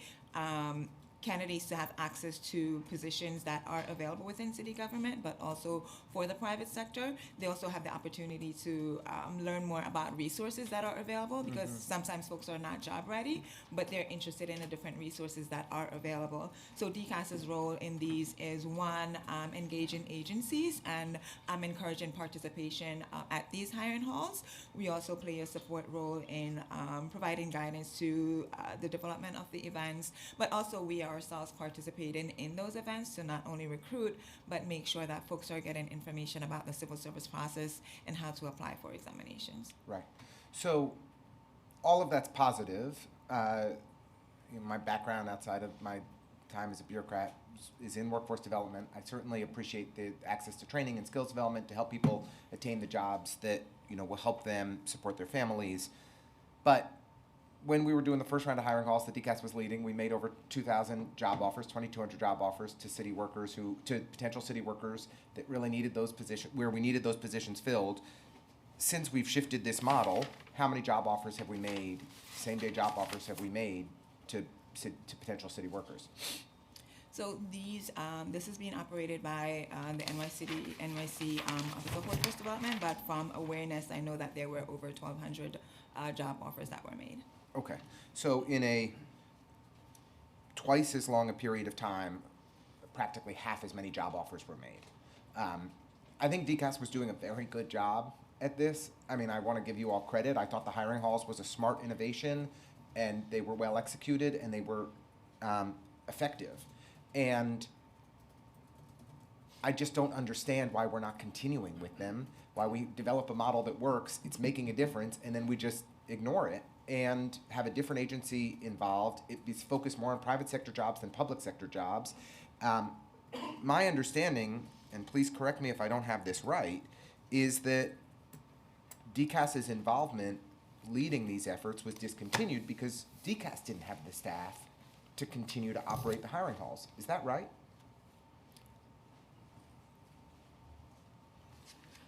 candidates to have access to positions that are available within city government, but also for the private sector. They also have the opportunity to learn more about resources that are available, because sometimes folks are not job ready, but they're interested in the different resources that are available. So DCAS's role in these is one, engaging agencies and encouraging participation at these hiring halls. We also play a support role in providing guidance to the development of the events, but also we ourselves participating in those events to not only recruit, but make sure that folks are getting information about the civil service process and how to apply for examinations. Right. So all of that's positive. My background outside of my time as a bureaucrat is in workforce development. I certainly appreciate the access to training and skills development to help people attain the jobs that will help them support their families. But when we were doing the first round of hiring halls that DCAS was leading, we made over 2,000 job offers, 2,200 job offers to city workers to potential city workers that really needed those positions, where we needed those positions filled. Since we've shifted this model, how many job offers have we made, same-day job offers have we made to potential city workers? So this is being operated by the NYC Office of Workforce Development, but from awareness, I know that there were over 1,200 job offers that were made. Okay, so in a twice as long a period of time, practically half as many job offers were made. I think DCAS was doing a very good job at this. I mean, I want to give you all credit. I thought the hiring halls was a smart innovation, and they were well executed, and they were effective. And I just don't understand why we're not continuing with them, why we develop a model that works, it's making a difference, and then we just ignore it and have a different agency involved. It's focused more on private sector jobs than public sector jobs. My understanding, and please correct me if I don't have this right, is that DCAS's involvement leading these efforts was discontinued because DCAS didn't have the staff to continue to operate the hiring halls. Is that right?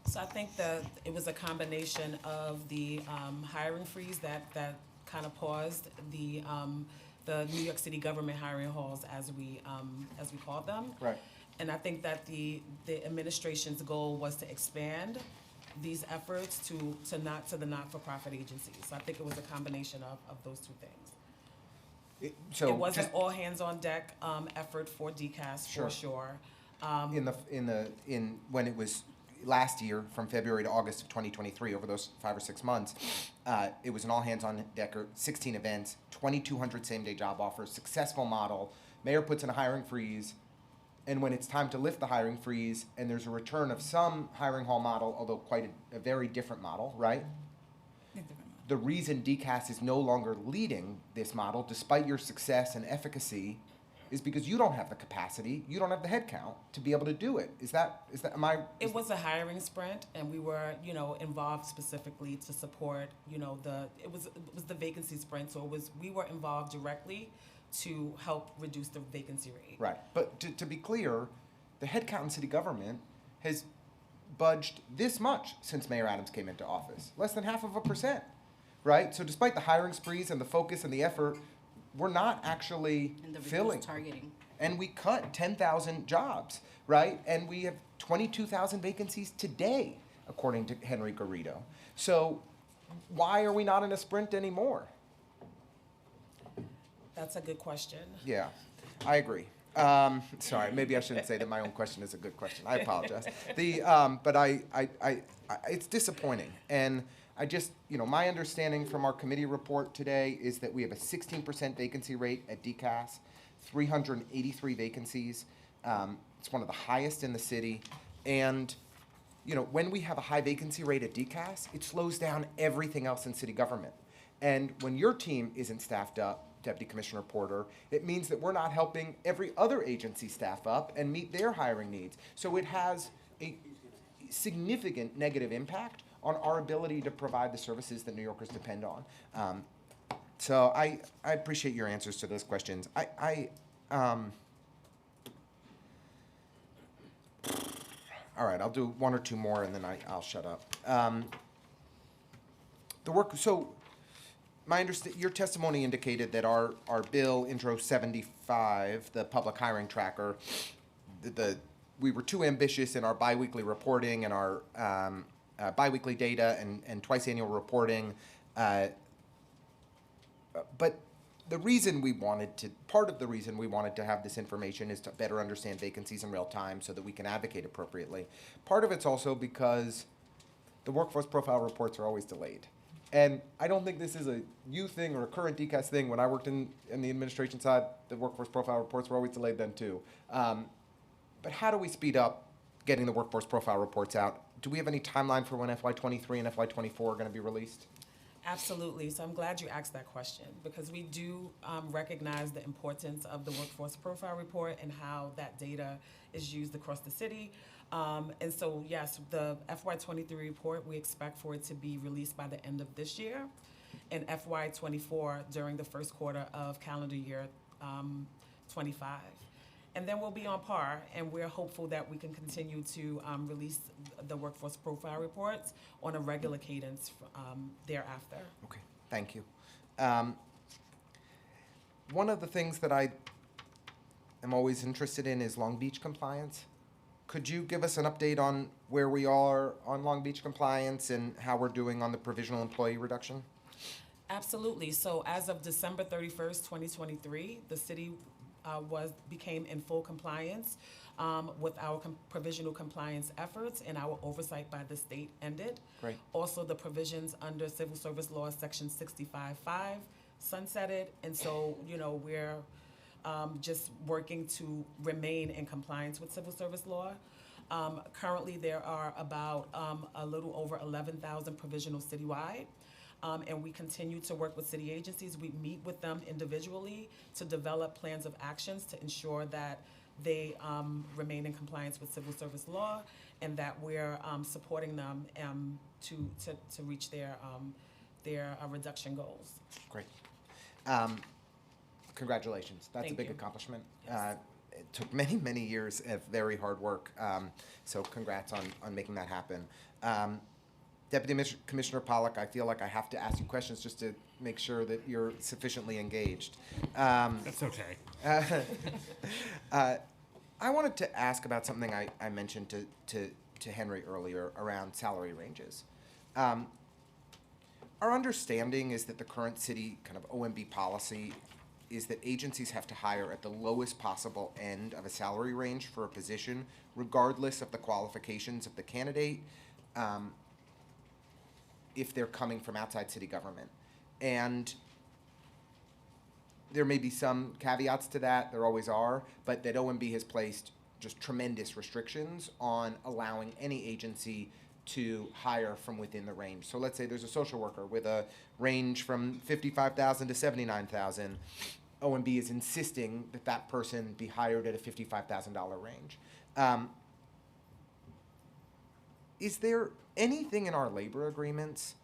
So I think that it was a combination of the hiring freeze that kind of paused the New York City government hiring halls, as we called them. Right. And I think that the administration's goal was to expand these efforts to the not-for-profit agencies. So I think it was a combination of those two things. It wasn't all hands on deck effort for DCAS for sure. When it was last year, from February to August of 2023, over those 5 or 6 months, it was an all hands on deck, 16 events, 2,200 same-day job offers, successful model. Mayor puts in a hiring freeze, and when it's time to lift the hiring freeze, and there's a return of some hiring hall model, although quite a very different model, right? The reason DCAS is no longer leading this model, despite your success and efficacy, is because you don't have the capacity, you don't have the headcount to be able to do it. It was a hiring sprint, and we were, involved specifically to support, it was the vacancy sprint, so we were involved directly to help reduce the vacancy rate. Right, but to be clear, the headcount in city government has budged this much since Mayor Adams came into office, less than 0.5%, right? So despite the hiring sprees and the focus and the effort, we're not actually filling. Targeting. And we cut 10,000 jobs, right? And we have 22,000 vacancies today, according to Henry Garrido. So why are we not in a sprint anymore? That's a good question. Yeah, I agree. Sorry, maybe I shouldn't say that my own question is a good question. I apologize. But it's disappointing. And I just, my understanding from our committee report today is that we have a 16% vacancy rate at DCAS, 383 vacancies. It's one of the highest in the city. And, when we have a high vacancy rate at DCAS, it slows down everything else in city government. And when your team isn't staffed up, Deputy Commissioner Porter, it means that we're not helping every other agency staff up and meet their hiring needs. So it has a significant negative impact on our ability to provide the services that New Yorkers depend on. So I appreciate your answers to those questions. All right, I'll do one or two more and then I'll shut up. Your testimony indicated that our bill, Intro 75, the public hiring tracker, we were too ambitious in our biweekly reporting and our biweekly data and twice annual reporting. But part of the reason we wanted to have this information is to better understand vacancies in real time so that we can advocate appropriately. Part of it's also because the workforce profile reports are always delayed. And I don't think this is a you thing or a current DCAS thing. When I worked in the administration side, the workforce profile reports were always delayed then too. But how do we speed up getting the workforce profile reports out? Do we have any timeline for when FY23 and FY24 are going to be released? Absolutely. So I'm glad you asked that question because we do recognize the importance of the workforce profile report and how that data is used across the city. And so, yes, the FY23 report, we expect for it to be released by the end of this year, and FY24 during the first quarter of calendar year 25. And then we'll be on par, and we're hopeful that we can continue to release the workforce profile reports on a regular cadence thereafter. Okay, thank you. One of the things that I am always interested in is Long Beach compliance. Could you give us an update on where we are on Long Beach compliance and how we're doing on the provisional employee reduction? Absolutely. So as of December 31st, 2023, the city became in full compliance with our provisional compliance efforts, and our oversight by the state ended. Great. Also, the provisions under Civil Service Law Section 65.5 sunsetted, and so we're just working to remain in compliance with civil service law. Currently, there are about a little over 11,000 provisional citywide. And we continue to work with city agencies. We meet with them individually to develop plans of actions to ensure that they remain in compliance with civil service law and that we're supporting them to reach their reduction goals. Great. Congratulations. That's Thank a big you. accomplishment. Yes. It took many, many years of very hard work. So congrats on making that happen. Deputy Commissioner Pollack, I feel like I have to ask you questions just to make sure that you're sufficiently engaged. That's okay. I wanted to ask about something I mentioned to Henry earlier around salary ranges. Our understanding is that the current city kind of OMB policy is that agencies have to hire at the lowest possible end of a salary range for a position, regardless of the qualifications of the candidate, if they're coming from outside city government. And there may be some caveats to that, there always are, but that OMB has placed just tremendous restrictions on allowing any agency to hire from within the range. So let's say there's a social worker with a range from $55,000 to $79,000. OMB is insisting that that person be hired at a $55,000 range. Is there anything in our labor agreements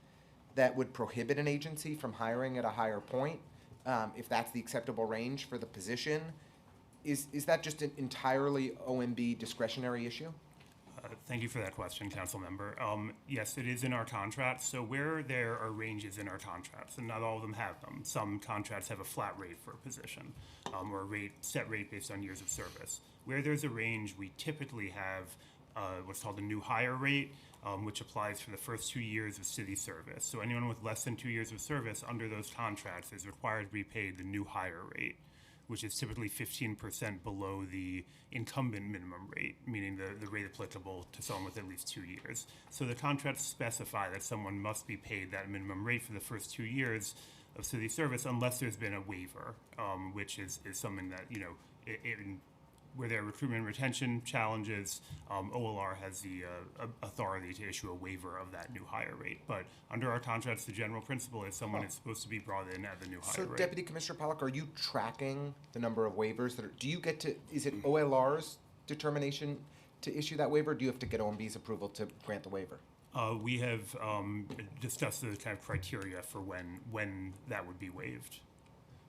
that would prohibit an agency from hiring at a higher point, if that's the acceptable range for the position? Is that just an entirely OMB discretionary issue? Thank you for that question, council member. Yes, it is in our contracts. So where there are ranges in our contracts, and not all of them have them, some contracts have a flat rate for a position, or a set rate based on years of service. Where there's a range, we typically have what's called a new hire rate, which applies for the first 2 years of city service. So anyone with less than 2 years of service under those contracts is required to be paid the new hire rate. which is typically 15% below the incumbent minimum rate, meaning the rate applicable to someone with at least 2 years. So the contracts specify that someone must be paid that minimum rate for the first 2 years of city service unless there's been a waiver, which is something that, where there are recruitment and retention challenges, OLR has the authority to issue a waiver of that new higher rate. But under our contracts, the general principle is someone is supposed to be brought in at the new higher So, rate. Deputy Commissioner Pollack, are you tracking the number of waivers that are, do you get to, is it OLR's determination to issue that waiver? Or do you have to get OMB's approval to grant the waiver? We have discussed the kind of criteria for when that would be waived.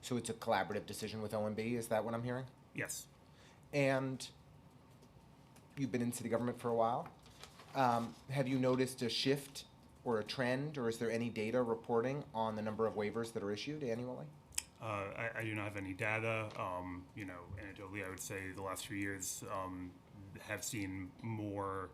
So it's a collaborative decision with OMB, is that what I'm hearing? Yes. And you've been in city government for a while. Have you noticed a shift or a trend, or is there any data reporting on the number of waivers that are issued annually? I do not have any data. Anecdotally, I would say the last few years have seen more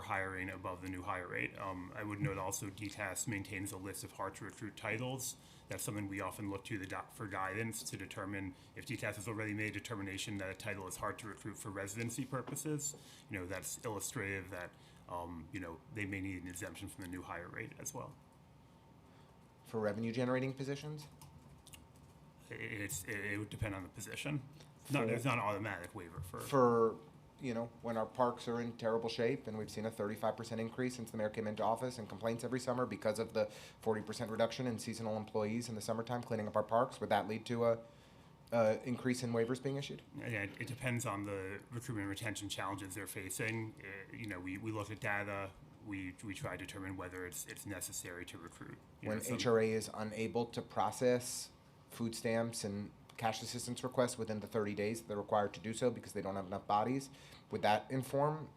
hiring above the new hire rate. I would note also DCAS maintains a list of hard to recruit titles. That's something we often look to for guidance to determine if DCAS has already made a determination that a title is hard to recruit for residency purposes. That's illustrative that they may need an exemption from the new hire rate as well. For revenue generating positions? It would depend on the position. There's not an automatic waiver For when our parks are in terrible shape, and we've seen a 35% increase since the mayor came into office in complaints every summer because of the 40% reduction in seasonal employees in the summertime cleaning up our parks, would that lead to a increase in waivers being issued? Yeah, it depends on the recruitment and retention challenges they're facing. We look at data. We try to determine whether it's necessary to recruit. When HRA is unable to process food stamps and cash assistance requests within the 30 days that they're required to do so because they don't have enough bodies, would that inform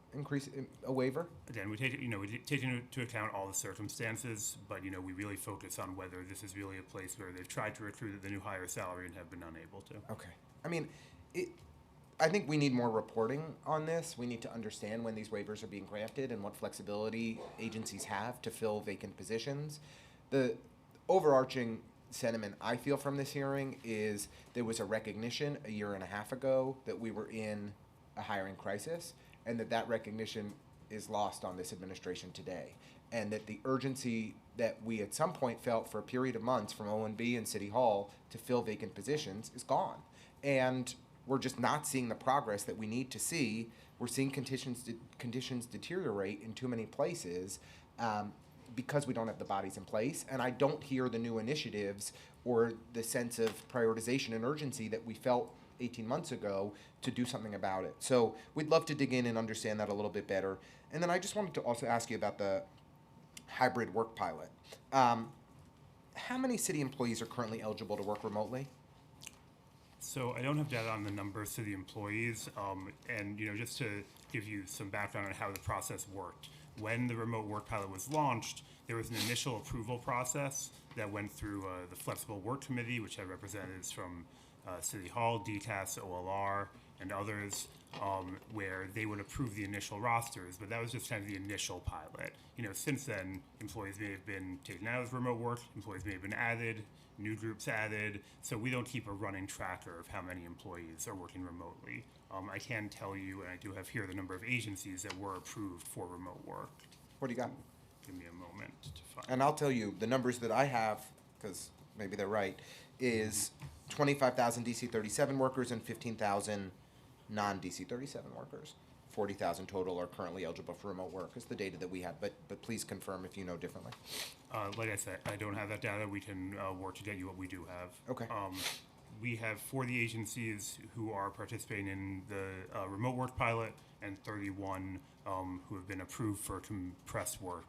a waiver? Again, we take into account all the circumstances, but we really focus on whether this is really a place where they've tried to recruit at the new higher salary and have been unable to. Okay. I mean, I think we need more reporting on this. We need to understand when these waivers are being granted and what flexibility agencies have to fill vacant positions. The overarching sentiment I feel from this hearing is there was a recognition a year and a half ago that we were in a hiring crisis, and that recognition is lost on this administration today, and that the urgency that we at some point felt for a period of months from ONB and City Hall to fill vacant positions is gone. And we're just not seeing the progress that we need to see. We're seeing conditions deteriorate in too many places because we don't have the bodies in place. And I don't hear the new initiatives or the sense of prioritization and urgency that we felt 18 months ago to do something about it. So we'd love to dig in and understand that a little bit better. And then I just wanted to also ask you about the hybrid work pilot. How many city employees are currently eligible to work remotely? So I don't have data on the numbers to the employees, and just to give you some background on how the process worked. When the remote work pilot was launched, there was an initial approval process that went through the Flexible Work Committee, which had representatives from City Hall, DCAS, OLR, and others, where they would approve the initial rosters, but that was just kind of the initial pilot. Since then, employees may have been taken out of remote work, employees may have been added, new groups added, so we don't keep a running tracker of how many employees are working remotely. I can tell you, and I do have here the number of agencies that were approved for remote work. What do you got? Give me a moment to find. And I'll tell you, the numbers that I have, because maybe they're right, is 25,000 DC 37 workers and 15,000 non-DC 37 workers. 40,000 total are currently eligible for remote work is the data that we have, but please confirm if you know differently. Like I said, I don't have that data. We can work to get you what we do have. Okay. We have 40 agencies who are participating in the remote work pilot and 31 who have been approved for compressed work.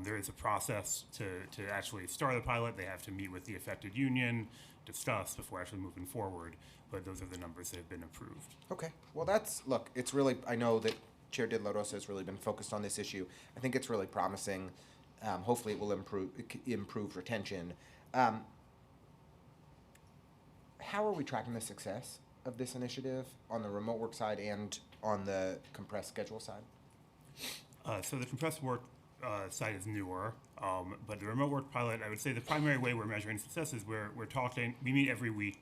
There is a process to actually start the pilot. They have to meet with the affected union, discuss before actually moving forward, but those are the numbers that have been approved. Okay. Well, it's really, I know that Chair De La Rosa has really been focused on this issue. I think it's really promising. Hopefully it will improve retention. How are we tracking the success of this initiative on the remote work side and on the compressed schedule side? So the compressed work side is newer, but the remote work pilot, I would say the primary way we're measuring success is we meet every week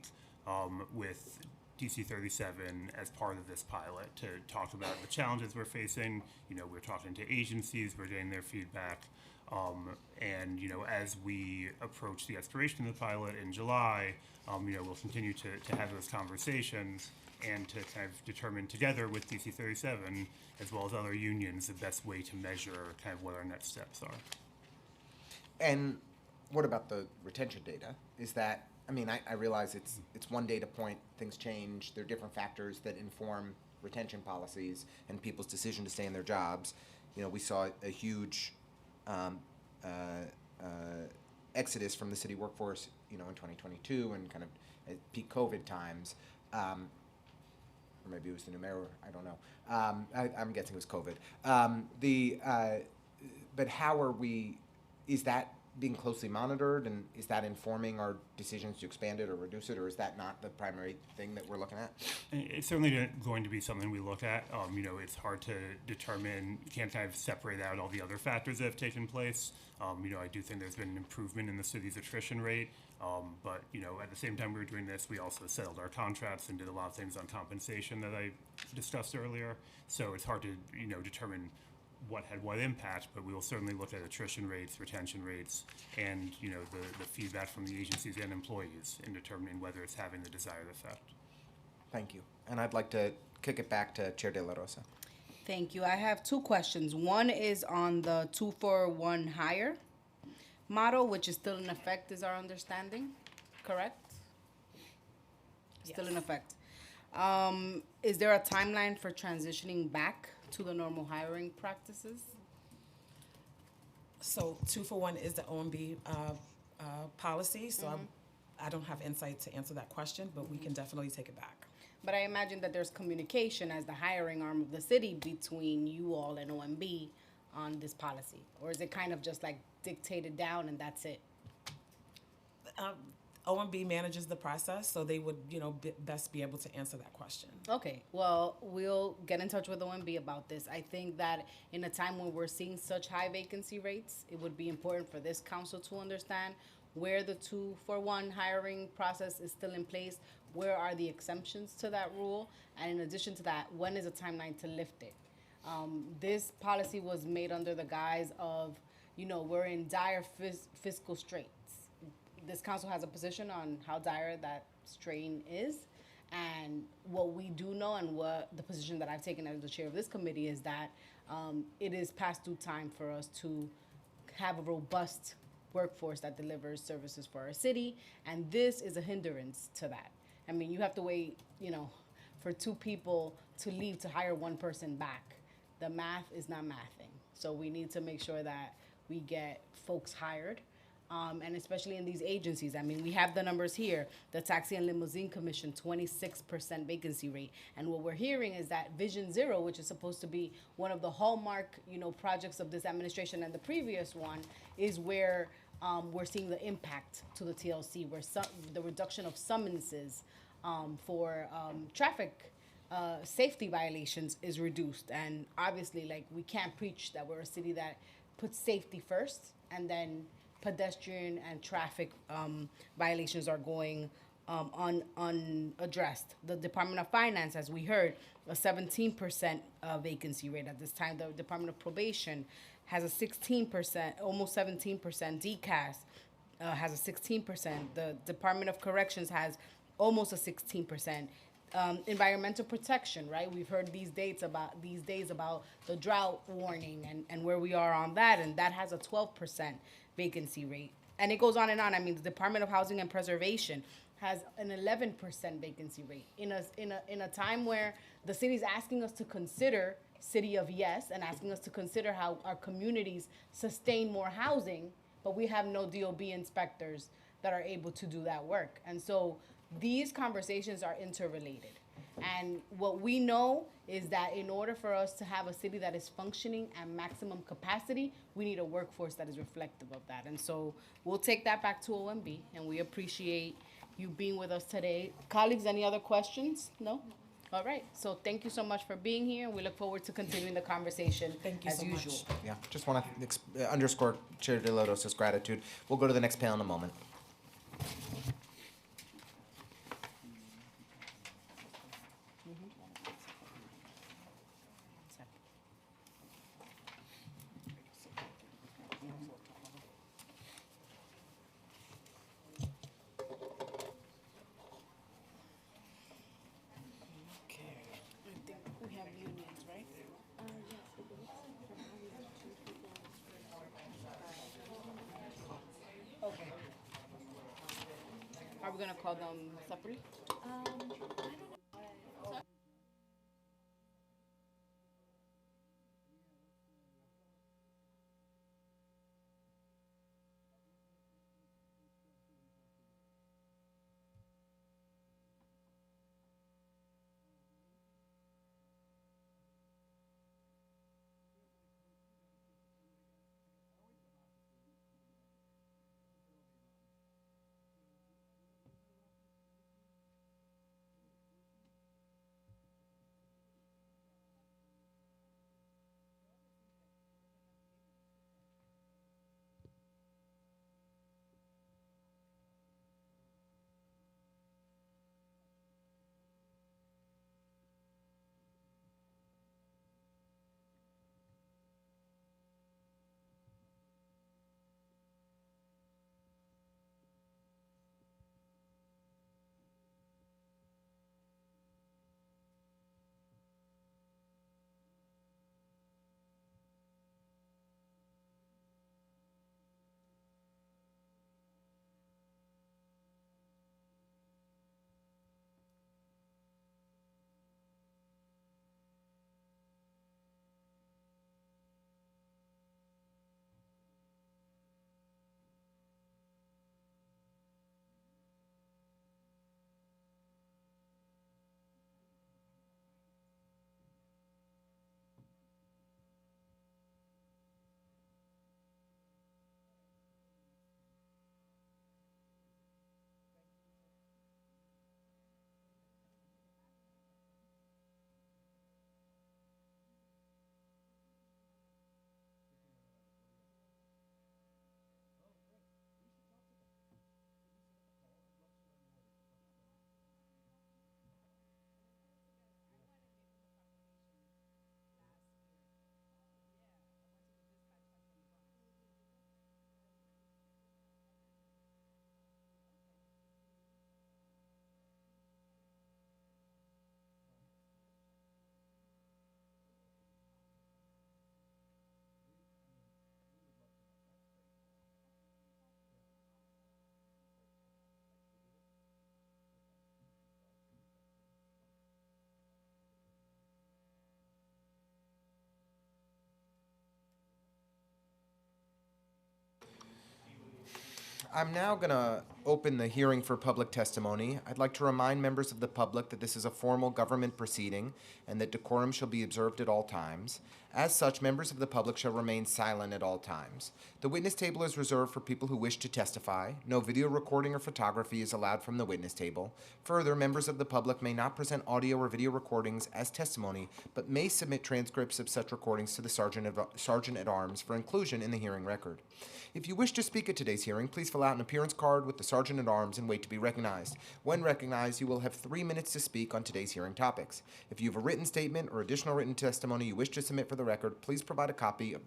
with DC 37 as part of this pilot to talk about the challenges we're facing. We're talking to agencies, we're getting their feedback. And as we approach the expiration of the pilot in July, we'll continue to have those conversations and to kind of determine together with DC 37 as well as other unions the best way to measure kind of what our next steps are. And what about the retention data? Is that, I realize it's one data point, things change, there are different factors that inform retention policies and people's decision to stay in their jobs. We saw a huge exodus from the city workforce, in 2022 and kind of at peak COVID times. Or maybe it was the new mayor, I don't know. I'm guessing it was COVID. But how are we, is that being closely monitored, and is that informing our decisions to expand it or reduce it, or is that not the primary thing that we're looking at? It's certainly going to be something we look at. It's hard to determine, you can't kind of separate out all the other factors that have taken place. I do think there's been an improvement in the city's attrition rate, but at the same time we were doing this, we also settled our contracts and did a lot of things on compensation that I discussed earlier. So it's hard to determine what had what impact, but we will certainly look at attrition rates, retention rates, and the feedback from the agencies and employees in determining whether it's having the desired effect. Thank you. And I'd like to kick it back to Chair De La Rosa. Thank you. I have two questions. One is on the 2-for-1 hire model, which is still in effect, is our understanding, correct? Still in effect. Is there a timeline for transitioning back to the normal hiring practices? So 2-for-1 is the OMB policy, so I don't have insight to answer that question, but we can definitely take it back. But I imagine that there's communication as the hiring arm of the city between you all and OMB on this policy, or is it kind of just like dictated down and that's it? OMB manages the process, so they would, best be able to answer that question. Okay, well, we'll get in touch with OMB about this. I think that in a time when we're seeing such high vacancy rates, it would be important for this council to understand where the 2-for-1 hiring process is still in place, where are the exemptions to that rule, and in addition to that, when is a timeline to lift it? This policy was made under the guise of, we're in dire fiscal straits. This council has a position on how dire that strain is. And what we do know, and what the position that I've taken as the chair of this committee, is that it is past due time for us to have a robust workforce that delivers services for our city. And this is a hindrance to that. You have to wait, for 2 people to leave to hire 1 person back. The math is not mathing. So we need to make sure that we get folks hired. And especially in these agencies. We have the numbers here. The Taxi and Limousine Commission, 26% vacancy rate. And what we're hearing is that Vision Zero, which is supposed to be one of the hallmark, projects of this administration and the previous one, is where we're seeing the impact to the TLC, where the reduction of summonses for traffic safety violations is reduced. And obviously, we can't preach that we're a city that puts safety first and then pedestrian and traffic violations are going unaddressed. The Department of Finance, as we heard, a 17% vacancy rate at this time. The Department of Probation has a 16%, almost 17%. DCAS has a 16%. The Department of Corrections has almost a 16%. Environmental protection, right? We've heard these days about the drought warning and where we are on that, and that has a 12% vacancy rate. And it goes on and on. The Department of Housing and Preservation has an 11% vacancy rate in a time where the city is asking us to consider City of Yes and asking us to consider how our communities sustain more housing, but we have no DOB inspectors that are able to do that work. And so these conversations are interrelated. And what we know is that in order for us to have a city that is functioning at maximum capacity, we need a workforce that is reflective of that. And so we'll take that back to OMB, and we appreciate you being with us today. Colleagues, any other questions? No? All right. So thank you so much for being here, and we look forward to continuing the conversation as usual. Yeah, just want to underscore Chair De La Rosa's gratitude. We'll go to the next panel in a moment. Are we gonna call them separate? I'm now going to open the hearing for public testimony. I'd like to remind members of the public that this is a formal government proceeding and that decorum shall be observed at all times. As such, members of the public shall remain silent at all times. The witness table is reserved for people who wish to testify. No video recording or photography is allowed from the witness table. Further, members of the public may not present audio or video recordings as testimony, but may submit transcripts of such recordings to the Sergeant at Arms for inclusion in the hearing record. If you wish to speak at today's hearing, please fill out an appearance card with the Sergeant at Arms and wait to be recognized. When recognized, you will have 3 minutes to speak on today's hearing topics. If you have a written statement or additional written testimony you wish to submit for the record, please provide a copy of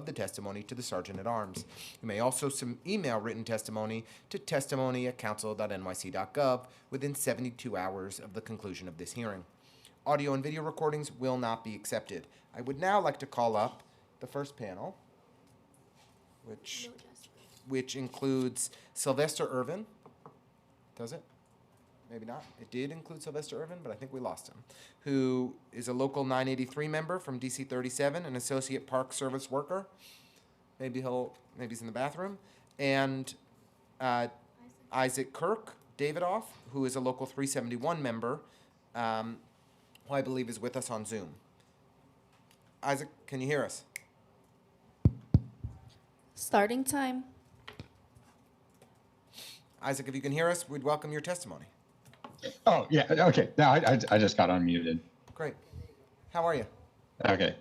the testimony to the Sergeant at Arms. You may also email written testimony to testimony@council.nyc.gov within 72 hours of the conclusion of this hearing. Audio and video recordings will not be accepted. I would now like to call up the first panel, which includes Sylvester Irvin. Does it? Maybe not. It did include Sylvester Irvin, but I think we lost him. Who is a local 983 member from DC 37, an associate park service worker. Maybe he's in the bathroom. And Isaac Kirk Davidoff, who is a local 371 member, who I believe is with us on Zoom. Isaac, can you hear us? Starting time. Isaac, if you can hear us, we'd welcome your testimony. Oh, yeah. Okay. No, I just got unmuted. Great. How are you? Okay.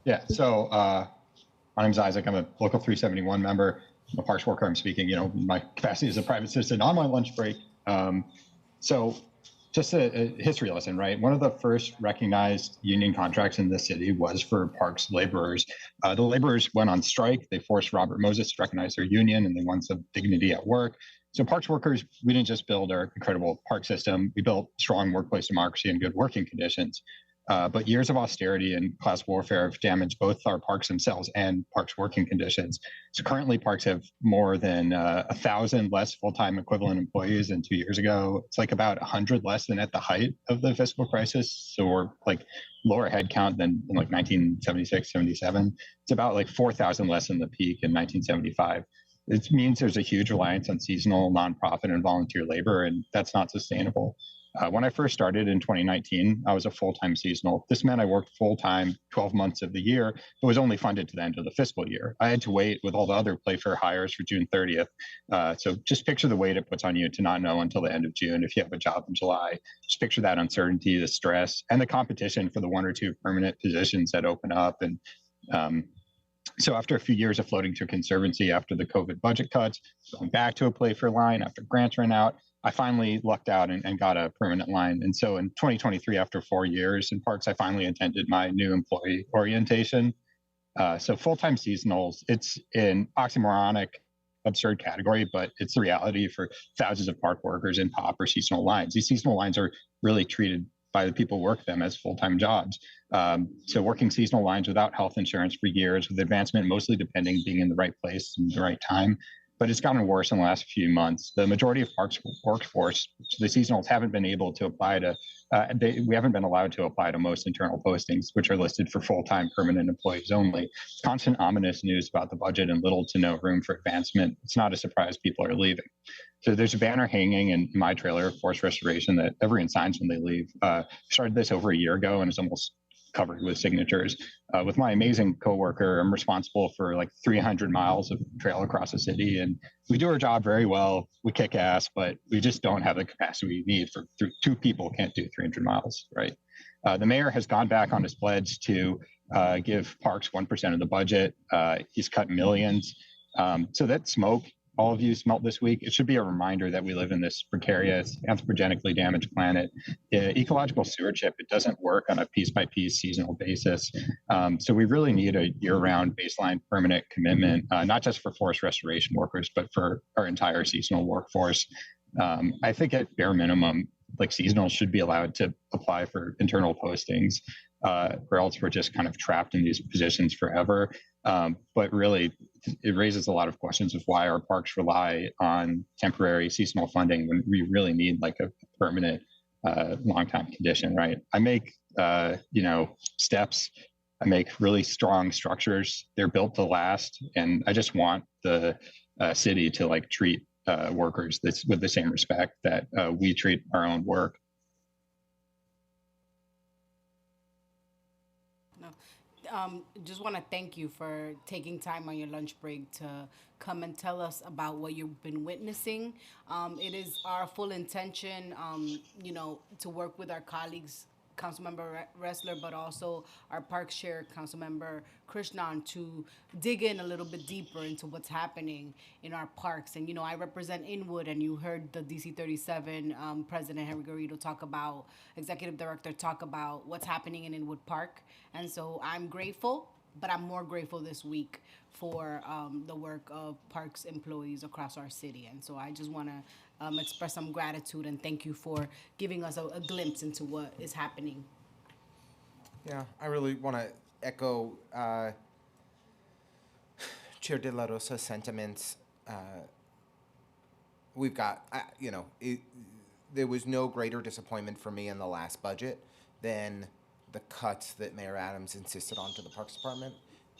Yeah. So my name's Isaac. I'm a local 371 member. I'm a parks worker. I'm speaking, my capacity as a private citizen on my lunch break. So just a history lesson, right? One of the first recognized union contracts in the city was for parks laborers. The laborers went on strike. They forced Robert Moses to recognize their union, and they won some dignity at work. So parks workers, we didn't just build our incredible park system. We built strong workplace democracy and good working conditions. But years of austerity and class warfare have damaged both our parks themselves and parks working conditions. So currently, parks have more than 1,000 less full-time equivalent employees than 2 years ago. It's like about 100 less than at the height of the fiscal crisis. So we're like lower headcount than in like 1976, 77. It's about like 4,000 less than the peak in 1975. It means there's a huge reliance on seasonal, nonprofit, and volunteer labor, and that's not sustainable. When I first started in 2019, I was a full-time seasonal. This meant I worked full-time 12 months of the year, but was only funded to the end of the fiscal year. I had to wait with all the other Playfair hires for June 30th. So just picture the weight it puts on you to not know until the end of June if you have a job in July. Just picture that uncertainty, the stress, and the competition for the 1 or 2 permanent positions that open up. And so after a few years of floating to a conservancy after the COVID budget cuts, going back to a Playfair line after grants ran out, I finally lucked out and got a permanent line. And so in 2023, after 4 years in parks, I finally attended my new employee orientation. So full-time seasonals, it's an oxymoronic, absurd category, but it's the reality for thousands of park workers in POP or seasonal lines. These seasonal lines are really treated by the people who work them as full-time jobs. So working seasonal lines without health insurance for years, with advancement mostly depending being in the right place and the right time. But it's gotten worse in the last few months. The majority of parks workforce, the seasonals haven't been able to apply to, we haven't been allowed to apply to most internal postings, which are listed for full-time permanent employees only. Constant ominous news about the budget and little to no room for advancement. It's not a surprise people are leaving. So there's a banner hanging in my trailer, Forest Restoration, that everyone signs when they leave. Started this over a year ago and is almost covered with signatures. With my amazing coworker, I'm responsible for like 300 miles of trail across the city, and we do our job very well. We kick ass, but we just don't have the capacity we need for 2 people can't do 300 miles, right? The mayor has gone back on his pledge to give parks 1% of the budget. He's cut millions. So that smoke all of you smelt this week, it should be a reminder that we live in this precarious, anthropogenically damaged planet. Ecological stewardship, it doesn't work on a piece-by-piece seasonal basis. So we really need a year-round baseline permanent commitment, not just for forest restoration workers, but for our entire seasonal workforce. I think at bare minimum, like seasonals should be allowed to apply for internal postings, or else we're just kind of trapped in these positions forever. But really, it raises a lot of questions of why our parks rely on temporary seasonal funding when we really need like a permanent long-time condition, right? I make, steps. I make really strong structures. They're built to last. And I just want the city to like treat workers with the same respect that we treat our own work. Just want to thank you for taking time on your lunch break to come and tell us about what you've been witnessing. It is our full intention, to work with our colleagues, Councilmember Ressler, but also our Parks Chair, Councilmember Krishnan, to dig in a little bit deeper into what's happening in our parks. And, I represent Inwood, and you heard the DC 37 President Henry Garrido Executive Director talk about what's happening in Inwood Park. And so I'm grateful, but I'm more grateful this week for the work of parks employees across our city. And so I just want to express some gratitude and thank you for giving us a glimpse into what is happening. Yeah, I really want to echo Chair De La Rosa's sentiments. We've got, there was no greater disappointment for me in the last budget than the cuts that Mayor Adams insisted on to the Parks Department.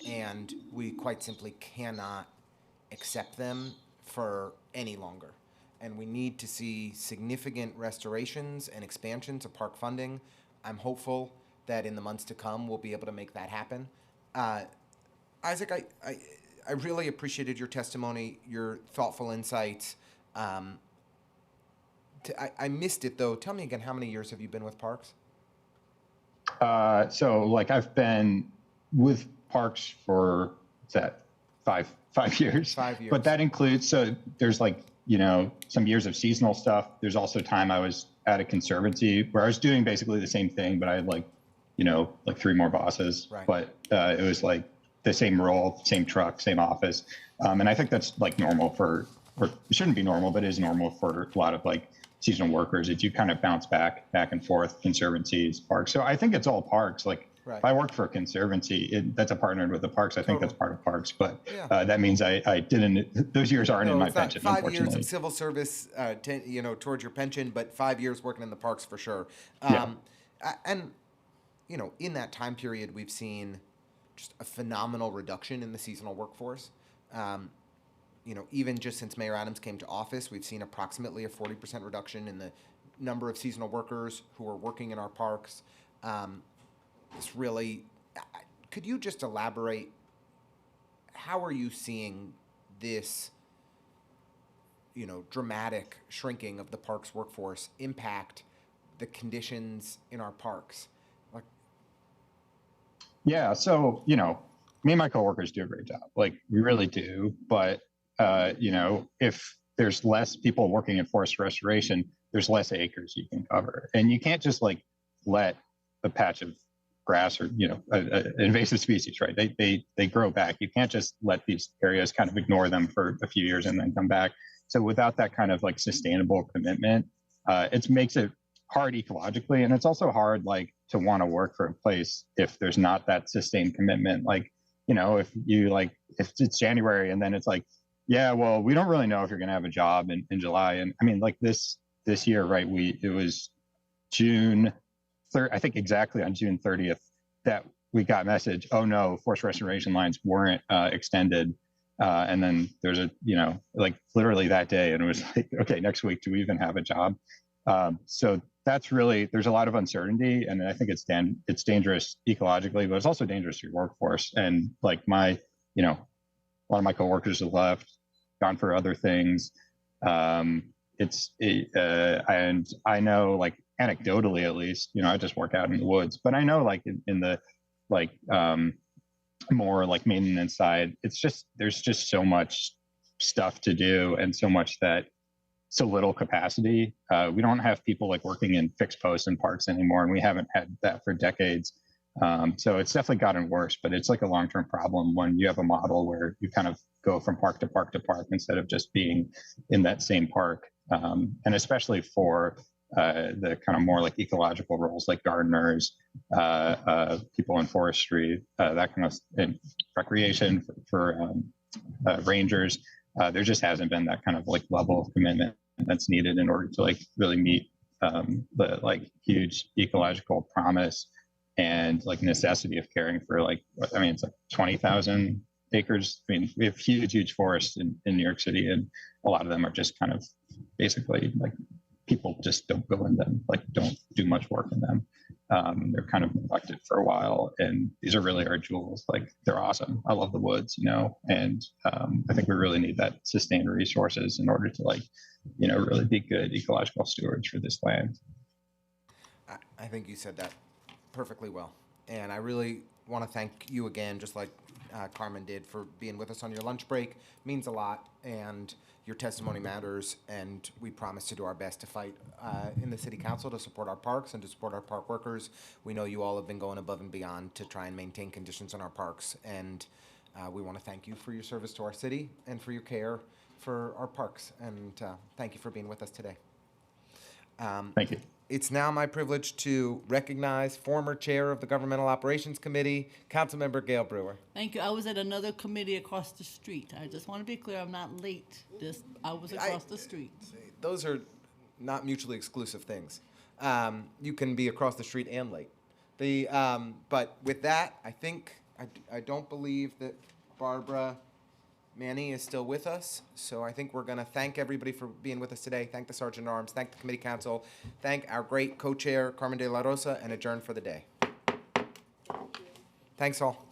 And we quite simply cannot accept them for any longer. And we need to see significant restorations and expansions of park funding. I'm hopeful that in the months to come, we'll be able to make that happen. Isaac, I really appreciated your testimony, your thoughtful insights. I missed it, though. Tell me again, how many years have you been with parks? So like I've been with parks for, what's that, five years? 5 years. But that includes, so there's like, some years of seasonal stuff. There's also time I was at a conservancy where I was doing basically the same thing, but I had like 3 more bosses. Right. But it was like the same role, same truck, same office. And I think that's like normal or it shouldn't be normal, but it is normal for a lot of like seasonal workers. If you kind of bounce back and forth, conservancies, parks. So I think it's all parks. Like Right. if I work for a conservancy, that's a partnered with the parks. I think that's part of parks, but Yeah. that means I didn't. Those years aren't in my it's not pension, 5 years unfortunately. of civil service, towards your pension, but 5 years working in the parks for sure. Yeah. And in that time period, we've seen just a phenomenal reduction in the seasonal workforce. Even just since Mayor Adams came to office, we've seen approximately a 40% reduction in the number of seasonal workers who are working in our parks. It's really, could you just elaborate? How are you seeing this, dramatic shrinking of the parks workforce impact the conditions in our parks? Yeah. So, me and my coworkers do a great job. Like we really do. But, if there's less people working in forest restoration, there's less acres you can cover. And you can't just let a patch of grass or, an invasive species, right? They grow back. You can't just let these areas kind of ignore them for a few years and then come back. So without that kind of sustainable commitment, it makes it hard ecologically. And it's also hard to want to work for a place if there's not that sustained commitment. If it's January and then it's yeah, well, we don't really know if you're going to have a job in July. And I mean, this year, right, it was June 3rd, I think exactly on June 30th that we got message, oh no, forest restoration lines weren't extended. And then there's literally that day, and it was okay, next week, do we even have a job? So that's really, there's a lot of uncertainty, and I think it's dangerous ecologically, but it's also dangerous to your workforce. And a lot of my coworkers have left, gone for other things. And I know, anecdotally at least, I just work out in the woods, but I know in the more maintenance side, there's just so much stuff to do and so little capacity. We don't have people working in fixed posts in parks anymore, and we haven't had that for decades. So it's definitely gotten worse, but it's a long-term problem when you have a model where you kind of go from park to park to park instead of just being in that same park. And especially for the kind of more ecological roles like gardeners, people in forestry, that kind of and recreation for rangers. There just hasn't been that kind of level of commitment that's needed in order to really meet the huge ecological promise and necessity of caring for it's 20,000 acres. I mean, we have huge forests in New York City, and a lot of them are just kind of basically people just don't go in them, don't do much work in them. They're kind of neglected for a while, and these are really our jewels. They're awesome. I love the woods, and I think we really need that sustained resources in order to really be good ecological stewards for this land. I think you said that perfectly well. And I really want to thank you again, just like Carmen did, for being with us on your lunch break. It means a lot, and your testimony matters, and we promise to do our best to fight in the city council to support our parks and to support our park workers. We know you all have been going above and beyond to try and maintain conditions in our parks, and we want to thank you for your service to our city and for your care for our parks, and thank you for being with us today. Thank you. It's now my privilege to recognize former chair of the Governmental Operations Committee, Councilmember Gail Brewer. Thank you. I was at another committee across the street. I just want to be clear, I'm not late. I was across the street. Those are not mutually exclusive things. You can be across the street and late. But with that, I don't believe that Barbara Manny is still with us, so I think we're going to thank everybody for being with us today. Thank the Sergeant at Arms, thank the Committee Council, thank our great co-chair, Carmen de la Rosa, and adjourn for the day. Thanks all.